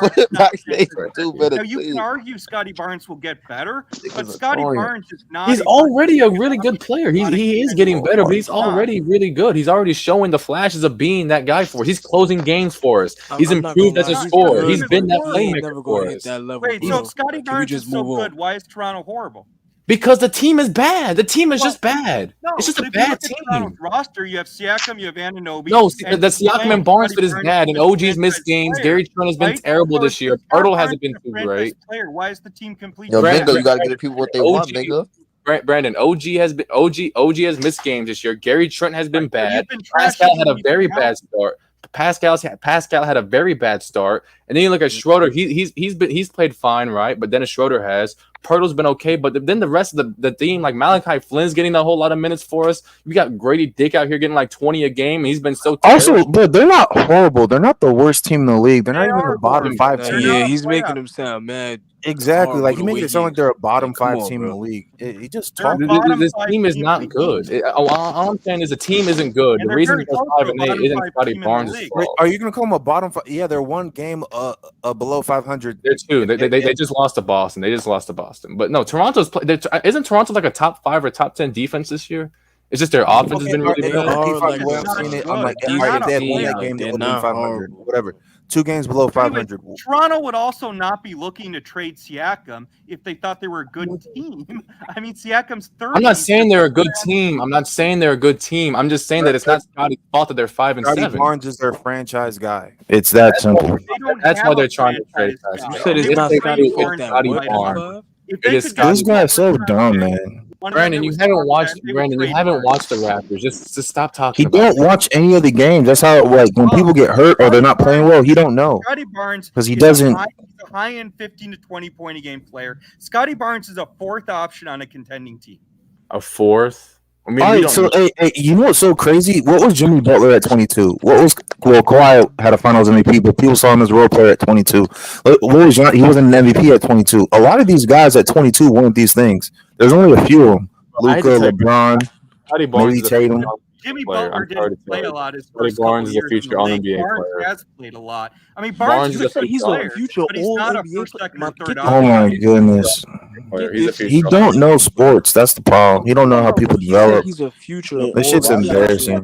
put it backstage for 2 minutes. Now, you can argue Scotty Barnes will get better, but Scotty Barnes is not. He's already a really good player. He is getting better, but he's already really good. He's already showing the flashes of being that guy for us. He's closing games for us. He's improved as a scorer. He's been that playmaker for us. Wait, so if Scotty Barnes is so good, why is Toronto horrible? Because the team is bad. The team is just bad. No, it's just a bad team. Roster, you have Siakam, you have Anunoby. No, the Siakam and Barnes fit is bad, and OG's missed games. Gary Trent has been terrible this year. Pirtle hasn't been too great. Why is the team complete? Yo, Bingo, you gotta give the people what they want, Bingo. Brandon, OG has missed games this year. Gary Trent has been bad. Pascal had a very bad start. Pascal had a very bad start, and then you look at Schroeder. He's played fine, right? But Dennis Schroeder has. Pirtle's been okay, but then the rest of the team, like Malachi Flynn's getting a whole lot of minutes for us. We got Grady Dick out here getting like 20 a game. And he's been so terrible. Also, but they're not horrible. They're not the worst team in the league. They're not even the bottom 5 team. Yeah, he's making them sound mad. Exactly, like he making it sound like they're a bottom 5 team in the league. He just talking. This team is not good. All I'm saying is the team isn't good. The reason they're 5-8 isn't Scotty Barnes' fault. Are you gonna call them a bottom 5? Yeah, they're one game below 500. They're 2. They just lost to Boston. But no, isn't Toronto like a top 5 or top 10 defense this year? It's just their offense has been really good. I'm like, if they had won that game, they would have been 500. Whatever. 2 games below 500. Toronto would also not be looking to trade Siakam if they thought they were a good team. I mean, Siakam's 30. I'm not saying they're a good team. I'm just saying that it's not Scotty's fault that they're 5 and 7. Scotty Barnes is their franchise guy. It's that simple. That's why they're trying to trade. You said it's not Scotty Barnes. This guy's so dumb, man. Brandon, you haven't watched the Raptors. Just stop talking. He don't watch any of the games. That's how like when people get hurt or they're not playing well, he don't know. Scotty Barnes because he doesn't. He's a high-end 15 to 20 point a game player. Scotty Barnes is a 4th option on a contending team. A 4th. I mean, all right, so hey, you know what's so crazy? What was Jimmy Butler at 22? Kawhi had a Finals MVP, but people saw him as a role player at 22. What was he wasn't an MVP at 22? A lot of these guys at 22 weren't these things. There's only a few of them. Luka, LeBron, maybe Tatum. Jimmy Butler didn't play a lot. Scotty Barnes is a future All-NBA player. Barnes has played a lot. I mean, Barnes is a future but he's not a first, second, or third. Oh my goodness. He don't know sports. That's the problem. He don't know how people develop. He's a future. This shit's embarrassing.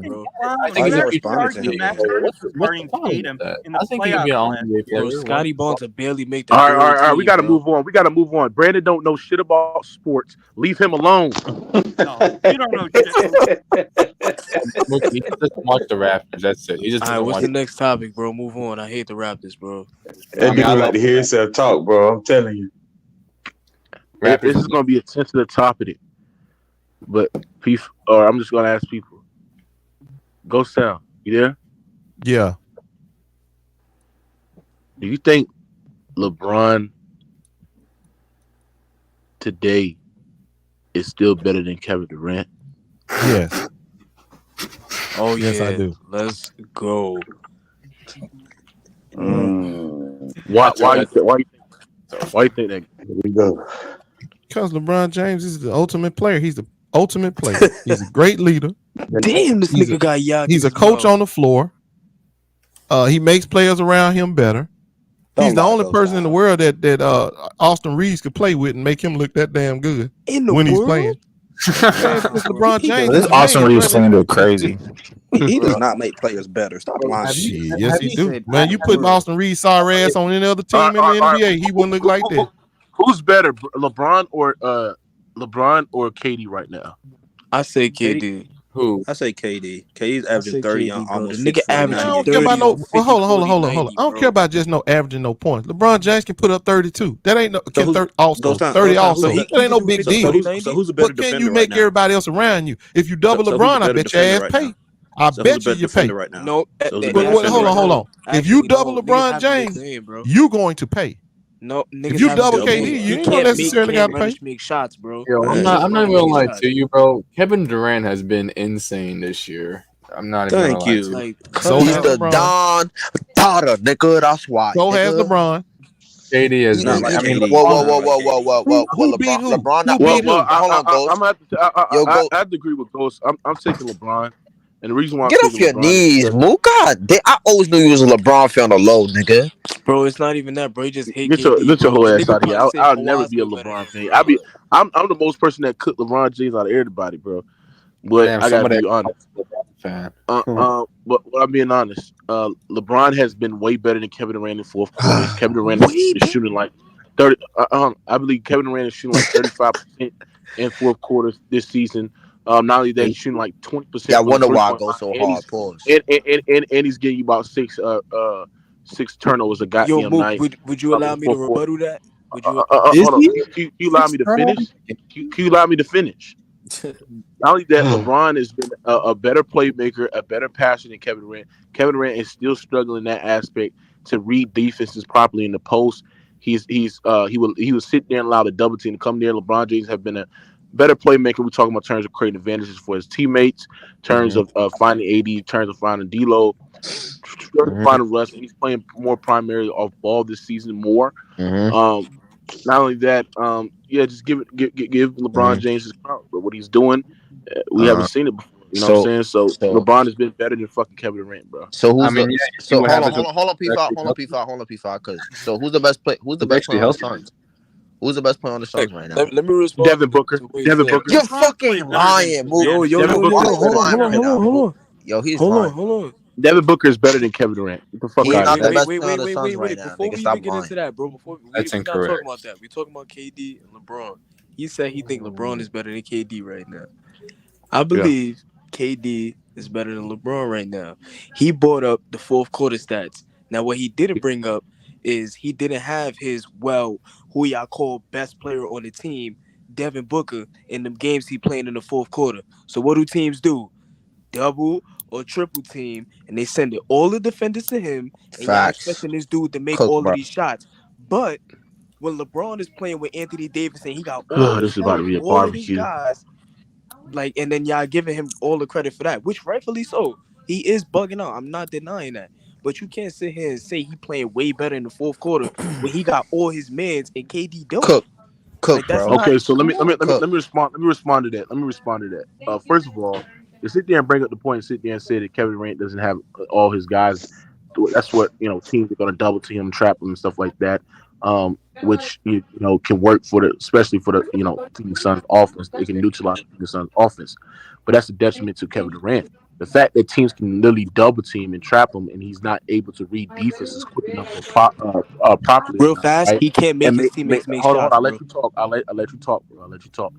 I think he's a responding to Scotty Barnes to barely make the all right. We got to move on. Brandon don't know shit about sports. Leave him alone. No, you don't know shit. He just watch the Raptors. That's it. He just. All right, what's the next topic, bro? Move on. I hate the Raptors, bro. That dude like to hear himself talk, bro. I'm telling you. This is gonna be a sensitive topic, but I'm just gonna ask people. Go Sal, you there? Yeah. Do you think LeBron today is still better than Kevin Durant? Yes. Oh yes, yeah, I do. let's go. Why you think that? Here we go. Because LeBron James is the ultimate player. He's the ultimate player. He's a great leader. Damn, this nigga got yacked. He's a coach on the floor. He makes players around him better. He's the only person in the world that Austin Reeves could play with and make him look that damn good when he's playing. LeBron James. This Austin Reeves slander crazy. He does not make players better. Stop lying. Shit, yes, he do. Man, you put Austin Reeves' sorry ass on any other team in the NBA, he wouldn't look like that. Who's better, LeBron or KD right now? I say KD. Who? I say KD. KD's averaging 30 on almost. The nigga averaging I don't care about no. Well, hold on. I don't care about just no averaging no points. LeBron James can put up 32. That ain't no 30 also. 30 also. That ain't no big deal. So who's a better But can defender you make right now? everybody else around you? If you double LeBron, I bet your ass pay. I bet you pay. Right now? No, hold on. If you double LeBron James, you going to pay. No, if you double KD, you ain't gonna necessarily got to pay. Make shots, bro. Yo, I'm not even gonna lie to you, bro. Kevin Durant has been insane this year. I'm not even gonna lie to you. Like, so he's the Don Dada, nigga. That's why. So has LeBron. KD is not like. I mean, whoa. LeBron not beat who? Hold on, Ghost. I have to agree with Ghost. I'm taking LeBron. And the reason why get off your knees, Moo. God, I always knew you was a LeBron fan on the low, nigga. Bro, it's not even that, bro. You just hate. Get your whole ass out of here. I'll never be a LeBron fan. I'm the most person that cooked LeBron James out of everybody, bro. But I gotta be honest. But I'm being honest. LeBron has been way better than Kevin Durant in fourth quarter. Kevin Durant is shooting like 30. I believe Kevin Durant is shooting like 35% in fourth quarter this season. Not only that, he's shooting like 20%. Yeah, I wonder why I go so hard. Pause. And he's getting you about six turnovers a goddamn night. Would you allow me to rebuttal that? Would you? Hold on. Can you allow me to finish? Can you allow me to finish? Not only that, LeBron has been a better playmaker, a better passer than Kevin Durant. Kevin Durant is still struggling in that aspect to read defenses properly in the post. He would sit there and allow the double team to come there. LeBron James have been a better playmaker. We're talking about terms of creating advantages for his teammates, terms of finding AD, terms of finding D'Lo, finding Russ. He's playing more primarily off ball this season more. Not only that, just give LeBron James his power. But what he's doing, we haven't seen it before. You know what I'm saying? So LeBron has been better than fucking Kevin Durant, bro. So hold on, P5. Cause so who's the best player? Who's the best player on the Suns? Who's the best player on the Suns right now? Let me respond. Devin Booker. You're fucking lying, hold on. Yo, he's lying. Hold on. Devin Booker is better than Kevin Durant. Get the fuck out of here. Wait. Before we even get into that, bro, we're not talking about that. We're talking about KD and LeBron. He said he think LeBron is better than KD right now. I believe KD is better than LeBron right now. He brought up the fourth quarter stats. Now, what he didn't bring up is he didn't have his, who y'all call best player on the team, Devin Booker, in the games he played in the fourth quarter. So what do teams do? Double or triple team, and they send all the defenders to him, and you're expecting this dude to make all of these shots. But when LeBron is playing with Anthony Davis and he got all this is about to be a all barbecue. These guys, and then y'all giving him all the credit for that, which rightfully so. He is bugging out. I'm not denying that. But you can't sit here and say he playing way better in the fourth quarter when he got all his mans and KD don't. Bro. Okay, so let me respond to that. First of all, to sit there and bring up the point and sit there and say that Kevin Durant doesn't have all his guys. That's what teams are going to double to him, trap him, and stuff like that. Which can work especially for the Phoenix Suns offense. They can neutralize the Phoenix Suns offense, but that's a detriment to Kevin Durant. The fact that teams can literally double team and trap him, and he's not able to read defenses quick enough or properly. Real fast, right? He can't make his teammates make shots. I'll let you talk. I'll let you talk, bro. I'll let you talk.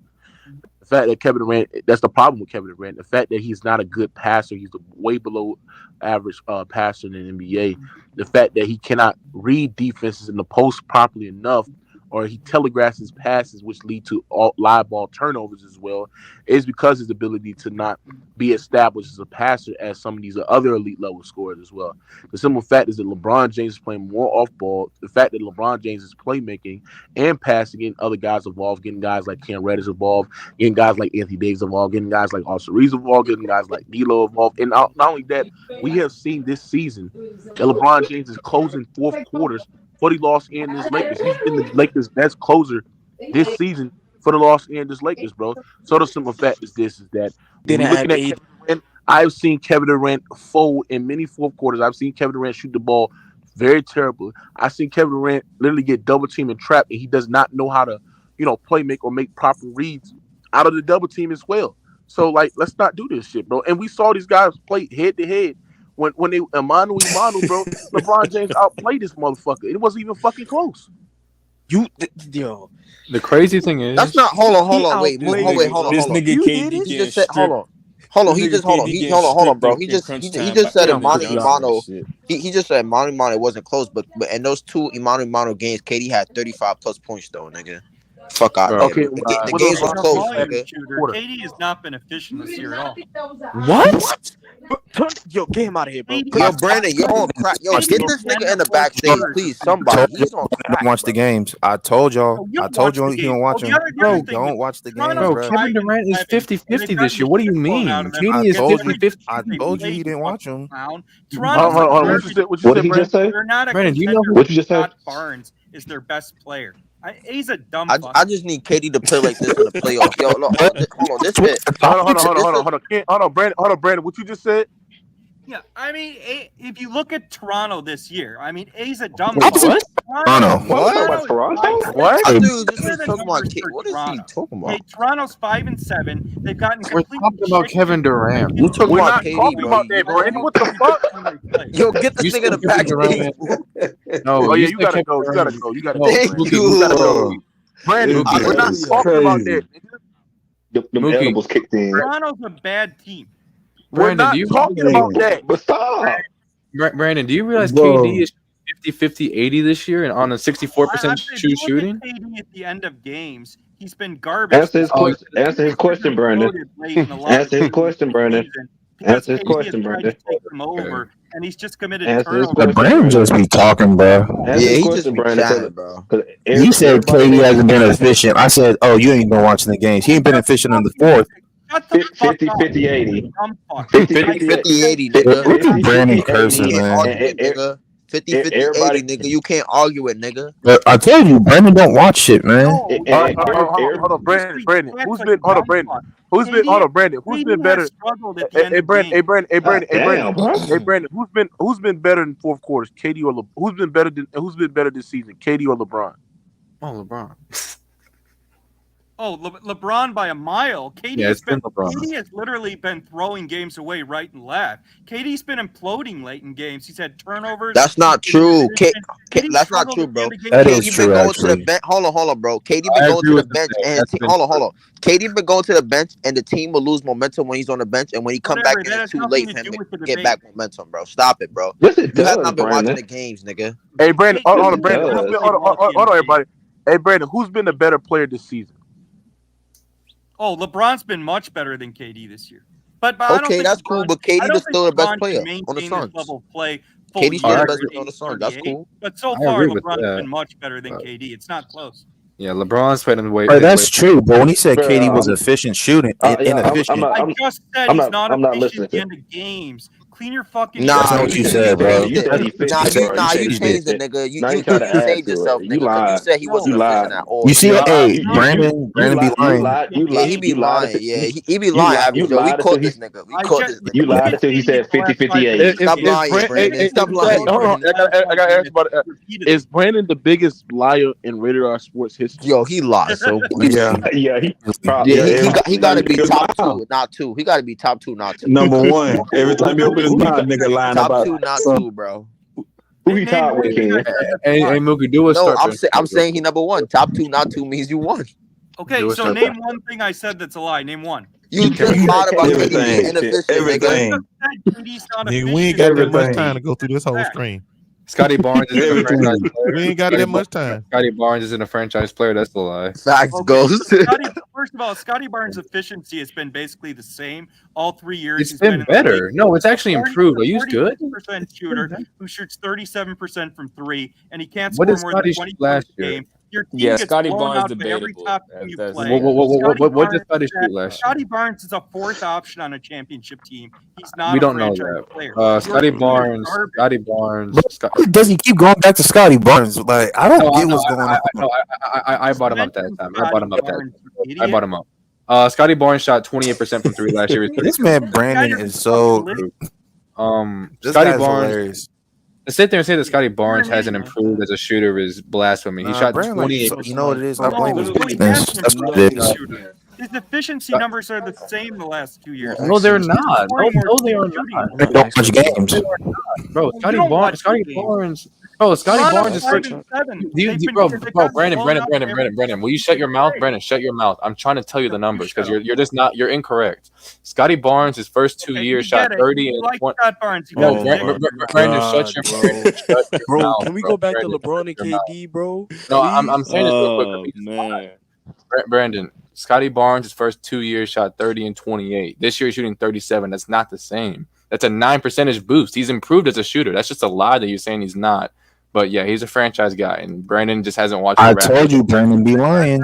The fact that Kevin Durant, that's the problem with Kevin Durant. The fact that he's not a good passer, he's way below average passer in the NBA. The fact that he cannot read defenses in the post properly enough, or he telegraphs his passes, which lead to live ball turnovers as well, is because his ability to not be established as a passer as some of these other elite level scorers as well. The simple fact is that LeBron James is playing more off ball. The fact that LeBron James is playmaking and passing, getting other guys involved, getting guys like Cam Reddish involved, getting guys like Anthony Davis involved, getting guys like Austin Reeves involved, getting guys like D'Lo involved. And not only that, we have seen this season that LeBron James is closing fourth quarters for the Los Angeles Lakers. He's been the Lakers' best closer this season for the Los Angeles Lakers, bro. So the simple fact is that when you're looking at Kevin Durant, I've seen Kevin Durant fold in many fourth quarters. I've seen Kevin Durant shoot the ball very terrible. I've seen Kevin Durant literally get double teamed and trapped, and he does not know how to, play make or make proper reads out of the double team as well. So, let's not do this shit, bro. And we saw these guys play head to head. When they mano, bro, LeBron James outplayed this motherfucker. It wasn't even fucking close. The crazy thing is that's not. Hold on. Wait, hold on. This nigga KD He just said, hold on, bro. He just said Imanu. He just said Imanu wasn't close, but in those two Imanu games, KD had 35 plus points though, nigga. Fuck out. Okay, the games was close, nigga. KD has not been efficient this year at all. What? Yo, get him out of here, bro. Yo, Brandon, you're on crack. Yo, get this nigga in the backstage, please. Somebody. He's on crack. Watch the games. I told y'all. He don't watch them. Bro, don't watch the games, bro. Kevin Durant is 50-50 this year. What do you mean? KD is 50-50. I told you he didn't watch them. What did he just say? Brandon, do you know what you just said? Scott Barnes is their best player. He's a dumb. I just need KD to play like this in the playoffs. Yo, look, hold on. This bit. Hold on, Brandon. What you just said? Yeah, I mean, if you look at Toronto this year, I mean, A's a dumb. What? Toronto. What? Dude, this is talking about. What is he talking about? Hey, Toronto's 5-7. They've gotten. We're talking about Kevin Durant. We're talking about KD, talking about that, Brandon. What the fuck? Yo, get this nigga in the backstage. No, you gotta go. You gotta go. Brandon, we're not talking about that. The elbows kicked in. Toronto's a bad team. We're not talking about that. But stop. Brandon, do you realize KD is 50-50-80 this year and on a 64% shooting? KD at the end of games, he's been garbage. Answer his question, Brandon. Answer his question, Brandon. Answer his question, Brandon. Take him over, and he's just committed The Brandon just be talking, bro. Yeah, he just be chatting, bro. He said KD hasn't been efficient. I said, oh, you ain't been watching the games. He ain't been efficient in the fourth. 50-50-80. 50-50-80, nigga. Look at Brandon cursing, man. 50-50-80, nigga. You can't argue it, nigga. But I told you, Brandon don't watch shit, man. Hold on, Brandon. Who's been better? Hey, Brandon. Who's been better in fourth quarters? KD or LeBron? Who's been better this season? KD or LeBron? Oh, LeBron. LeBron by a mile. KD has literally been throwing games away right and left. KD's been imploding late in games. He's had turnovers. That's not true. That's not true, bro. That is true, actually. Hold on, bro. KD been going to the bench and hold on. KD been going to the bench and the team will lose momentum when he's on the bench, and when he come back, it's too late for him to get back momentum, bro. Stop it, bro. You have not been watching the games, nigga. Hey, Brandon. Hold on, everybody. Hey, Brandon. Who's been the better player this season? Oh, LeBron's been much better than KD this year. But okay, that's cool. But KD is still the best player on the Suns. KD's still the best player on the Suns. That's cool. But so far, LeBron's been much better than KD. It's not close. Yeah, LeBron's played in the way. That's true, but when he said KD was efficient shooting, inefficient. I just said he's not efficient at the end of games. Clean your fucking. Nah, that's not what you said, bro. You changed it, nigga. You saved yourself, nigga. You said he wasn't efficient at all. You see, Brandon be lying. Yeah, he be lying. Yeah, he be lying. We caught this nigga. You lied until he said 50-50-80. Stop lying, Brandon. Stop lying. Hold on, I got to ask about it. Is Brandon the biggest liar in radar sports history? Yo, he lies so much. Yeah, he got to be top 2, not 2. He got to be top 2, not 2. Number 1. Every time you open his mouth, nigga lying top about 2, not 2, bro. Who he tied with, King? Hey, Mookie, do a start. I'm saying he number 1. Top 2, not 2 means you won. Okay, so name one thing I said that's a lie. Name one. You just lied about everything. Everything. Nigga, we ain't got that much time to go through this whole screen. Scotty Barnes isn't a franchise player. We ain't got that much time. Scotty Barnes isn't a franchise player. That's a lie. Facts, Ghost. First of all, Scotty Barnes' efficiency has been basically the same all 3 years. It's been better. No, it's actually improved. Are you good? 40% shooter who shoots 37% from 3, and he can't What score did more Scotty than shoot 20 last points a year? game. Your team Yeah, gets Scotty blown Barnes out by every debatable. top team you play. What did Scotty shoot last year? Scotty Barnes is a 4th option on a championship team. He's not We a don't know franchise that. player. Scotty Barnes. Scotty Barnes. Does he keep going back to Scotty Barnes? Like, I don't get what's going on. I brought him up that time. I brought him up. Scotty Barnes shot 28% from 3 last year. This man Brandon is so. Scotty Barnes. To sit there and say that Scotty Barnes hasn't improved as a shooter is blasphemy. He shot 28%. You know what it is? I blame his weakness. weakness. That's what it is. His efficiency numbers are the same the last 2 years. No, they're not. No, they are not. They don't watch games. Bro, Scotty Barnes. Bro, Scotty Barnes is first. Bro, Brandon, will you shut your mouth? Brandon, shut your mouth. I'm trying to tell you the numbers because you're just not. You're incorrect. Scotty Barnes, his first 2 years, shot 30 and 20. Scott Barnes. Brandon, shut your bro. mouth. Can we go back to LeBron and KD, bro? No, I'm saying this real quick. Man. Brandon, Scotty Barnes, his first 2 years, shot 30 and 28. This year, he's shooting 37. That's not the same. That's a 9% boost. He's improved as a shooter. That's just a lie that you're saying he's not. But yeah, he's a franchise guy, and Brandon just hasn't watched. I told you, Brandon, be lying.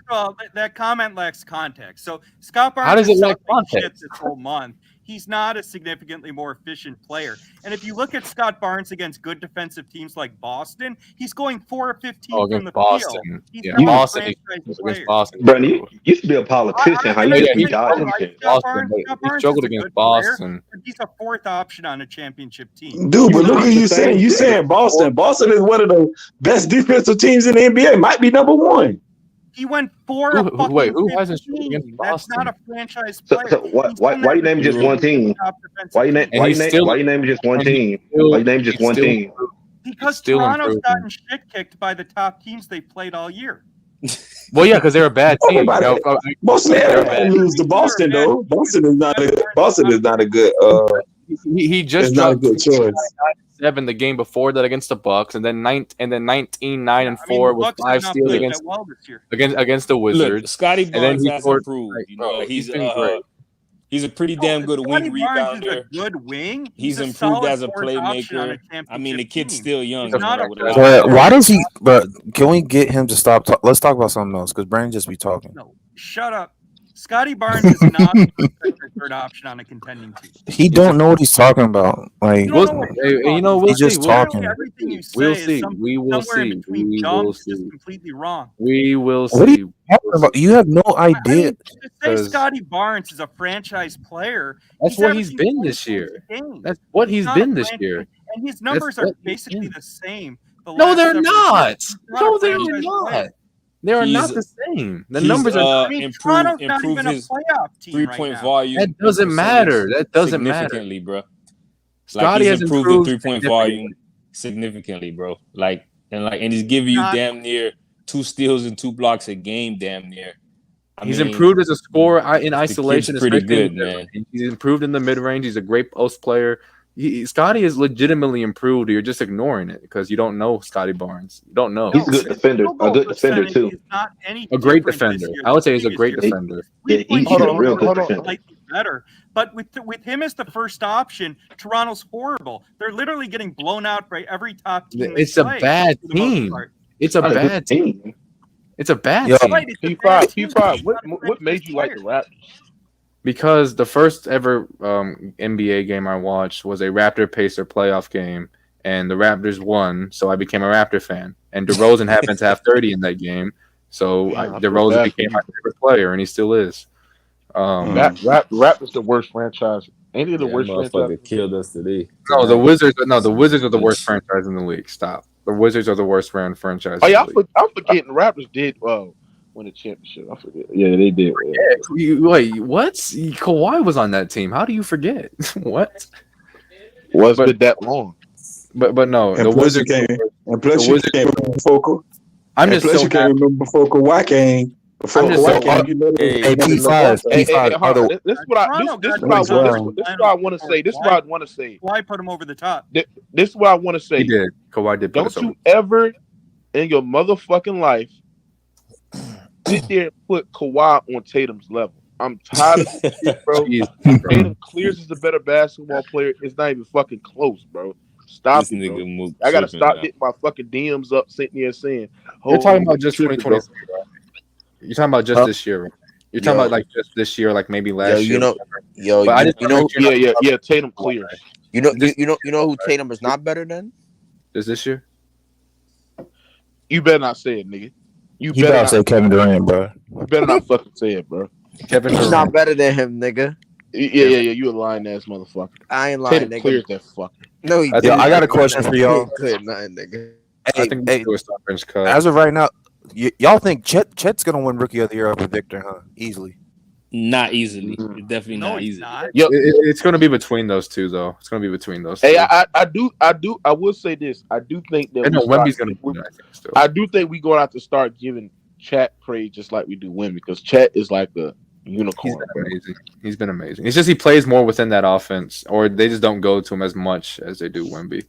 Well, that comment lacks context. So Scott Barnes. How does it lack context? This whole month, he's not a significantly more efficient player. And if you look at Scott Barnes against good defensive teams like Boston, he's going 4 of 15 from the Boston. field. He's Yeah, not a Boston. franchise player. Against Boston. Brandon, you used to be a politician. How you just be dodging shit? Boston, but he struggled against Boston. He's a 4th option on a championship team. Dude, but look what you saying. You saying Boston. Boston is one of the best defensive teams in the NBA. Might be number 1. He went 4 of fucking wait, who 15. hasn't shooted against That's Boston? not a franchise So player. why you name just one team? Why you name just one team? Why you name just one team? Because Toronto's gotten shit kicked by the top teams they played all year. Well, yeah, because they're a bad team. Boston lose to Boston though. Boston is not a good. He just not a dropped good choice. 7 the game before that against the Bucks, and then 19, 9 and 4 with 5 steals against the Wizards. Look, Scotty Barnes has scored, improved. like, You know, bro, he's been great. He's a pretty damn good wing Scotty Barnes is rebounder. a good wing. He's a improved solid as a 4th option on playmaker. I mean, the kid's still young. He's not a But why does he? But can we get him to stop? Let's talk about something else because Brandon just be talking. No, shut up. Scotty Barnes is not a 3rd option on a contending team. He don't know what he's talking about. Like, You don't know what we'll he's just see. talking. Everything you say We'll is see. We will somewhere in see. between We jumps will is see. completely wrong. We will What are see. you talking about? You have no idea. To say Scotty Barnes is a franchise player, That's what he's been this year. That's what he's been this year. And his numbers are basically the same. No, they're not. No, they're not. They are not the same. The numbers are improved his 3-point volume. That doesn't matter. That doesn't matter. Significantly, bro. Scotty has improved the 3-point volume significantly, bro. And he's giving you damn near 2 steals and 2 blocks a game, damn near. He's improved as a scorer in isolation. Pretty good, man. He's improved in the mid range. He's a great post player. Scotty is legitimately improved. You're just ignoring it because you don't know Scotty Barnes. You don't know. He's a good defender. A good defender too. A great defender. I would say he's a great defender. Yeah, he's a real good defender. Better, but with him as the 1st option, Toronto's horrible. They're literally getting blown out by every top team. It's a bad team. It's a bad team. It's a bad team. P5, what made you like the Raptors? Because the first ever NBA game I watched was a Raptor-Pacer playoff game, and the Raptors won, so I became a Raptor fan. And DeRozan happened to have 30 in that game, so DeRozan became my favorite player, and he still is. Raptors the worst franchise. Ain't it the worst franchise? Killed us today. No, the Wizards are the worst franchise in the league. Stop. The Wizards are the worst franchise. Oh yeah, I'm forgetting the Raptors did win a championship. I forget. Yeah, they did. Wait, what? Kawhi was on that team. How do you forget? What? Wasn't been that long. But no, And the plus Wizards. you can't remember before. I'm just so you can't remember before Kawhi came. Before Kawhi came, you know, hey, P5. This is what I want to say. This is what I want to say. Kawhi put him over the top. This is what I want to say. He did. Kawhi did. Don't you ever in your motherfucking life sit there and put Kawhi on Tatum's level. I'm tired of this, bro. Tatum clears is a better basketball player. It's not even fucking close, bro. Stop it, bro. I gotta stop getting my fucking DMs up, sitting there saying, "You're talking about just 2023, right? You're talking about just this year, right? You're talking about like just this year, like maybe last year." Yeah. Tatum clears. You know who Tatum is not better than? Is this year? You better not say it, nigga. You better say Kevin Durant, bro. You better not fucking say it, bro. Kevin Durant. He's not better than him, nigga. Yeah. You a lying ass motherfucker. I ain't lying, Tatum nigga. clears that fucker. No, he I got a question for y'all. Nigga. Hey, as of right now, y'all think Chet's gonna win Rookie of the Year over Victor, huh? Easily. Not easily. Definitely not easily. It's going to be between those two, though. It's going to be between those two. Hey, I will say this. I do think that Wemby's going to win. I do think we're going to have to start giving Chet praise just like we do Wemby, because Chet is like a unicorn. He's been amazing. It's just he plays more within that offense, or they just don't go to him as much as they do Wemby.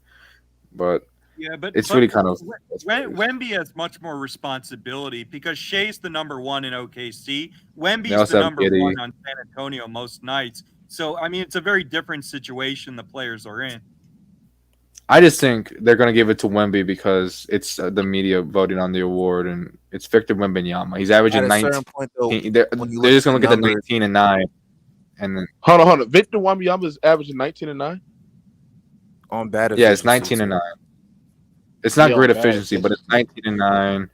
But it's really kind of Wemby has much more responsibility because Shai's the number one in OKC. Wemby's the number one on San Antonio most nights. So I mean, it's a very different situation the players are in. I just think they're going to give it to Wemby because it's the media voting on the award, and it's Victor Wembanyama. He's averaging 19. They're just going to look at the 19 and 9, and then hold on. Victor Wembanyama is averaging 19 and 9 on bad. Yeah, it's 19 and 9. It's not great efficiency, but it's 19 and 9.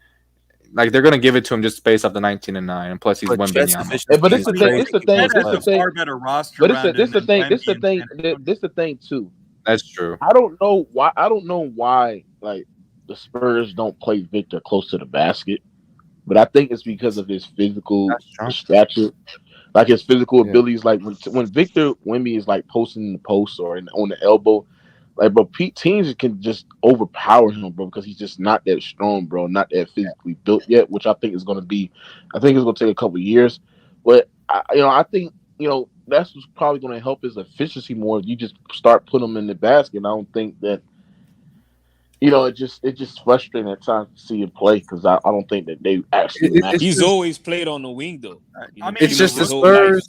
Like they're gonna give it to him just based off the 19 and 9, and plus he's Wembanyama. But this the thing. This is a far better roster. But this the thing too. That's true. I don't know why like the Spurs don't play Victor close to the basket, but I think it's because of his physical stature, like his physical abilities. Like when Victor Wemby is like posting in the post or on the elbow. Like, bro, teams can just overpower him, bro, because he's just not that strong, bro, not that physically built yet, which I think is going to be, I think it's going to take a couple of years. But, I think, that's what's probably going to help his efficiency more if you just start putting him in the basket. I don't think that, it's just frustrating at times to see him play because I don't think that they actually. He's always played on the wing, though. It's just the Spurs.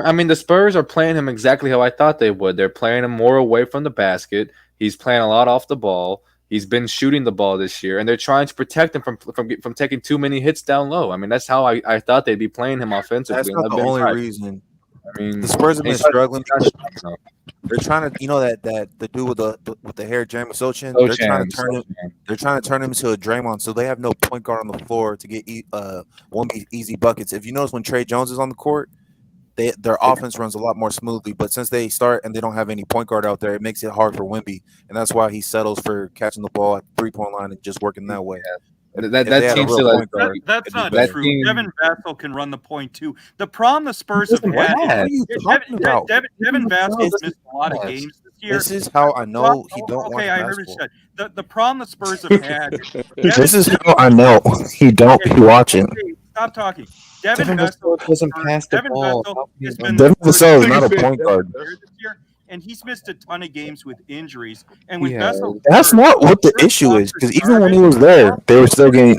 I mean, the Spurs are playing him exactly how I thought they would. They're playing him more away from the basket. He's playing a lot off the ball. He's been shooting the ball this year, and they're trying to protect him from taking too many hits down low. I mean, that's how I thought they'd be playing him offensively. That's not the only reason. I mean, the Spurs have been struggling. They're trying to, that the dude with the hair, Jeremy Sochan. They're trying to turn him into a Draymond, so they have no point guard on the floor to get easy buckets. If you notice, when Trey Jones is on the court, their offense runs a lot more smoothly. But since they start and they don't have any point guard out there, it makes it hard for Wemby, and that's why he settles for catching the ball at the 3-point line and just working that way. That team still that's not true. Devin Vassell can run the point too. The problem the Spurs have had. What are you talking about? Devin Vassell missed a lot of games this year. This is how I know he don't watch I heard basketball. you said. The problem the Spurs have had. This is how I know he don't be watching. Stop talking. Devin Vassell doesn't pass the ball. Devin Vassell is not a point guard. And he's missed a ton of games with injuries. And with Vassell, that's not what the issue is. Because even when he was there, they were still getting.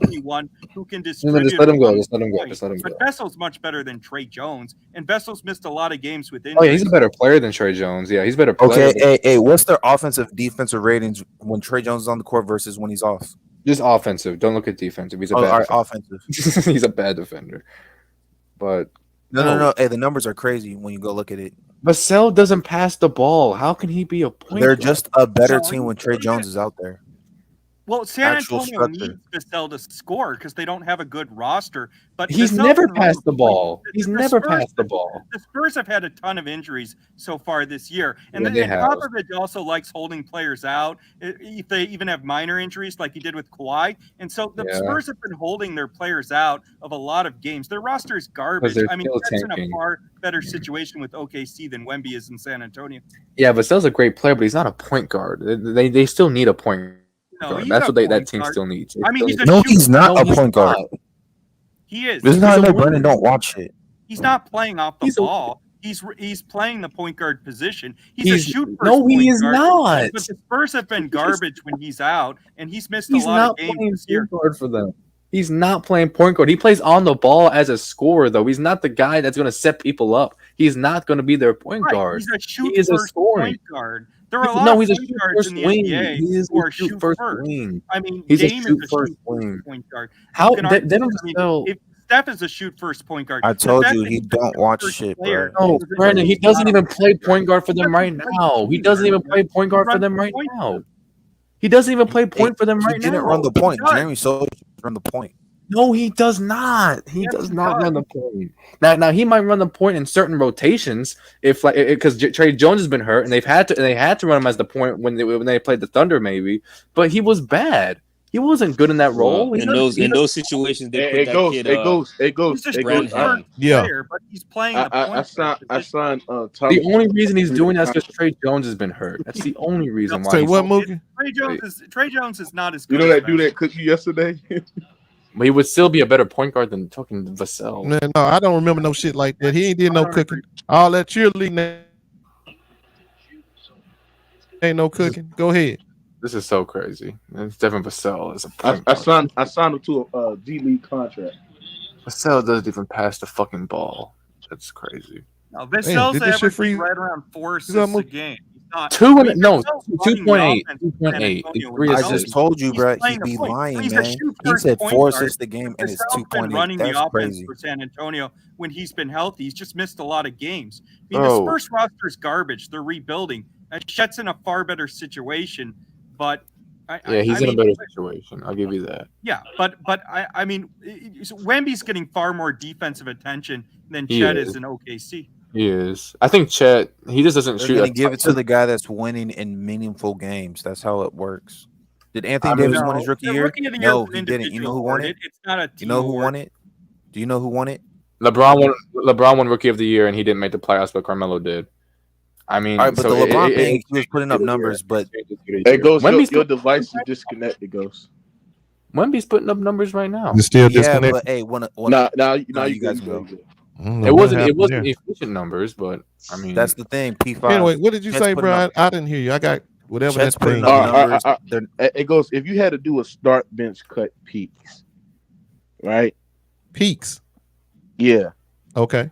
Everyone who can distribute. Just let him go. But Vessel's much better than Trey Jones, and Vessel's missed a lot of games with injuries. Oh yeah, he's a better player than Trey Jones. Yeah, he's a better player. Okay, hey, what's their defensive ratings when Trey Jones is on the court versus when he's off? Just offensive. Don't look at defensive. He's a bad offensive. He's a bad defender. But no. Hey, the numbers are crazy when you go look at it. Vassell doesn't pass the ball. How can he be a point They're guard? just a better team when Trey Jones is out there. Well, San Antonio needs Vassell to score because they don't have a good roster. But he's never passed the ball. He's never passed the ball. The Spurs have had a ton of injuries so far this year, and Popovich also likes holding players out if they even have minor injuries, like he did with Kawhi. And so the Spurs have been holding their players out of a lot of games. Their roster is garbage. I mean, that's in a far better situation with OKC than Wemby is in San Antonio. Yeah, Vassell's a great player, but he's not a point guard. They still need a point. No, that's what that team still needs. I mean, he's not a point guard. He is. This is not like Brendan don't watch it. He's not playing off the ball. He's playing the point guard position. He's a shoot first. No, he point is guard, not. But the Spurs have been garbage when he's out, and he's missed He's a lot not of games playing this year. point guard for them. He's not playing point guard. He plays on the ball as a scorer, though. He's not the guy that's going to set people up. He's not going to be their point guard. He's a shoot He is a first scoring point guard. There are a lot of he's a point shoot guards first in the wing. NBA He is who a are shoot shoot first first. wing. I mean, He's a Dame shoot is a first shoot wing. point guard. How You can argue- Devin I mean, Vassell? if Steph is a shoot first point guard. I the told fact you that he he's a don't shoot watch first shit, player bro. No, doesn't Brandon, mean he he's doesn't not even a play point point guard for them right now. He doesn't even play point guard for them right now. He doesn't even play point for them right He now. didn't run the point. Jeremy Soulja run the point. No, he does not. He does not run the point. Now he might run the point in certain rotations if because Trey Jones has been hurt and they had to run him as the point when they played the Thunder maybe, but he was bad. He wasn't good in that role. In those situations, they put that kid. It goes. He's a shoot first player, but he's playing the point. I signed. The only reason he's doing that is because Trey Jones has been hurt. That's the only reason why. Say what, Mookie? Trey Jones is not as good. You know that dude that cooked you yesterday? But he would still be a better point guard than fucking Vassell. Man, no, I don't remember no shit like that. He ain't did no cooking. All that cheerleading ain't no cooking. Go ahead. This is so crazy. It's Devin Vassell is a point I guard. signed him to a G League contract. Vassell doesn't even pass the fucking ball. That's crazy. No, Vassell's did this shit free? averaging right around 4 assists a game. He's not 2.8. Vassell's 2.8. I just told you, bro. He playing be the point. lying, He's a man. shoot He first said point 4 guard. assists a game, and it's Vassell's been 2.8. running That's the offense crazy. for San Antonio when he's been healthy. He's just missed a lot of games. I mean, Oh. the Spurs roster is garbage. They're rebuilding. Chet's in a far better situation, but He's in a better situation. I'll give you that. Yeah, but I mean, Wemby's getting far more defensive attention than He Chet is. is in OKC. He is. I think Chet. He just doesn't They're shoot. gonna give it to the guy that's winning in meaningful games. That's how it works. Did Anthony Davis win his rookie The year? Rookie of the Year No, is an he didn't. You know who individual won award. it? It's not a You team know who award. won it? Do you know who won it? LeBron won Rookie of the Year, and he didn't make the playoffs, but Carmelo did. I mean, All right, but so the LeBron thing, it- he was putting up numbers, but Hey, Ghost, Wemby's your device is disconnected, Ghost. Wemby's putting up numbers right now. It's still yeah, disconnected. but hey, when Now you you guys guys go. go. I don't know It what wasn't happened there. efficient numbers, but I mean, That's the thing. P5. Anyway, what did you Chet's say, putting Brian? up- I didn't hear you. I got whatever Chet's that putting thing. up numbers. They're- It goes. If you had to do a start bench cut peaks, right? Peaks. Yeah. Okay.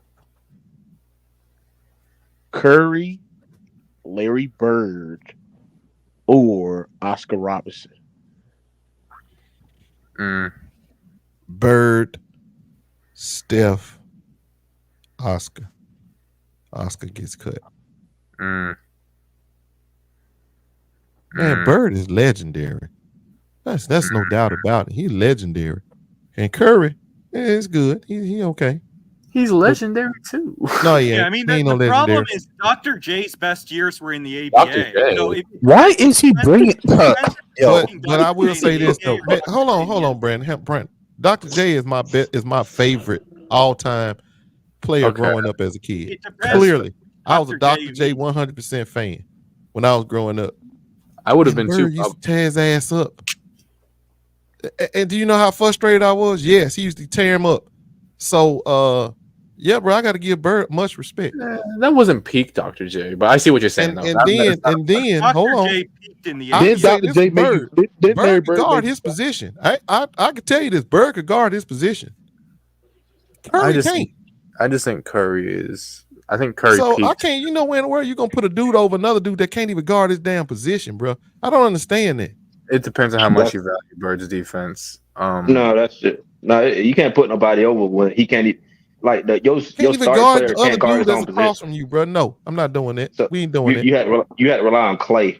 Curry, Larry Bird, or Oscar Robertson. Bird, Steph, Oscar. Oscar gets cut. Man, Bird is legendary. That's no doubt about it. He's legendary. And Curry, it's good. He okay. He's legendary too. No, he ain't. Yeah, I mean, He ain't the no problem legendary. is Dr. J's best years were in the Dr. ABA. J. So Why is he bringing? But I will say this though. Hey, hold on, Brandon. Dr. J is my favorite all-time player growing up as a kid. Clearly, I was a Dr. J 100% fan when I was growing up. I would have been Bird too. used to tear his ass up. And do you know how frustrated I was? Yes, he used to tear him up. So, yeah, bro, I got to give Bird much respect. That wasn't peak Dr. J, but I see what you're saying. And then, hold on. J peaked in the I Then can say Dr. this, J made Bird. you. Then Larry Bird could Bird guard made his position. I can tell you this. Bird could guard his position. Curry can't. I just think Curry is. I think Curry. So peaked. I can't. You know where you gonna put a dude over another dude that can't even guard his damn position, bro? I don't understand that. It depends on how much you value Bird's defense. No, that's it. No, you can't put nobody over when he can't even. Like your Can't even starting guard player the other can't guard dude his that's own across position. from you, bro. No, I'm not doing that. So we ain't doing it. You had to rely on Clay,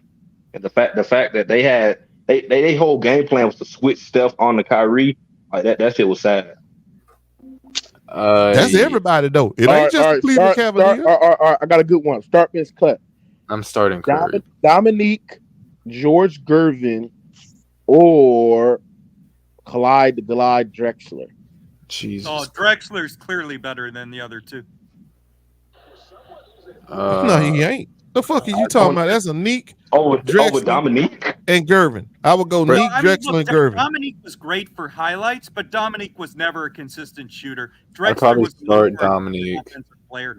and the fact that they had they whole game plan was to switch Steph on to Kyrie. Like that shit was sad. That's everybody though. It ain't just the Cleveland Cavaliers. All right, I got a good one. Start bench cut. I'm starting Curry. Dominique, George Gervin, or Clyde Drexler. Jesus. Oh, Drexler's clearly better than the other two. No, he ain't. The fuck are you talking about? That's a Neek. Over Drexler. Dominique. and Gervin. I would go Neek, Drexler, and Gervin. Dominique was great for highlights, but Dominique was never a consistent shooter. I'd Drexler probably was start Dominique,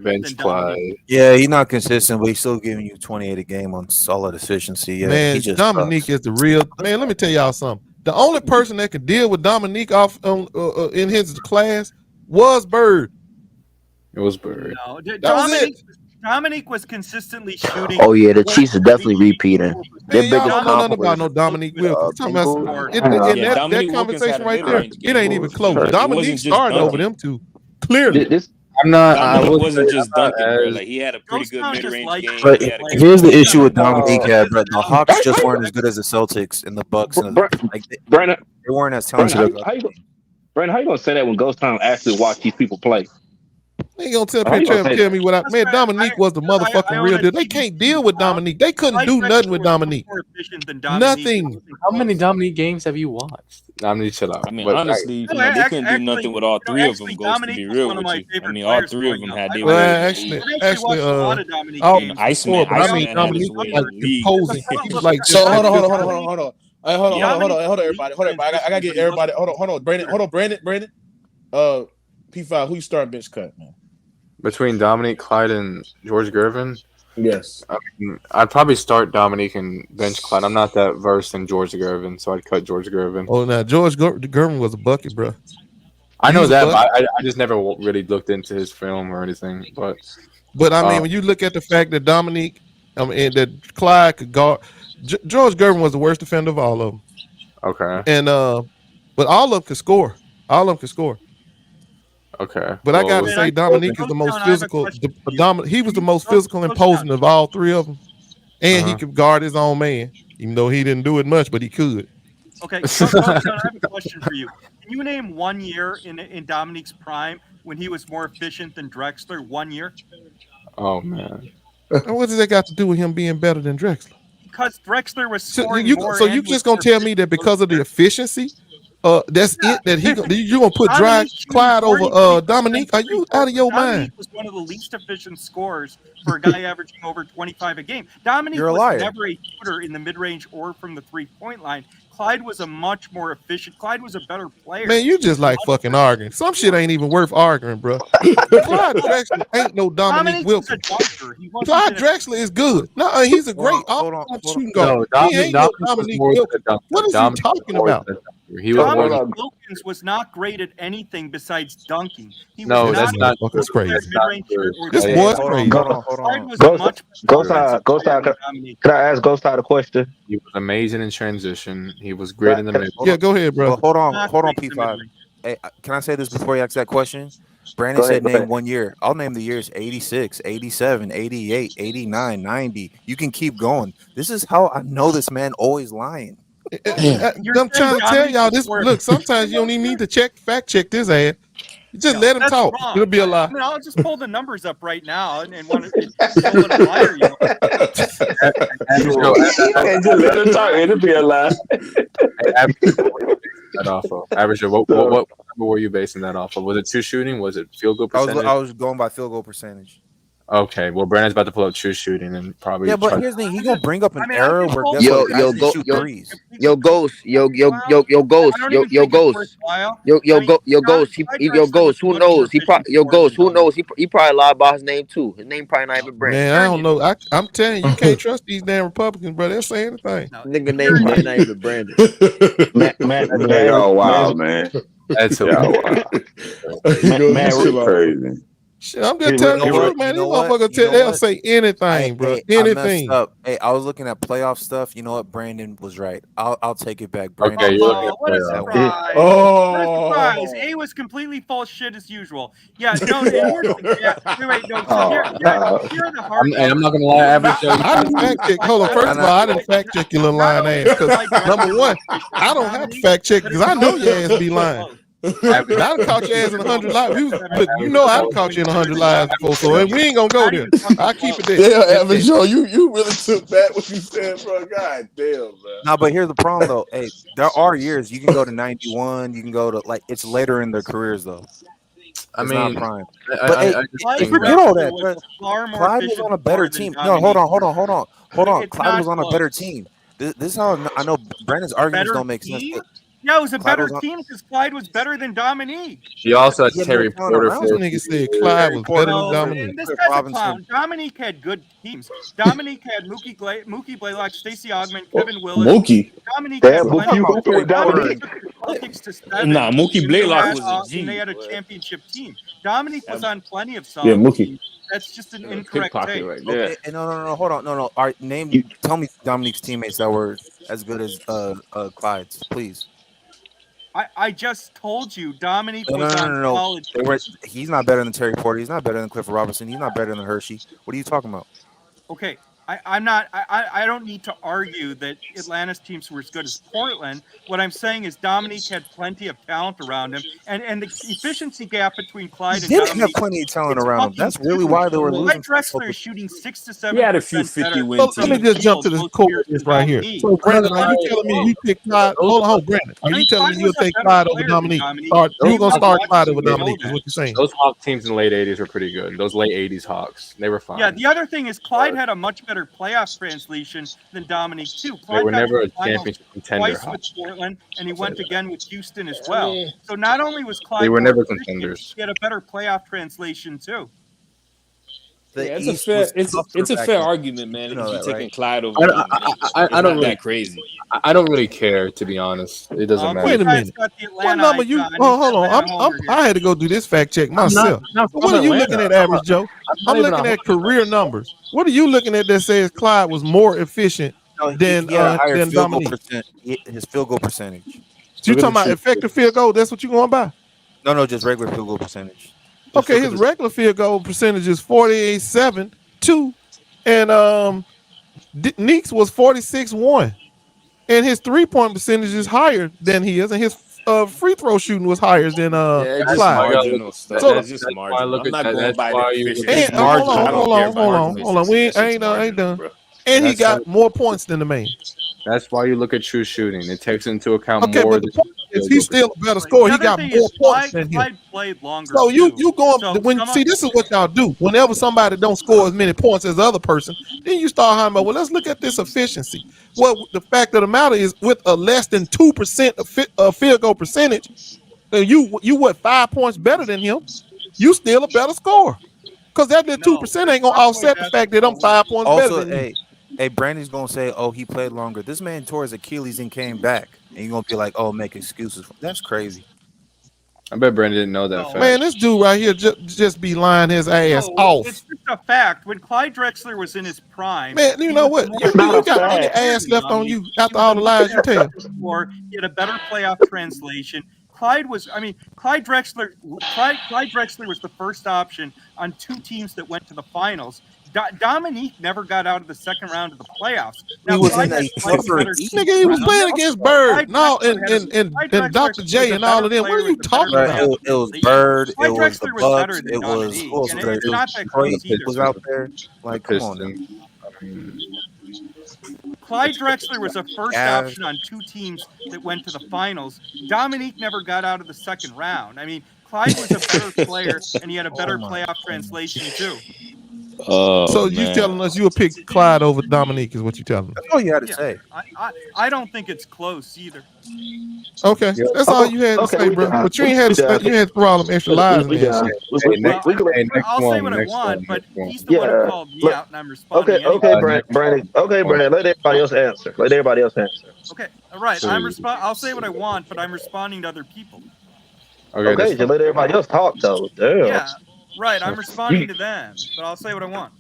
bench Clyde. Yeah, he's not consistent, but he's still giving you 28 a game on solid efficiency. Yeah, Man, he just Dominique is the real man. Let me tell y'all something. The only person that could deal with Dominique off in his class was Bird. It was Bird. No, That was it. Dominique was consistently shooting. Oh yeah, the Chiefs are definitely repeating. Their Man, y'all biggest don't know nothing compliment about no Dominique Wilkins. Talking about that conversation right there, it ain't even close. Dominique started over them two. Clearly. I'm not. Dominique wasn't just dunking, bro. Like he had a pretty good mid-range game. But here's the issue with Dominique had, bro. The Hawks just weren't as good as the Celtics and the Bucks. And Brandon, they weren't as talented. Brandon, how you gonna say that when Ghost Town actually watch these people play? They ain't gonna tell me what man. Dominique was the motherfucking real deal. They can't deal with Dominique. They couldn't do nothing with Dominique. Nothing. How many Dominique games have you watched? Dominique, chill out. I mean, honestly, they couldn't do nothing with all three of them. Ghost, to be real with you, I mean, all three of them had their actually, Iceman. I mean, Dominique was like imposing. He was like, so hold on. Hey, hold on, everybody. I gotta get everybody. Hold on, Brandon. P5, who you starting bench cut, man? Between Dominique, Clyde, and George Gervin? Yes. I'd probably start Dominique and bench Clyde. I'm not that versed in George Gervin, so I'd cut George Gervin. Oh, now George Gervin was a bucket, bro. I know that, but I just never really looked into his film or anything. But I mean, when you look at the fact that Dominique, and that Clyde could guard, George Gervin was the worst defender of all of them. Okay. And but all of them could score. Okay. But I gotta say, Dominique is the most physical. He was the most physical, imposing of all three of them, and he could guard his own man, even though he didn't do it much, but he could. Okay, so I have a question for you. Can you name 1 year in Dominique's prime when he was more efficient than Drexler? 1 year? Oh man. What does that got to do with him being better than Drexler? Because Drexler was scoring more. So you just gonna tell me that because of the efficiency? That's it. That you gonna put Clyde over Dominique? Are you out of your mind? Dominique was one of the least efficient scorers for a guy averaging over 25 a game. Dominique You're a was liar. never a shooter in the mid-range or from the three-point line. Clyde was a much more efficient. Clyde was a better player. Man, you just like fucking arguing. Some shit ain't even worth arguing, bro. Clyde Drexler ain't no Dominique Wilkins. Clyde Drexler is good. No, he's a great shooting guard. He ain't no Dominique Wilkins. What is he talking about? Dominique Wilkins was not great at anything besides dunking. That's crazy. This boy's crazy. Ghost Town. Can I ask Ghost Town a question? He was amazing in transition. He was great in the middle. Yeah, go ahead, bro. Well, hold on, P5. Hey, can I say this before you ask that question? Brandon said name 1 year. I'll name the years 86, 87, 88, 89, 90. You can keep going. This is how I know this man always lying. I'm trying to tell y'all this. Look, sometimes you don't even need to fact check this ad. You just let him talk. Wrong. It'll be a lie. I mean, I'll just pull the numbers up right now and want to a liar, you know. Just let him talk. It'll be a lie. That off of average. What were you basing that off of? Was it true shooting? Was it field goal percentage? I was going by field goal percentage. Okay, well, Brandon's about to pull up true shooting and probably. Yeah, but here's the thing: he gonna bring up an error where Ghost, who knows? He probably lied about his name too. His name probably not even Brandon. Man, I don't know. I'm telling you, you can't trust these damn Republicans, bro. They'll say anything. Nigga name probably not even Brandon. Oh wow, man. That's so crazy. Shit, I'm just telling you, man. These motherfuckers they'll say anything, bro. Anything. Hey, I was looking at playoff stuff. You know what? Brandon was right. I'll take it back. Brandon. Okay, what a surprise! What a surprise! A was completely false shit as usual. Yeah, no. Wait, no. Here are the hard. I'm not gonna lie, average. I didn't fact check. Hold on. First of all, I didn't fact check your little lying ass. Because number one, I don't have to fact check because I know your ass be lying. I done caught your ass in 100 lives. You know I done caught you in 100 lives before, so we ain't gonna go there. I'll keep it there. Yeah, Evan, Joe, you really took back what you said, bro. God damn, man. No, but here's the problem though. Hey, there are years you can go to 91. You can go to it's later in their careers though. I mean, prime. But hey, forget all that. Clyde was on a better team. No, hold on. Clyde was on a better team. This is how I know Brandon's arguments Better don't make sense. team? Yeah, it was a Clyde better was on- team because Clyde was better than Dominique. He also had Yeah, Terry but Porter around for. This nigga said Clyde was better than No, Dominique. this Cliff guy's a Robinson. clown. Dominique had good teams. Dominique had Mookie Blaylock, Stacey Ogman, Kevin Willis. Mookie. Dominique Yeah, had Mookie hooping with Dominique. took the Celtics to 7. Nah, Mookie when Blaylock they was had, a G. when they had a championship team. Dominique was on plenty of Yeah, solid Mookie. teams. That's just an incorrect Pickpocket take. right there. Okay, no, hold on, no. All right, tell me Dominique's teammates that were as good as Clyde's, please. I just told you Dominique No. was on solid teams. He's not better than Terry Porter. He's not better than Clifford Robinson. He's not better than Hershey. What are you talking about? Okay, I don't need to argue that Atlanta's teams were as good as Portland. What I'm saying is Dominique had plenty of talent around him, and the efficiency gap between Clyde and He didn't have Dominique. plenty of talent it's around him. fucking That's really huge. why they were losing. Clyde Drexler is shooting 6 to 7%. He had a few 50-win So let me just jump to this core of this right here. So Brandon, are you telling me you pick Clyde? Hold on, Brandon. Are you telling me you'll take Clyde over Dominique? You're gonna start Clyde over Dominique? Is what you're saying? Those Hawks teams in the late '80s were pretty good. Those late '80s Hawks, they were fine. Yeah, the other thing is Clyde had a much better playoff translation than Dominique too. Clyde They were got never to a the finals championship contender. twice with Portland, and he went again with Houston as well. So not only was Clyde They were more never efficient, contenders. he had a better playoff translation too. Yeah, it's a fair argument, man. If you're taking Clyde over I Dominique, don't not really, that crazy. I don't really care, to be honest. It doesn't matter. Wait a minute. What number you? Oh, hold on. I had to go do this fact check myself. What are you looking at, Average Joe? I'm looking at career numbers. What are you looking at that says Clyde was more efficient than Dominique? His field goal percentage. So you talking about effective field goal? That's what you going by? No, just regular field goal percentage. Okay, his regular field goal percentage is 48.72, and Neek's was 46.1, and his 3-point percentage is higher than his, and his free throw shooting was higher than Clyde. That's just marginal. I'm not going by the efficiency. Hold on. We ain't done. And he got more points than the man. That's why you look at true shooting. It takes into account Okay, more. but the point is he's still a better scorer. He got more points than him. Clyde played longer. So you going see this is what y'all do. Whenever somebody don't score as many points as the other person, then you start talking about, well, let's look at this efficiency. Well, the fact of the matter is, with a less than 2% of field goal percentage, you what 5 points better than him? You still a better scorer because that 2% ain't gonna offset the fact that I'm 5 points better than you. Hey, Brandon's gonna say, "Oh, he played longer." This man tore his Achilles and came back, and you're gonna be like, "Oh, make excuses." That's crazy. I bet Brandon didn't know that fact. Man, this dude right here just be lying his ass off. It's just a fact. When Clyde Drexler was in his prime, Man, you know what? You got any ass left on you after all the lies you tell. He had a better playoff translation. Clyde Drexler was the first option on 2 teams that went to the finals. Dominique never got out of the second round of the playoffs. Now, He was he was playing against Bird, and Dr. J and all of them. What are you talking about? It was Bird. It was the Bucks. It was Detroit. It was out there. Like, come on, man. Clyde Drexler was a first option on 2 teams that went to the finals. Dominique never got out of the second round. I mean, Clyde was a better player, and he had a better playoff translation too. So you telling us you'll pick Clyde over Dominique is what you telling us? That's all you had to say. I don't think it's close either. Okay, that's all you had to say, bro. But you ain't had to throw all them extra lies in there. I'll say what I want, but he's the one who called me out, and I'm responding. Okay, Brandon. Okay, Brandon. Let everybody else answer. Okay, all right. I'll say what I want, but I'm responding to other people. Okay, just let everybody else talk, though. Damn. Yeah. Right, I'm responding to them, but I'll say what I want.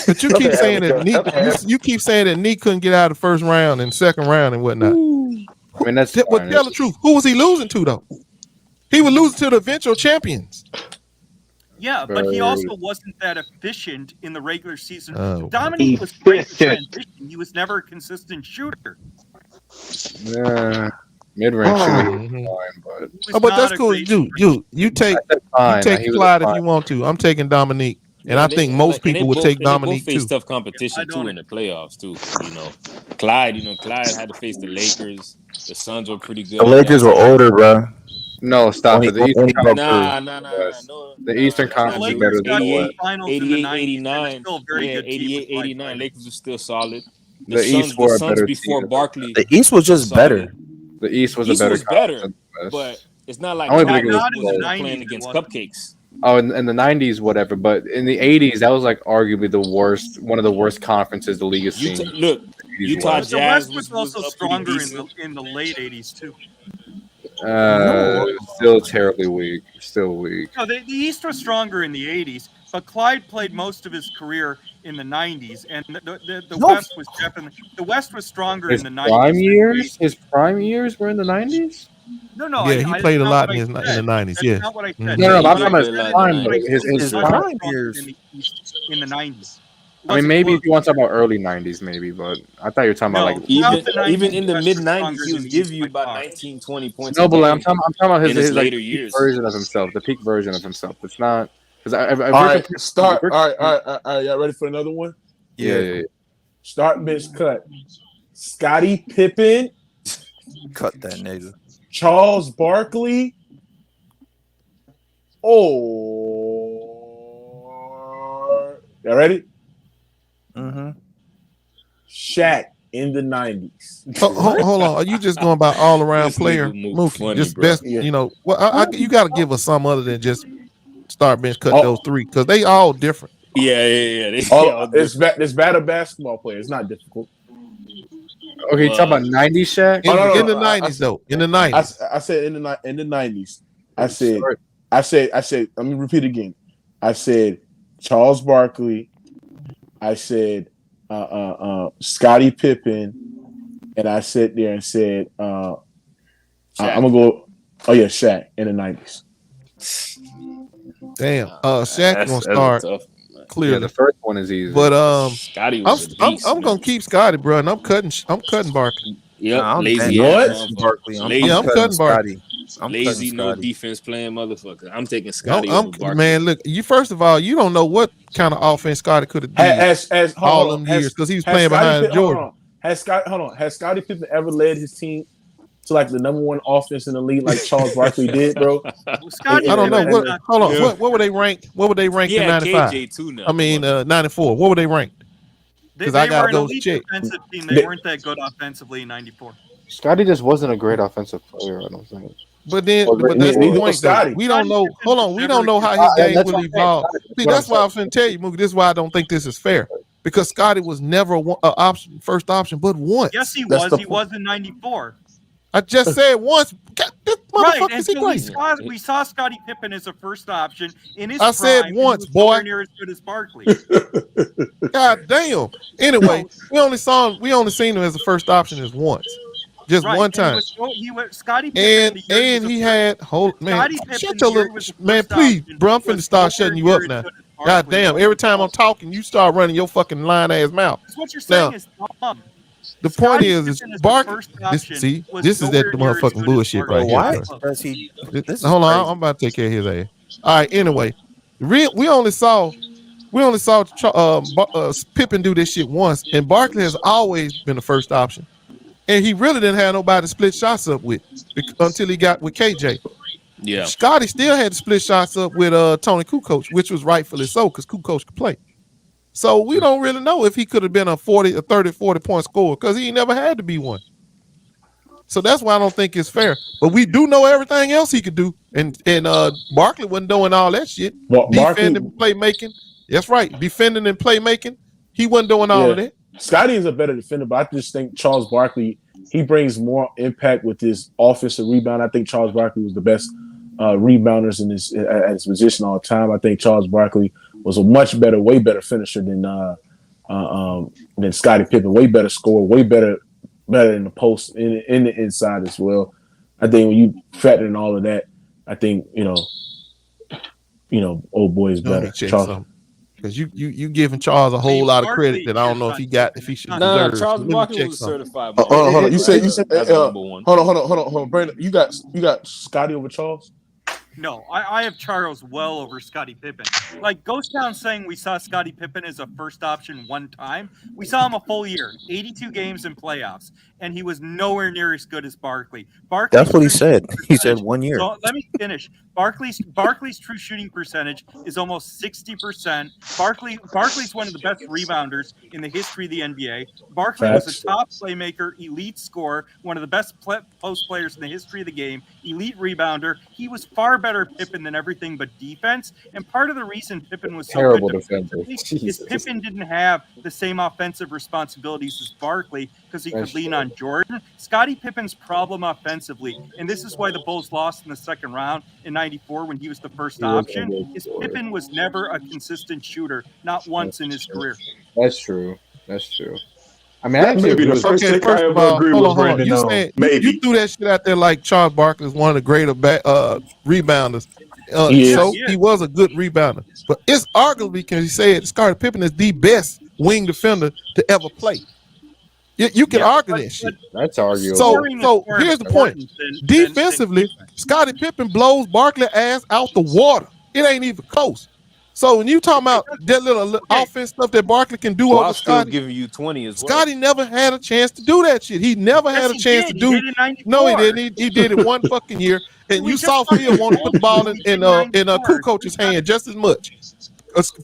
But you keep saying that you keep saying that Neek couldn't get out of the first round and second round and whatnot. I mean, that's tell the truth. Who was he losing to though? He was losing to the eventual champions. Yeah, but he also wasn't that efficient in the regular season. Dominique was great in transition. He was never a consistent shooter. Mid-range shooting, but that's cool. You take Clyde if you want to. I'm taking Dominique, and I think most people would take Dominique too. Face tough competition too in the playoffs too. Clyde had to face the Lakers. The Suns were pretty good. The Lakers were older, bro. No, stop it. The Eastern Conference. The Eastern Conference is better than the West. 88, 89. 88, 89. Lakers were still solid. The Suns before Barkley. The East was just better. The East was East a better. was better, but it's not like playing against cupcakes. Oh, in the 90s, whatever. But in the 80s, that was like arguably one of the worst conferences the league has seen. Utah Jazz. The West was also stronger in the late 80s too. Still terribly weak. Still weak. No, the East was stronger in the 80s, but Clyde played most of his career in the 90s, and the West was definitely stronger in the 90s. His prime years were in the 90s. No. Yeah, he played a lot in the 90s. Yeah. Not what I said. No, I'm talking about his prime. His prime years in the 90s. I mean, maybe if you want to talk about early 90s, maybe, but I thought you were talking about like even in the mid 90s, he was giving you about 19, 20 points. No, but I'm talking about his later like, years. Peak version of himself, the peak version of himself. It's not because All right, y'all ready for another one? Yeah. Start bench cut. Scotty Pippen. Cut that nigga. Charles Barkley. Y'all ready? Mm-hmm. Shaq in the 90s. Hold on. Are you just going by all around player? Mookie, just best. Yeah. You know, you got to give us some other than just start bench cut those three because they all different. Yeah. It's better basketball player. It's not difficult. Okay, you talking about 90s Shaq? In the 90s though. In the 90s. I said in the 90s. I said. Let me repeat again. I said Charles Barkley. I said Scottie Pippen, and I sat there and said I'm gonna go. Oh yeah, Shaq in the 90s. Damn, Shaq gonna start clearly. Yeah, the first one is easy, but Scotty was a beast, I'm gonna keep Scotty, bro, and I'm cutting Barkley. Yep, lazy. Barkley. I'm cutting Barkley. Lazy, no defense playing motherfucker. I'm taking Scotty. Man, look, first of all, you don't know what kind of offense Scotty could have done all them years because he was playing behind Jordan. Has Scottie Pippen ever led his team to like the number one offense in the league like Charles Barkley did, bro? I don't know. Hold on. What would they rank? What would they rank in 95? KJ too now. I mean, 94. What would they rank? Because I got those checks. They weren't that good offensively in 94. Scotty just wasn't a great offensive player, I don't think. But that's the point, though. We don't know. Hold on. We don't know how his game will evolve. See, that's why I'm finna tell you, Mookie. This is why I don't think this is fair. Because Scotty was never first option, but once. Yes, he was. He was in 94. I just said once. This right, and so we saw Scottie Pippen as a first option in his prime. I said once, boy. Near as good as Barkley. God damn. Anyway, we only seen him as a first option as once. Just one time. Scottie Pippen, and he had shut your little man, please, bro. I'm finna start shutting you up now. God damn, every time I'm talking, you start running your fucking lying ass mouth. What you're saying is dumb. The point is Barkley. This is that motherfucking bullshit right here. Hold on, I'm about to take care of his ass. All right. Anyway, we only saw Pippen do this shit once, and Barkley has always been the first option, and he really didn't have nobody to split shots up with until he got with KJ. Yeah, Scotty still had to split shots up with Tony Kukoc, which was rightfully so because Kukoc could play. So we don't really know if he could have been a 30, 40 point scorer because he never had to be one. So that's why I don't think it's fair. But we do know everything else he could do. And Barkley wasn't doing all that shit. Defending, playmaking. That's right. Defending and playmaking. He wasn't doing all of that. Scotty is a better defender, but I just think Charles Barkley, he brings more impact with his offensive rebound. I think Charles Barkley was the best rebounders at his position all the time. I think Charles Barkley was a much better, way better finisher than Scottie Pippen. Way better scorer, way better in the post, in the inside as well. I think when you factor in all of that, I think old boy is better. Because you giving Charles a whole lot of credit that I don't know if he should deserve. Charles Barkley was certified. Hold on. You said hold on, Brandon. You got Scotty over Charles? No, I have Charles well over Scottie Pippen. Like Ghost Town saying we saw Scottie Pippen as a first option one time. We saw him a full year, 82 games in playoffs, and he was nowhere near as good as Barkley. That's what he said. He said 1 year. So let me finish. Barkley's true shooting percentage is almost 60%. Barkley's one of the best rebounders in the history of the NBA. Barkley was a top playmaker, elite scorer, one of the best post players in the history of the game, elite rebounder. He was far better Pippen than everything but defense. And part of the reason Pippen was so Terrible good defender. is Pippen didn't have the same offensive responsibilities as Barkley because he could lean on Jordan. Scottie Pippen's problem offensively, and this is why the Bulls lost in the second round in '94 when he was the first option, is Pippen was never a consistent shooter, not once in his career. That's true. I mean, that may be the first thing I ever agree with Brandon. You threw that shit out there like Charles Barkley is one of the greater rebounders. He was a good rebounder. But it's arguably, can you say it, Scottie Pippen is the best wing defender to ever play. You can argue that shit. That's arguable. So here's the point. Defensively, Scottie Pippen blows Barkley ass out the water. It ain't even close. So when you talking about that little offense stuff that Barkley can do over Scotty, giving you 20 as well. Scotty never had a chance to do that shit. He never had a chance to do. No, he didn't. He did it one fucking year, and you saw Phil want to put the ball in Kukoc's hand just as much.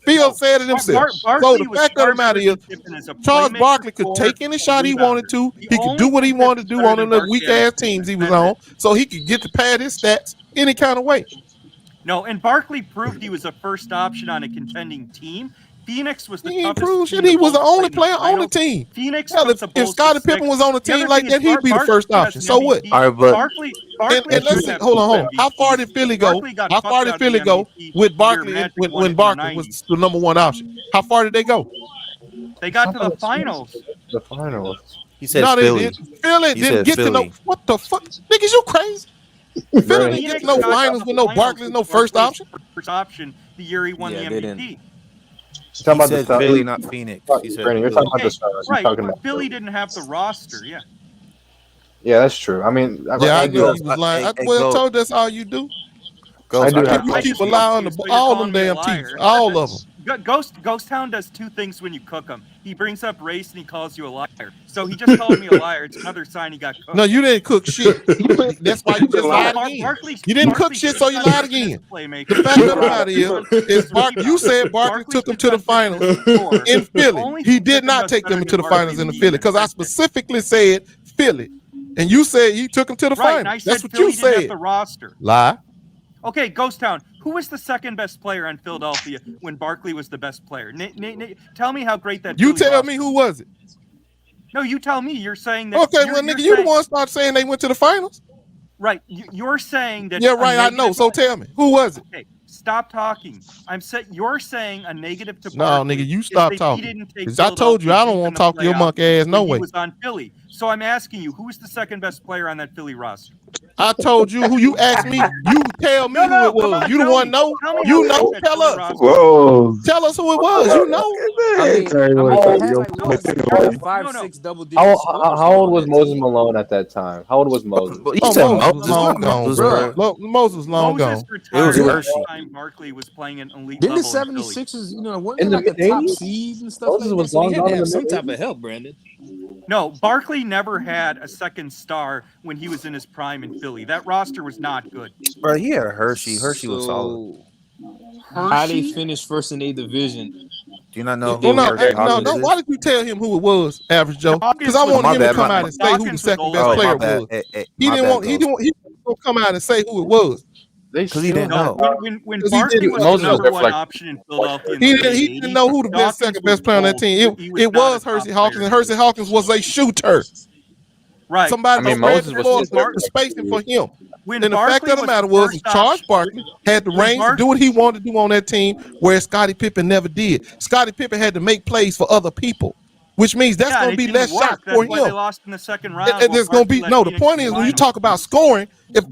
Phil said it himself. So the fact of the matter is, Charles Barkley could take any shot he wanted to. He could do what he wanted to do on the weak ass teams he was on, so he could get to pad his stats any kind of way. No, and Barkley proved he was a first option on a contending team. Phoenix was the toughest proved team he was the only player on the team. Phoenix, if Scottie Pippen was on a team like that, he'd be the first option. So what? All right, but Barkley and let's see. Hold on. How far did Philly go? How far did Philly go with Barkley when Barkley was the number one option? How far did they go? They got to the finals. The finals. He said Philly. Philly didn't get to know. What the fuck? Niggas, you crazy? Philly didn't get no finals with no Barkley, no first option. First option the year he won the MVP. He said Philly, not Phoenix. He said Brandon, you're talking about the Stars. Right, but Philly didn't have the roster. Yeah. Yeah, that's true. I mean, I knew he was lying. I told that's all you do. You keep allowing all them damn teams, all of them. Ghost Town does two things when you cook him. He brings up race and he calls you a liar. So he just called me a liar. It's another sign he got cooked. No, you didn't cook shit. That's why you just lied again. You didn't cook shit, so you lied again. The fact of the matter is you said Barkley took them to the finals in Philly. He did not take them to the finals in the Philly because I specifically said Philly. And you said he took them to the finals. That's what you said. The roster. Lie. Okay, Ghost Town. Who was the second best player on Philadelphia when Barkley was the best player? Tell me how great that. You tell me who was it? No, you tell me. You're saying that. Okay, well, nigga, you the one started saying they went to the finals. Right. You're saying that. Yeah, right. I know. So tell me, who was it? Okay, stop talking. You're saying a negative to. No, Barkley nigga, you stop talking. Because I told you I don't want to talk to your monkey ass no way. He was on Philly. So I'm asking you, who is the second best player on that Philly roster? I told you who you asked me. You tell me who it was. You the one know. You know. Tell us. Whoa. Tell us who it was. You know. 5, 6 double digits. How old was Moses Malone at that time? How old was Moses? Moses long gone. Moses long gone. It was Hershey. Barkley was playing an elite level. Didn't the 76ers, weren't they like a top seed and stuff? Moses was long gone. He had to have some type of help, Brandon. No, Barkley never had a second star when he was in his prime in Philly. That roster was not good. Bro, he had a Hershey. Hershey was solid. How they finished first in a division? Do you not know who why did you tell him who it was, Average Joe? Because I wanted him to come out and say who the second best player was. He didn't come out and say who it was. Because he didn't know. When Barkley was the number one option in Philadelphia, he didn't know who the second best player on that team. It was Hersey Hawkins, and Hersey Hawkins was a shooter. Right. Somebody Moses was spacing for him. And the fact of the matter was, Charles Barkley had the range to do what he wanted to do on that team, where Scottie Pippen never did. Scottie Pippen had to make plays for other people, which means that's going to be less shots for him. They lost in the second round. And there's going to be the point is when you talk about scoring, if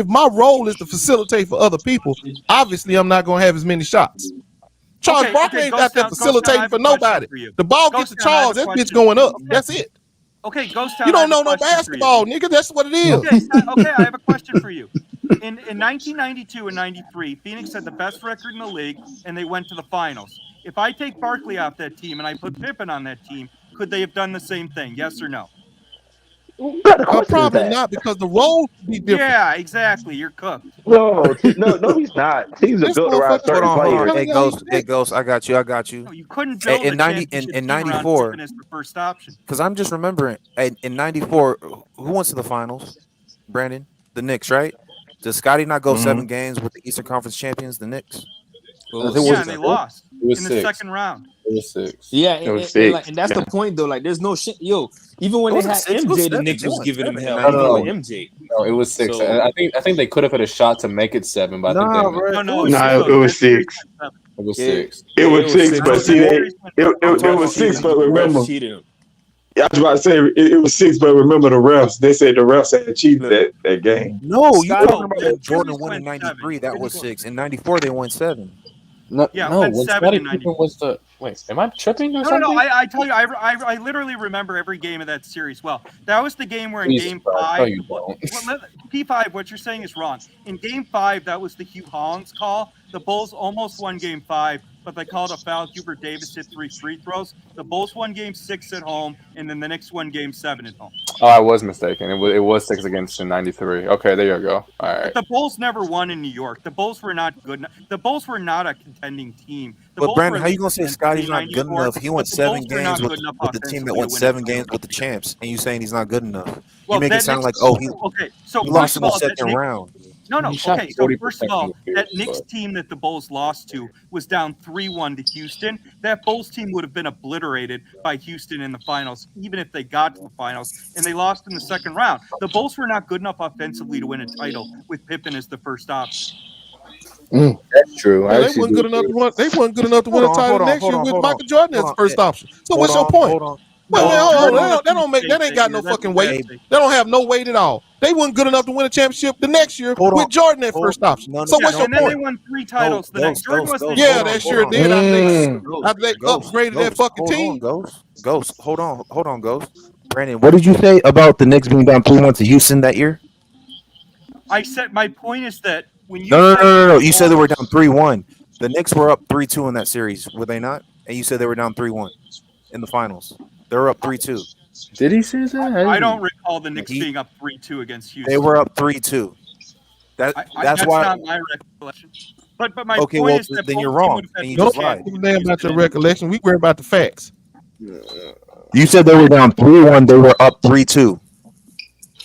my role is to facilitate for other people, obviously I'm not going to have as many shots. Charles Barkley ain't out there facilitating for nobody. The ball gets to Charles, that bitch going up. That's it. Okay, Ghost Town. You don't know no basketball, nigga. That's what it is. Okay, I have a question for you. In 1992 and 93, Phoenix had the best record in the league, and they went to the finals. If I take Barkley off that team and I put Pippen on that team, could they have done the same thing? Yes or no? Probably not because the roles be different. Yeah, exactly. You're cooked. No, he's not. Teams are built around certain players. Hey, Ghost. I got you. No, you couldn't build in a 90 championship in team around 94 Pippen as the first option. because I'm just remembering in 94 who went to the finals? Brandon, the Knicks, right? Does Scotty not go 7 games with the Eastern Conference champions, the Knicks? And they lost in the second round. It was 6. Yeah, It was 6. 6. And that's the point though. Like, there's no shit. Yo, even when they had MJ, the Knicks was giving them hell. No, MJ. No, it was 6. So- I think they could have had a shot to make it 7, but I think it was 6. It was 6. It was 6, but see, it was 6. But remember, I was about to say it was 6, but remember the refs. They said the refs had cheated that game. No, you talking about when Jordan won in 93? That was 6. In 94, they won 7. No, went when 7 Scotty in 94. Pippen was the wait. Am I tripping or No, something? I tell you, I literally remember every game of that series well. That was the game where in Please, Game bro. 5, No, you don't. P5, what you're saying is wrong. In Game 5, that was the Hugh Hollins call. The Bulls almost won Game 5, but they called a foul. Hubert Davis hit 3 free throws. The Bulls won Game 6 at home, and then the Knicks won Game 7 at home. Oh, I was mistaken. It was 6 against in 93. Okay, there you go. All right. But the Bulls never won in New York. The Bulls were not good enough. The Bulls were not a contending team. The But Bulls Brandon, were how you gonna say in Scotty's not good 94, enough? He went but the 7 Bulls were not games good enough with the team that offensively went to win 7 it. games with the champs, and you saying he's not good enough? Well, You make it that sound like Knicks- he so he lost first in of the all, that second Knicks- round. No. He shot Okay, so 40% first of all, from the that field, Knicks but- team that the Bulls lost to was down 3-1 to Houston. That Bulls team would have been obliterated by Houston in the finals, even if they got to the finals, and they lost in the second round. The Bulls were not good enough offensively to win a title with Pippen as the first option. That's true. Well, they wasn't good enough to win. They wasn't good enough to win a title next year with Michael Jordan as the first option. So what's your point? That ain't got no fucking weight. They don't have no weight at all. They weren't good enough to win a championship the next year with Jordan at first option. So what's your And then they point? won 3 titles the next. Jordan wasn't Yeah, they sure did. After they upgraded that fucking team. Ghost, hold on, Ghost. Brandon, what did you say about the Knicks being down 3-1 to Houston that year? I said my point is that when you No. You said they were down 3-1. The Knicks were up 3-2 in that series, were they not? And you said they were down 3-1 in the finals. They were up 3-2. Did he say that? I don't recall the Knicks being up 3-2 against Houston. They were up 3-2. That's why. Not my recollection. But my Okay, point well, is that then you're both teams wrong, would have had and you two just lied. championships. Damn about your recollection. We worry about the facts. You said they were down 3-1. They were up 3-2.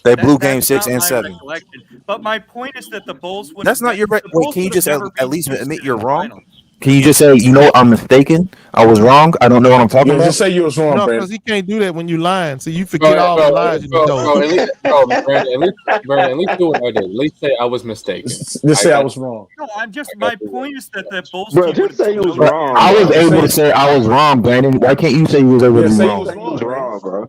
They blew game That's 6 not and my 7. recollection. But my point is that the Bulls would. That's not your. the Wait, Bulls can you would just have never at beat least Houston admit in you're the wrong? finals. Can you just say, I'm mistaken? I was wrong. I don't know what I'm talking about. Just say you was wrong, No, Brandon. because he can't do that when you lying. So you forget all the lies you told. Brandon, at least do what I did. At least say I was mistaken. Just say I was wrong. No, I'm just. My point is that the Bulls. Bro, team just would say have you was been- wrong. I was bro. able to say I was wrong, Brandon. Why can't you say you was able to be say you wrong? was You was wrong, bro.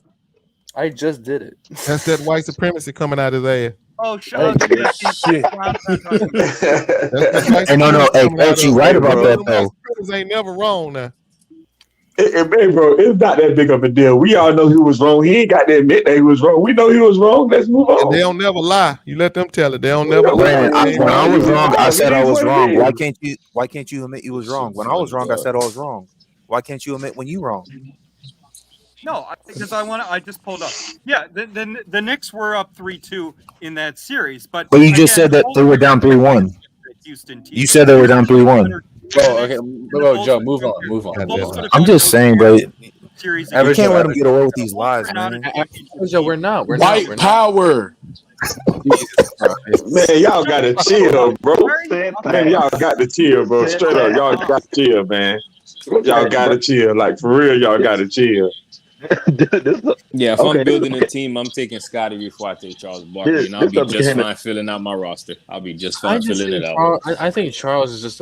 I just did it. That's that white supremacy coming out his ass. Oh, shut up! Shit. Hey, no. Hey, Coach, you right about that though. Supremacists ain't never wrong now. Hey, bro, it's not that big of a deal. We all know he was wrong. He ain't got to admit that he was wrong. We know he was wrong. Let's move on. And they don't never lie. You let them tell it. They don't never lie. Brandon, when I was wrong, I said I was wrong. Why can't you admit you was wrong? When I was wrong, I said I was wrong. Why can't you admit when you wrong? No, because I just pulled up. Yeah, the Knicks were up 3-2 in that series, but But you just said that they were down 3-1. Houston team. You said they were down 3-1. Oh, okay. Joe, move on. I'm just saying, bro. Series We can't let them get away with these lies, man. Joe, we're not. White power. Man, y'all got to chill, bro. Man, y'all got to chill, bro. Straight up, y'all got to chill, man. Y'all got to chill. Like, for real, y'all got to chill. Yeah, if I'm building a team, I'm taking Scotty before I take Charles Barkley, and I'll be just fine filling out my roster. I'll be just fine filling it out. I think Charles is just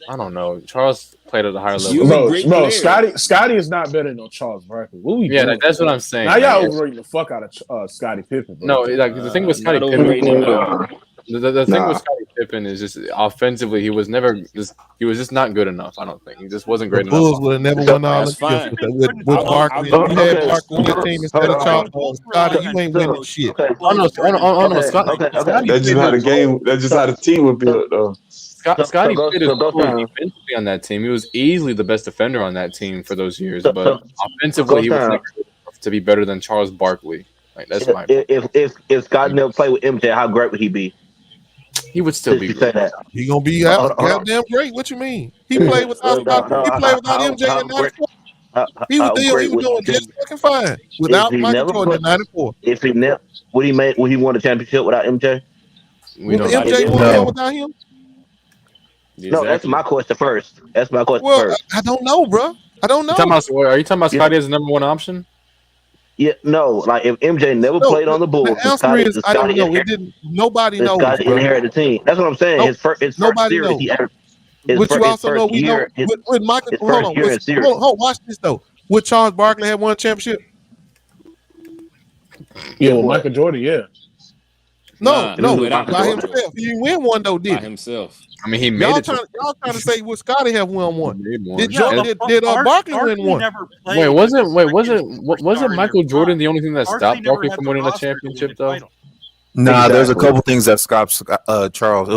I don't know. Charles played at a higher level. Bro, Scotty is not better than Charles Barkley. What we doing? That's what I'm saying. Now y'all overrating the fuck out of Scotty Pippen. Bro. No, like the thing with Scotty Pippen. The thing with Scotty Pippen is just offensively, he was just not good enough. I don't think he just wasn't great The Bulls enough. would have never won all the with Barkley. If you had Barkley on your team instead of Charles, Scotty, you ain't winning shit. That's just how the game. That's just how the team was built, though. Scotty played defensively on that team. He was easily the best defender on that team for those years, but offensively, he was never good enough to be better than Charles Barkley. Like that's my. If Scott never played with MJ, how great would he be? He would still be great. He gonna be goddamn great. What you mean? He played without MJ in '94. He was doing just fucking fine without Michael Jordan in '94. If he never would he won the championship without MJ? Would MJ won without him? No, that's my question first. That's my question first. I don't know, bro. I don't know. Are you talking about Scotty as the number one option? Yeah, no. Like if MJ never played on the Bulls, the answer is I don't know. It didn't. Nobody knows. Scotty inherited the team. That's what I'm saying. His first series, he ever. But you also know we know with Michael. Hold on. Watch this though. Would Charles Barkley have won a championship? Yeah, with Michael Jordan. Yeah. No, by himself. He didn't win one though, did by himself. I mean, he made it. Y'all trying to say would Scotty have won one? Did Barkley win one? Wasn't Michael Jordan the only thing that stopped Barkley from winning a championship though? Nah, there's a couple things that stopped Charles. It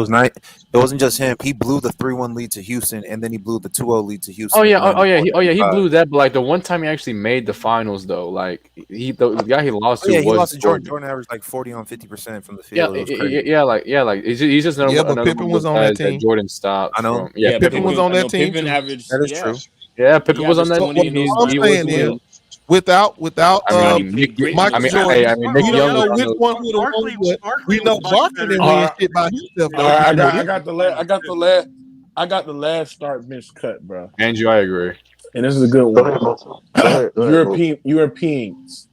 wasn't just him. He blew the 3-1 lead to Houston, and then he blew the 2-0 lead to Houston. He blew that. But like the one time he actually made the finals, though, like the guy he lost to he was lost to Jordan. Jordan averaged like 40 on 50% from the field. He's just another. But Pippen was on that team. Jordan stopped. I know. Pippen was on that team. Pippen averaged. That is true. Yeah, Pippen was on that team. What I'm saying is, without Michael Jordan, we don't know which one would have won. We know Barkley didn't win shit by himself. I got the last start bench cut, bro. Andrew, I agree. And this is a good one. Europeans.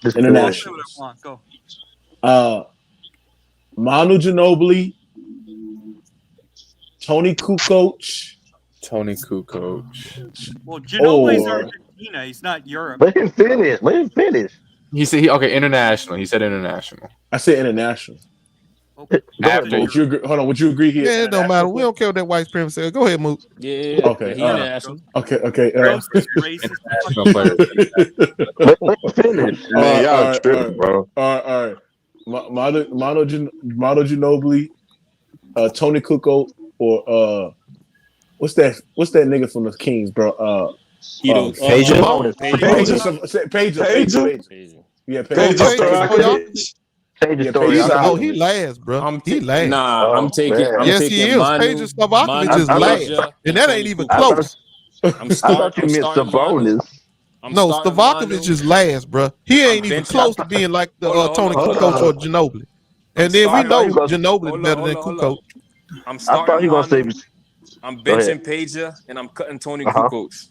International. Manu Ginobili, Tony Kukoc. Well, Ginobili's Argentina. He's not Europe. Let him finish. He said international. He said international. I said international. Would you agree here? Yeah, it don't matter. We don't care what that white supremacist said. Go ahead, Mook. Yeah. Okay. International. Okay. Finish. Man, y'all tripping, bro. All right. Manu Ginobili, Tony Kukoc, or what's that nigga from the Kings, bro? Peja. Yeah, Oh, he last, bro. He last. Nah, I'm taking. Yes, he is. Peja Stojakovic is last, and that ain't even close. I thought you meant Sabonis. No, Stojakovic is last, bro. He ain't even close to being like the Tony Kukoc or Ginobili. And then we know Ginobili is better than Kukoc. I thought he gonna say. I'm benching Peja and I'm cutting Tony Kukoc.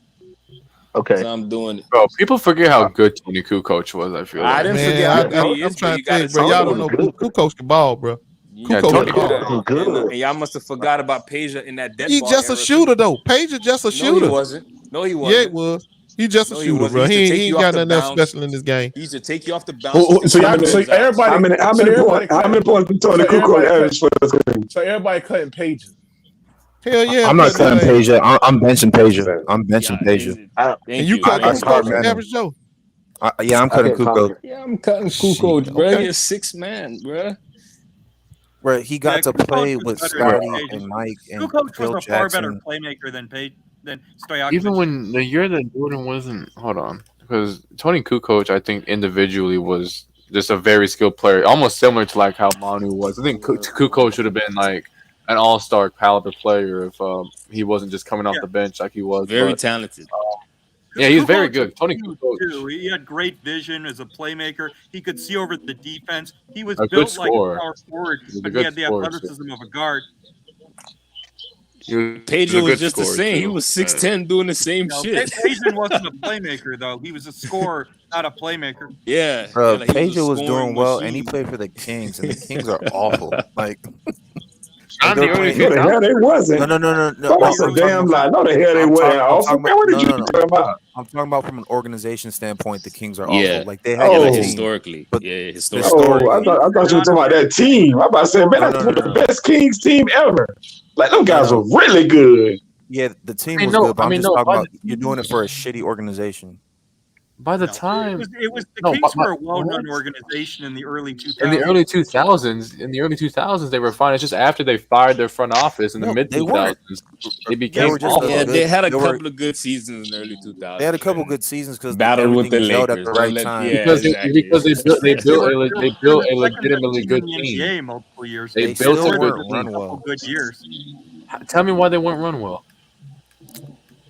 Okay, so I'm doing it. Bro, people forget how good Tony Kukoc was. I feel like. I didn't forget. I'm trying to tell you, bro. Y'all don't know Kukoc can ball, bro. Kukoc good. And y'all must have forgot about Peja in that death. He just a shooter though. Peja just a shooter. No, he wasn't. No, he wasn't. Yeah, it was. He just a shooter, bro. He ain't got nothing else special in this game. He used to take you off the bounce. So everybody. How many points did Tony Kukoc average for this game? So everybody cutting Peja. Hell yeah! I'm not cutting Peja. I'm benching Peja. I'm benching Peja. And you cut Kukoc, average Joe. Yeah, I'm cutting Kukoc. Yeah, I'm cutting Kukoc, bro. He's a 6-man, bro. Where he got to play with Scotty and Mike and Kukoc Phil was a far Jackson. better playmaker than Stojakovic. Even when the year that Jordan wasn't, hold on, because Tony Kukoc, I think individually was just a very skilled player, almost similar to like how Manu was. I think Kukoc should have been like an all-star caliber player if he wasn't just coming off the bench like he was. Very talented. Yeah, he's very good. Tony Kukoc. He had great vision as a playmaker. He could see over the defense. He was A good built like a scorer. power forward, He's a but he good had the scorer, athleticism of a guard. Peja was just the same. He was 6'10", doing the same shit. Peja wasn't a playmaker though. He was a scorer, not a playmaker. Yeah, Bro, like Peja was doing well, and he played for the Kings, and the Kings are awful. Like, No, the hell they wasn't. No. That's a damn lie. No, the hell they wasn't. Awesome. Man, what did you talking about? I'm talking about from an organization standpoint. The Kings are awful. Yeah, like they had historically. Historically. Oh, I thought you were talking about that team. I'm about to say, man, that's the best Kings team ever. Like them guys were really good. Yeah, the team was good, but I'm just talking about you're doing it for a shitty organization. By the time it was the Kings were a well-run organization in the early 2000s. In the early 2000s, they were fine. It's just after they fired their front office in the mid 2000s, they became awful. They had a couple of good seasons in the early 2000s. They had a couple of good seasons because battled with the Lakers at the right time. Because they built a legitimately good team. Multiple years. They built a good years. Tell me why they weren't run well.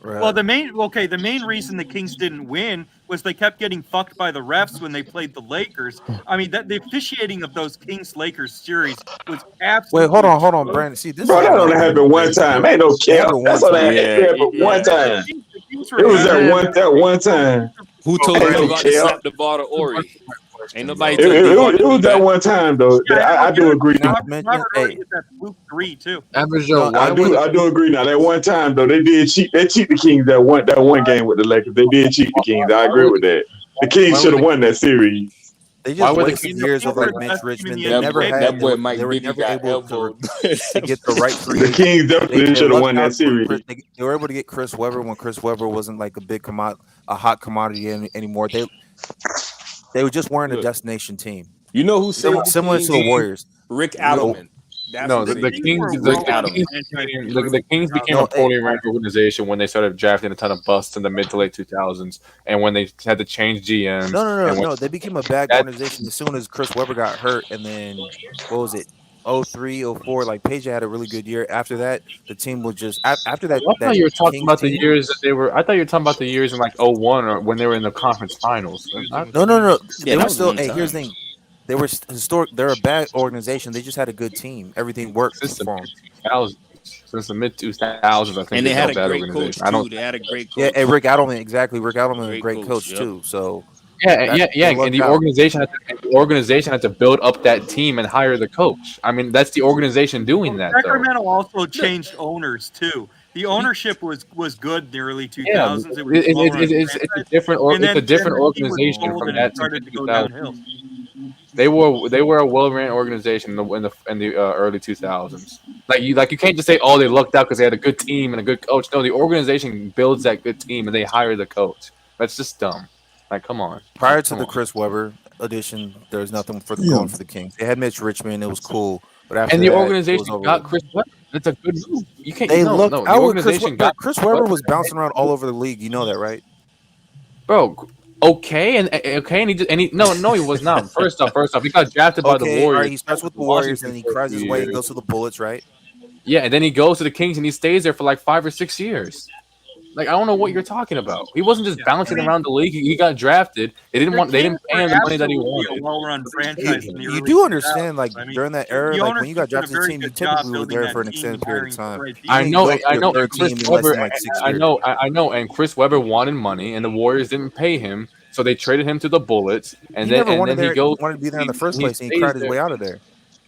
Right. Well, the main reason the Kings didn't win was they kept getting fucked by the refs when they played the Lakers. I mean, the officiating of those Kings-Lakers series was absolutely. Wait, hold on, Brandon. See, this bro, that only happened one time. Ain't no cap. That's only happened one time. It was that one time. Who told you about to slap the ball to Ori? Ain't nobody. It was that one time though. I do agree. Robert Horry hit that fluke 3 too. I do agree. Now that one time though, they did cheat. They cheat the Kings that one game with the Lakers. They did cheat the Kings. I agree with that. The Kings should have won that series. They just wasted years of like Mitch Richmond. They never had. That boy Mike they were Bibby never got able elbowed. to get the right free. The Kings definitely should have won that series. They were able to get Chris Webber when Chris Webber wasn't like a hot commodity anymore. They just weren't a destination team. You know who said similar to the Warriors? Rick Adelman. The Kings became a poorly ranked organization when they started drafting a ton of busts in the mid to late 2000s, and when they had to change GMs. No. They became a bad organization as soon as Chris Webber got hurt, and then what was it? 03, 04, like Page had a really good year. After that, the team was just after that. I thought you were talking about the years that they were. I thought you were talking about the years in like 01 or when they were in the conference finals. No. They were still. Hey, here's the thing. They were historic. They're a bad organization. They just had a good team. Everything worked for them. Since the mid 2000s, I think. And they had a great coach too. They had a great coach. Yeah, and Rick Adelman, exactly. Rick Adelman, a great coach too. So. Yeah. And the organization had to build up that team and hire the coach. I mean, that's the organization doing that. Sacramento also changed owners too. The ownership was good in the early 2000s. It's a different organization from that to 2000. They were a well-ran organization in the early 2000s. Like you can't just say, oh, they lucked out because they had a good team and a good coach. No, the organization builds that good team and they hire the coach. That's just dumb. Like, come on. Prior to the Chris Webber edition, there was nothing going for the Kings. They had Mitch Richmond. It was cool. But after the organization got Chris Webber. That's a good move. You can't. They looked out. The organization got Chris Webber was bouncing around all over the league. You know that, right? Bro, okay, and he was not. First off, he got drafted by the Warriors. Right, he starts with the Warriors, and he cries his way and goes to the Bullets, right? Yeah, and then he goes to the Kings, and he stays there for like 5 or 6 years. Like, I don't know what you're talking about. He wasn't just bouncing around the league. He got drafted. They didn't pay him the money that he wanted. Well-run franchise. You do understand, like during that era, like when you got drafted to the team, you typically were there for an extended period of time. I know. And Chris Webber wanted money, and the Warriors didn't pay him, so they traded him to the Bullets. And he wanted to be there in the first place, and he cried his way out of there.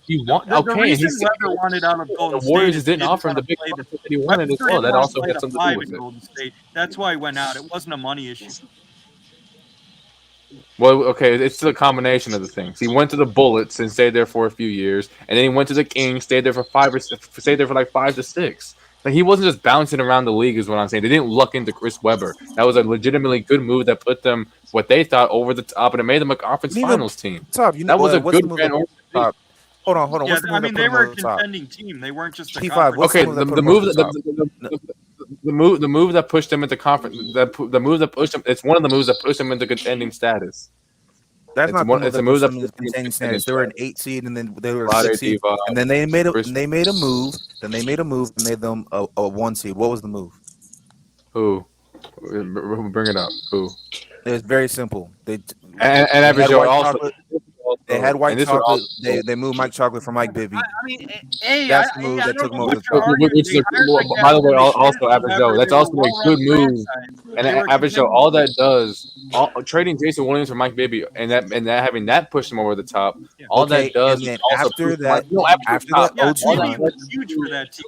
The reason Webber wanted out of Golden State, the Warriors didn't offer him the big money that he wanted as well. That also had something to do with it. Golden State. That's why he went out. It wasn't a money issue. Well, okay, it's still a combination of the things. He went to the Bullets and stayed there for a few years, and then he went to the Kings, stayed there for like 5 to 6. Like, he wasn't just bouncing around the league, is what I'm saying. They didn't luck into Chris Webber. That was a legitimately good move that put them what they thought over the top, and it made them a conference finals team. That was a good brand organization. Hold on. Yeah, I mean, they were a contending team. They weren't just a P5. Okay, the move that pushed them into conference. The move that pushed them. It's one of the moves that pushed them into contending status. That's not one. It's a move that pushed them into contending status. They were an 8 seed, and then they were a 6 seed, and then they made a move. Then they made a move and made them a 1 seed. What was the move? Who? Bring it up. Who? It was very simple. They had white chocolate. They moved Mike Chocolate for Mike Bibby. That's the move that took him over the top. By the way, also Average Joe. That's also a good move. And Average Joe, all that does, trading Jason Williams for Mike Bibby, and having that push him over the top. All that does. After that, OG was huge for that team.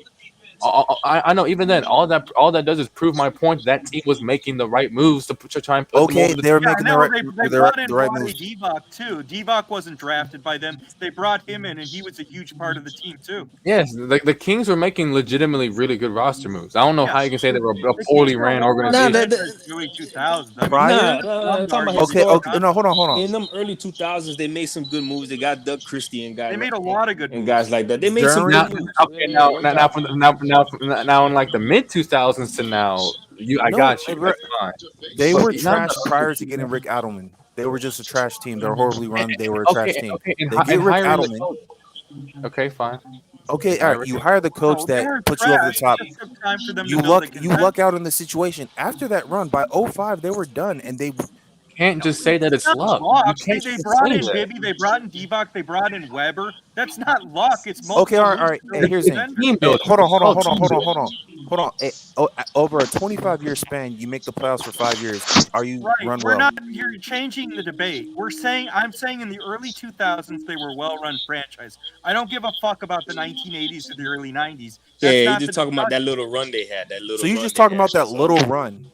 I know. Even then, all that does is prove my point. That team was making the right moves to try and put them over they were making the right moves. Divac too. Divac wasn't drafted by them. They brought him in, and he was a huge part of the team too. Yes, the Kings were making legitimately really good roster moves. I don't know how you can say they were a poorly ran organization. Early 2000s. No, hold on. In them early 2000s, they made some good moves. They got Doug Christie and guys. They made a lot of good and guys like that. They made some good moves. Okay, now in like the mid 2000s to now, I got you. That's fine. They were trash prior to getting Rick Adelman. They were just a trash team. They were horribly run. They were a trash team. They get Rick Adelman. Okay, fine. Okay, all right. You hire the coach that puts you over the top. You luck out in the situation. After that run by 05, they were done, and they can't just say that it's luck. They brought in Bibby, they brought in Divac, they brought in Weber. That's not luck. It's okay. All right. Hey, here's the thing. Hold on. Hey, over a 25-year span, you make the playoffs for 5 years. Are you run well? You're changing the debate. I'm saying in the early 2000s they were a well-run franchise. I don't give a fuck about the 1980s or the early 90s. You're just talking about that little run they had. So you're just talking about that little run.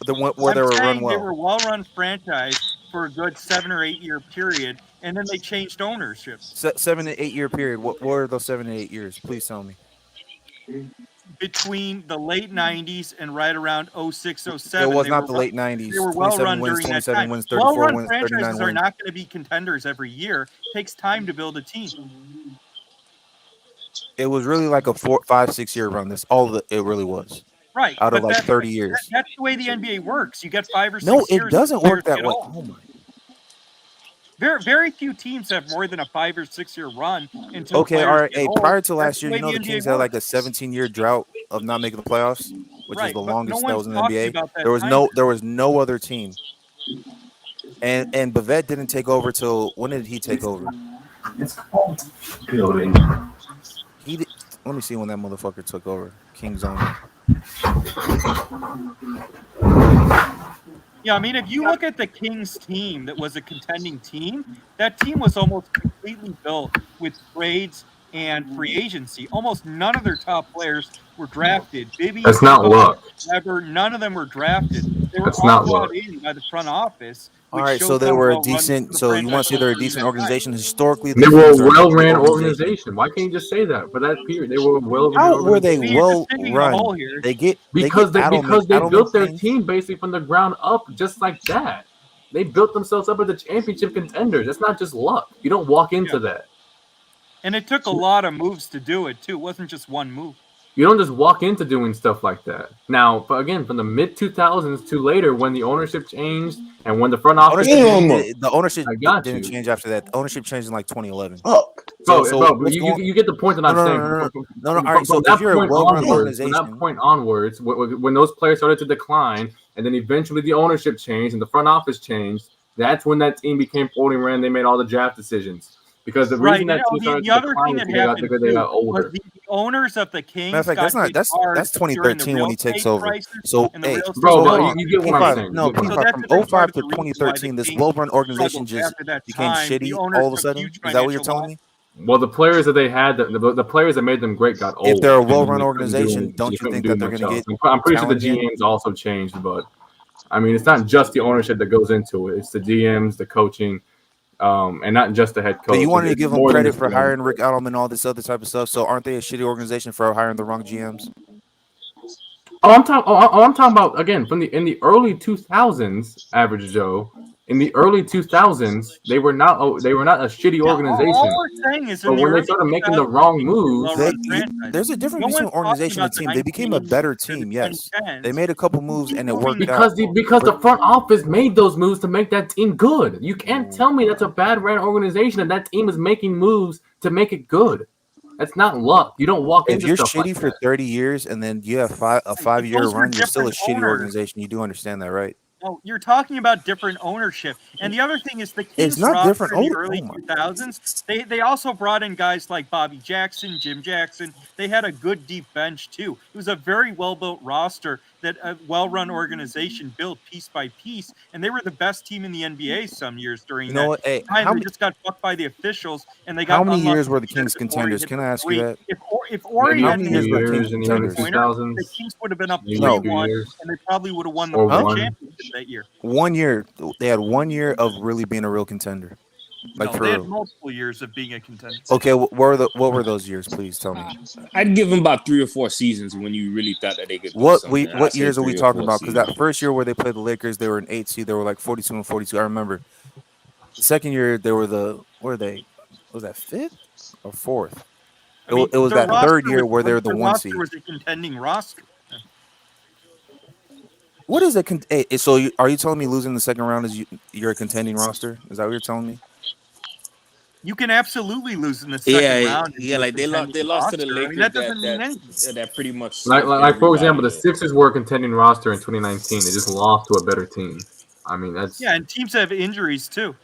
Where they were run well. They were well-run franchise for a good 7 or 8 year period, and then they changed ownership. 7 to 8 year period. What were those 7 to 8 years? Please tell me. Between the late 90s and right around 06, 07. It was not the late 90s. They were well-run during that time. Wins, 34 well-run wins, franchises 39 are wins. not going to be contenders every year. It takes time to build a team. It was really like a 4, 5, 6 year run. That's all that it really was. Right. Out of like 30 years. That's the way the NBA works. You get 5 or 6 years. No, it doesn't work that way. Oh my. Very few teams have more than a 5 or 6 year run until. Okay, all right. Hey, prior to last year, the Kings had like a 17-year drought of not making the playoffs, which is the longest that was in the NBA. There was no other team. And Bavette didn't take over till when did he take over? It's called building. Let me see when that motherfucker took over. Kings owner. Yeah, I mean, if you look at the Kings team that was a contending team, that team was almost completely built with trades and free agency. Almost none of their top players were drafted. That's not luck. None of them were drafted. They were That's all not brought luck. in by the front office. All right, so they were a decent. So you want to say they're a decent organization historically? They were a well-ran organization. Why can't you just say that? For that period, they were a well-run. How were they well-run? Because they built their team basically from the ground up, just like that. They built themselves up as the championship contenders. That's not just luck. You don't walk into that. And it took a lot of moves to do it too. It wasn't just one move. You don't just walk into doing stuff like that. Now, but again, from the mid 2000s to later, when the ownership changed and when the front office, the ownership didn't change after that. The ownership changed in like 2011. You get the point that I'm saying. No. All right, so if you're a well-run organization, from that point onwards, when those players started to decline, and then eventually the ownership changed and the front office changed, that's when that team became poorly ran. They made all the draft decisions. Because the reason that team started to decline is because they got older. The owners of the Kings. Matter of fact, that's 2013 when he takes over. So, hey, bro, you get what I'm saying. No, from 05 to 2013, this well-run organization just became shitty all of a sudden. Is that what you're telling me? Well, the players that they had, the players that made them great got old. If they're a well-run organization, don't you think that they're going to get? I'm pretty sure the GMs also changed, but I mean, it's not just the ownership that goes into it. It's the GMs, the coaching. And not just the head coach. But you wanted to give them credit for hiring Rick Adelman and all this other type of stuff. So aren't they a shitty organization for hiring the wrong GMs? I'm talking about again in the early 2000s, Average Joe. In the early 2000s, they were not a shitty organization. All we're saying is but when they started making the wrong moves, there's a difference between organization and team. They became a better team. Yes, they made a couple moves and it worked because the front office made those moves to make that team good. You can't tell me that's a bad ran organization and that team is making moves to make it good. That's not luck. You don't walk into stuff like that. If you're shitty for 30 years and then you have a 5-year run, you're still a shitty organization. You do understand that, right? Oh, you're talking about different ownership. And the other thing is the Kings not roster different in the owner- early 2000s, they also brought in guys like Bobby Jackson, Jim Jackson. They had a good deep bench too. It was a very well-built roster that a well-run organization built piece by piece, and they were the best team in the NBA some years during You know that what? Hey, time. They just got fucked by the officials, and they got how many unlucky years were the that Kings Ori contenders? hit Can the I ask you three. that? If Ori How hadn't many hit years were the the Kings contenders? three-pointer, the Kings would have been up No. 3-1, and they probably would have won the Or championship that year. 1 year. They had 1 year of really being a real contender. Like No, for they had real. multiple years of being a contender. Okay, what were those years? Please tell me. I'd give them about 3 or 4 seasons when you really thought that they could do something. I'd What say years are we 3 or talking 4 about? Because seasons. that first year where they played the Lakers, they were an 8 seed. They were like 42 and 42. I remember. The second year, they were were they? Was that 5th or 4th? I mean, It was their that third roster year where they were the their 1 roster seed. was a contending roster. What is a so? Are you telling me losing the second round is you're a contending roster? Is that what you're telling me? You can absolutely lose in the second round. Yeah, like they lost to the roster. I Lakers. mean, that doesn't mean anything. That pretty much Like for example, the there. Sixers were a contending roster in 2019. They just lost to a better team. I mean, Yeah, and teams have injuries too.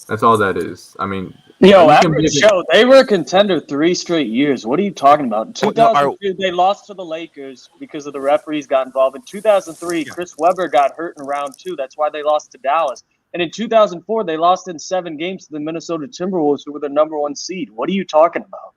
that's all that is. I mean, Yo, average show. They were a contender 3 straight years. What are you talking about? In 2002, they lost to the Lakers because of the referees got involved. In 2003, Chris Webber got hurt in round 2. That's why they lost to Dallas. And in 2004, they lost in 7 games to the Minnesota Timberwolves, who were the number 1 seed. What are you talking about?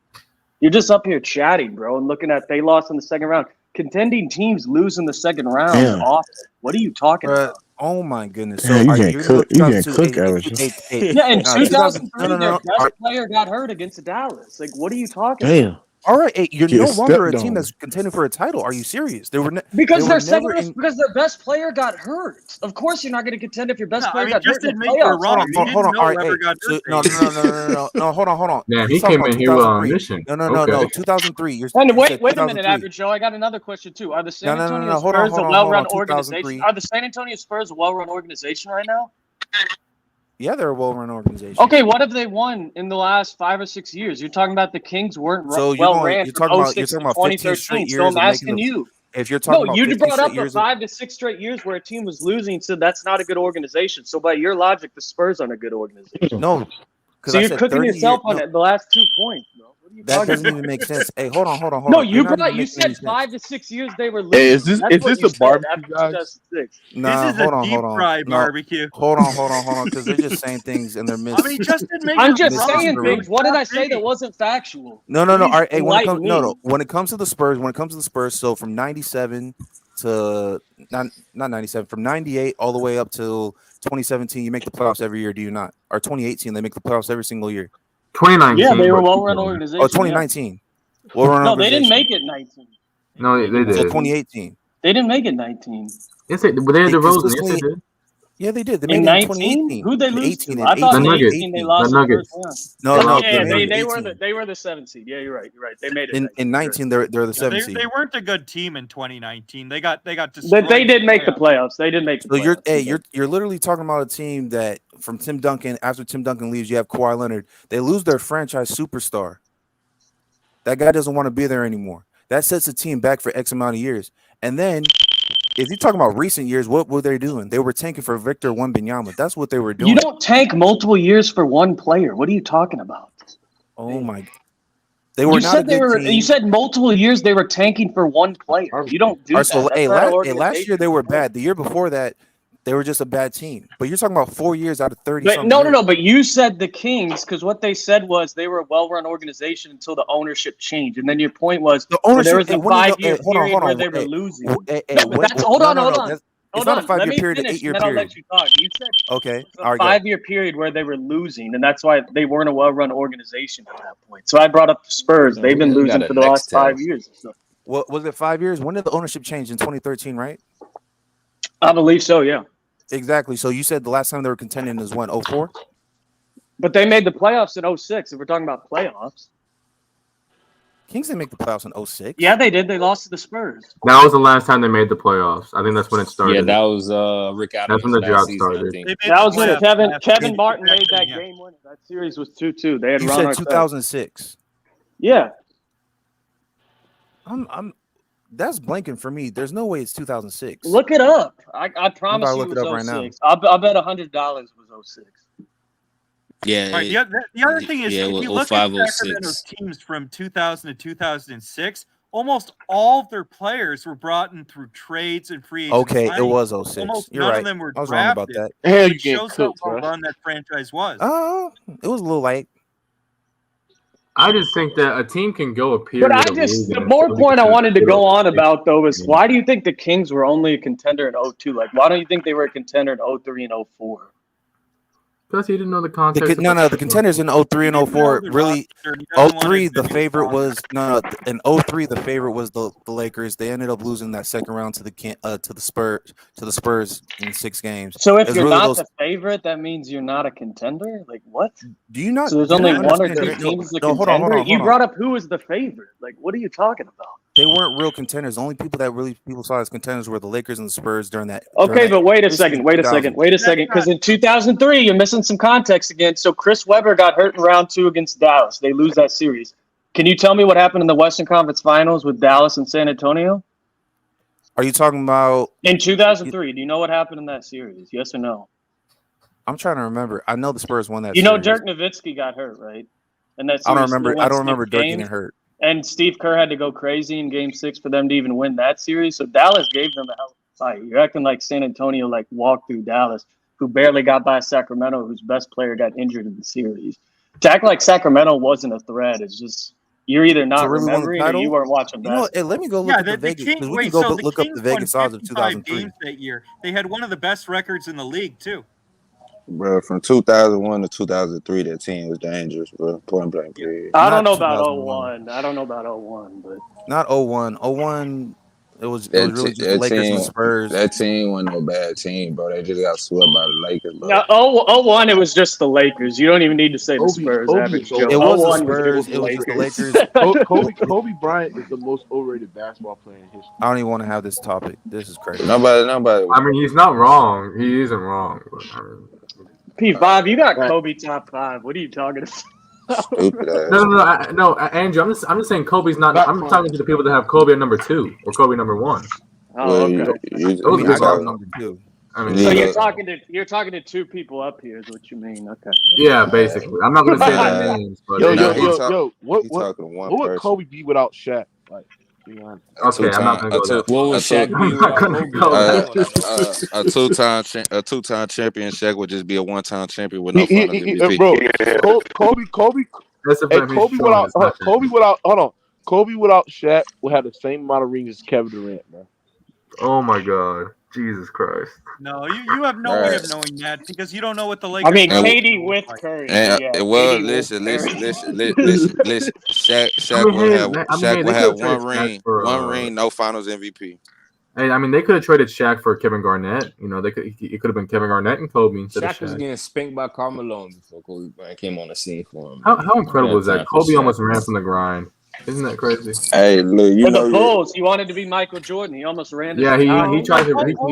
You're just up here chatting, bro, and looking at they lost in the second round. Contending teams lose in the second round often. What are you talking about? Oh my goodness! Yeah, you can't cook, Average. Yeah, in 2003, no. their best player got hurt against Dallas. Like, what are you talking about? Damn. All right, hey, you're Get no longer a stepped team on. that's contending for a title. Are you serious? They were Because they were because their best player got hurt. Of course, you're not going to contend if your best player got hurt. just in the admit you're playoffs. wrong. You Hold on. didn't know All right, Webber hey, got so, hurt. no. Hold on. Yeah, You're he talking came about in here on 2003. a mission. No. 2003. And wait a 2003. minute, Average Joe. I got another question too. Are the San No. Antonio Hold on, Spurs a hold on, well-run hold on. organization? 2003. Are the San Antonio Spurs a well-run organization right now? Yeah, they're a well-run organization. Okay, what have they won in the last 5 or 6 years? You're talking about the Kings weren't So well-ran you're from talking about 06 to 15 2013. straight So years I'm of making asking the. you. If you're talking about You 15 brought up straight a years 5 to 6 straight years where a team was losing, so that's not a good organization. So by your logic, the Spurs aren't a good organization. No, so you're cooking yourself on the last 2 points, bro. What are you that talking doesn't about? even make sense. Hey, hold on. No, You're not even you making any said sense. 5 to 6 years they were losing. Hey, is this you a said barbecue, after guys? 2006. Nah, This is hold a on. deep fry barbecue. Hold on, because they're just saying things and they're I mean, Justin makes I'm it just wrong, saying bro. things. What did I say that wasn't factual? No. All Please right, hey, when it enlighten comes me. when it comes to the Spurs, so from 97 to not 97, from 98 all the way up till 2017, you make the playoffs every year, do you not? Or 2018, they make the playoffs every single year. 2019. Yeah, they were a well-run organization. Oh, 2019. Well-run No, they didn't organization. make it 19. No, they did. So 2018. They didn't make it 19. Yes, they had DeRozan. Yes, they did. Yeah, they did. They made In it in 19? 2018. Who'd they In lose 18 to? and I thought in 18. 18 they lost The the Nuggets. first No, round. they made it they were the 7th seed. Yeah, you're right. They made it. in 19. They're the 7th seed. They weren't a good team in 2019. They got destroyed. But they did make the playoffs. They did make the So playoffs. you're literally talking about a team that from Tim Duncan, after Tim Duncan leaves, you have Kawhi Leonard. They lose their franchise superstar. That guy doesn't want to be there anymore. That sets the team back for X amount of years. And then if you're talking about recent years, what were they doing? They were tanking for Victor Wembanyama. That's what they were doing. You don't tank multiple years for one player. What are you talking about? Oh my! They were not a good team. You said multiple years they were tanking for one player. You don't do All right, so, that. hey, That's not an last organization. year they were bad. The year before that, they were just a bad team. But you're talking about 4 years out of 30. But no. But you said the Kings because what they said was they were a well-run organization until the ownership changed, and then your point was the ownership. there was a 5-year period where they were losing. Hold on. It's not a 5-year period, an 8-year period. I'll let you talk. You said okay, a 5-year period where they were losing, and that's why they weren't a well-run organization at that point. So I brought up the Spurs. They've been losing for the last 5 years. So. What was it? 5 years? When did the ownership change? In 2013, right? I believe so. Yeah. Exactly. So you said the last time they were contending is when 04? But they made the playoffs in 06. If we're talking about playoffs. Kings didn't make the playoffs in 06. Yeah, they did. They lost to the Spurs. That was the last time they made the playoffs. I think that's when it started. Yeah, that was Rick Adams. That's when the drought started. That was when Kevin Martin made that game winner. That series was 2-2. They had You Ron said Artest. 2006. Yeah. That's blanking for me. There's no way it's 2006. Look it up. I promise you look it it was up right now. 06. I'll bet $100 was 06. Yeah. Right, the other thing is, yeah, if you 05, look at Sacramento's teams from 2000 to 2006, almost all of their players were brought in through trades and free agent Okay, it signing. was 06. Almost You're none right. of them were I was wrong about drafted. that. Hell, you Which getting shows how cooked, well bro. run that franchise was. It was a little light. I just think that a team can go a period. But the more point I wanted to go on about though is why do you think the Kings were only a contender in 02? Like, why don't you think they were a contender in 03 and 04? Because he didn't know the context. The contenders in 03 and 04 really. 03, the favorite was in 03 the favorite was the Lakers. They ended up losing that second round to the Spurs in 6 games. So if you're not the favorite, that means you're not a contender. Like what? Do you not? So there's only one or two teams that contender. Hold on. You brought up who was the favorite. Like what are you talking about? They weren't real contenders. The only people that people saw as contenders were the Lakers and the Spurs during that. Okay, but wait a second. Because in 2003, you're missing some context again. So Chris Webber got hurt in round 2 against Dallas. They lose that series. Can you tell me what happened in the Western Conference Finals with Dallas and San Antonio? Are you talking about in 2003? Do you know what happened in that series? Yes or no? I'm trying to remember. I know the Spurs won that. You know, series. Dirk Nowitzki got hurt, right? And that I don't remember Dirk getting hurt. And Steve Kerr had to go crazy in Game 6 for them to even win that series. So Dallas gave them a hell of a fight. You're acting like San Antonio walked through Dallas, who barely got by Sacramento, whose best player got injured in the series. To act like Sacramento wasn't a threat is just you're either not remembering or you weren't watching that. Let me go look at the Vegas. We can go look up the Vegas odds of 2003 games that year. They had one of the best records in the league too. Bro, from 2001 to 2003, that team was dangerous, bro. Point blank period. I don't know about 01. I don't know about 01, but not 01. 01, it was really just the Lakers and the Spurs. That team wasn't no bad team, bro. They just got swept by the Lakers, bro. No, 01, it was just the Lakers. You don't even need to say the Spurs. It was the Spurs. It was the Lakers. Kobe Bryant is the most overrated basketball player in history. I don't even want to have this topic. This is crazy. Nobody. I mean, he's not wrong. He isn't wrong. But, I mean, P5, you got Kobe top 5. What are you talking about? Stupid ass. No, Andrew. I'm just saying Kobe's not. I'm talking to the people that have Kobe at number 2 or Kobe number 1. Oh, okay. I got number 2. I mean, so you're talking to 2 people up here, is what you mean? Okay. Yeah, basically. I'm not going to say their names, but what would Kobe be without Shaq? Like, okay, I'm not going to go there. What would Shaq be without Kobe? A two-time champion. Shaq would just be a one-time champion with no finals MVP. Bro, Kobe without Shaq would have the same amount of rings as Kevin Durant, man. Oh my God. Jesus Christ. No, you have no way of knowing that because you don't know what the Lakers. I mean, KD with Curry. Listen. Shaq will have one ring, no Finals MVP. Hey, I mean, they could have traded Shaq for Kevin Garnett. You know, it could have been Kevin Garnett and Kobe instead of Shaq was getting spanked by Carmelo before Kobe Bryant came on the scene for him. How incredible is that? Kobe almost ran from the grind. Isn't that crazy? Hey, look, for the Bulls, he wanted to be Michael Jordan. He almost ran. Yeah, he tried to run from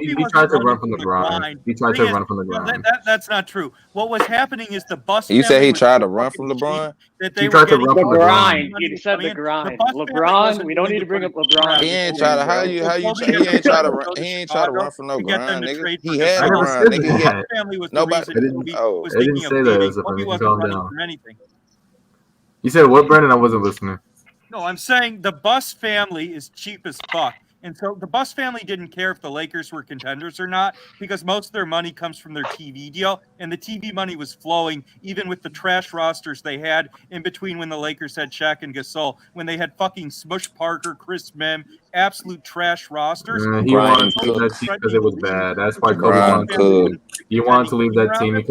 the grind. He tried to run from the grind. That's not true. What was happening is the bus. You said he tried to run from LeBron. He tried to run from the grind. He said the grind. LeBron. We don't need to bring up LeBron. He ain't try to. He ain't try to run. He ain't try to run from no grind, nigga. He had to run, nigga. Nobody. I didn't say that as a thing. Calm down. You said what, Brandon? I wasn't listening. No, I'm saying the Buss family is cheap as fuck. And so the Buss family didn't care if the Lakers were contenders or not because most of their money comes from their TV deal. And the TV money was flowing even with the trash rosters they had in between when the Lakers had Shaq and Gasol. When they had fucking Smush Parker, Chris Mem, absolute trash rosters. He wanted to leave that team because it was bad. That's why Kobe wanted to leave that team because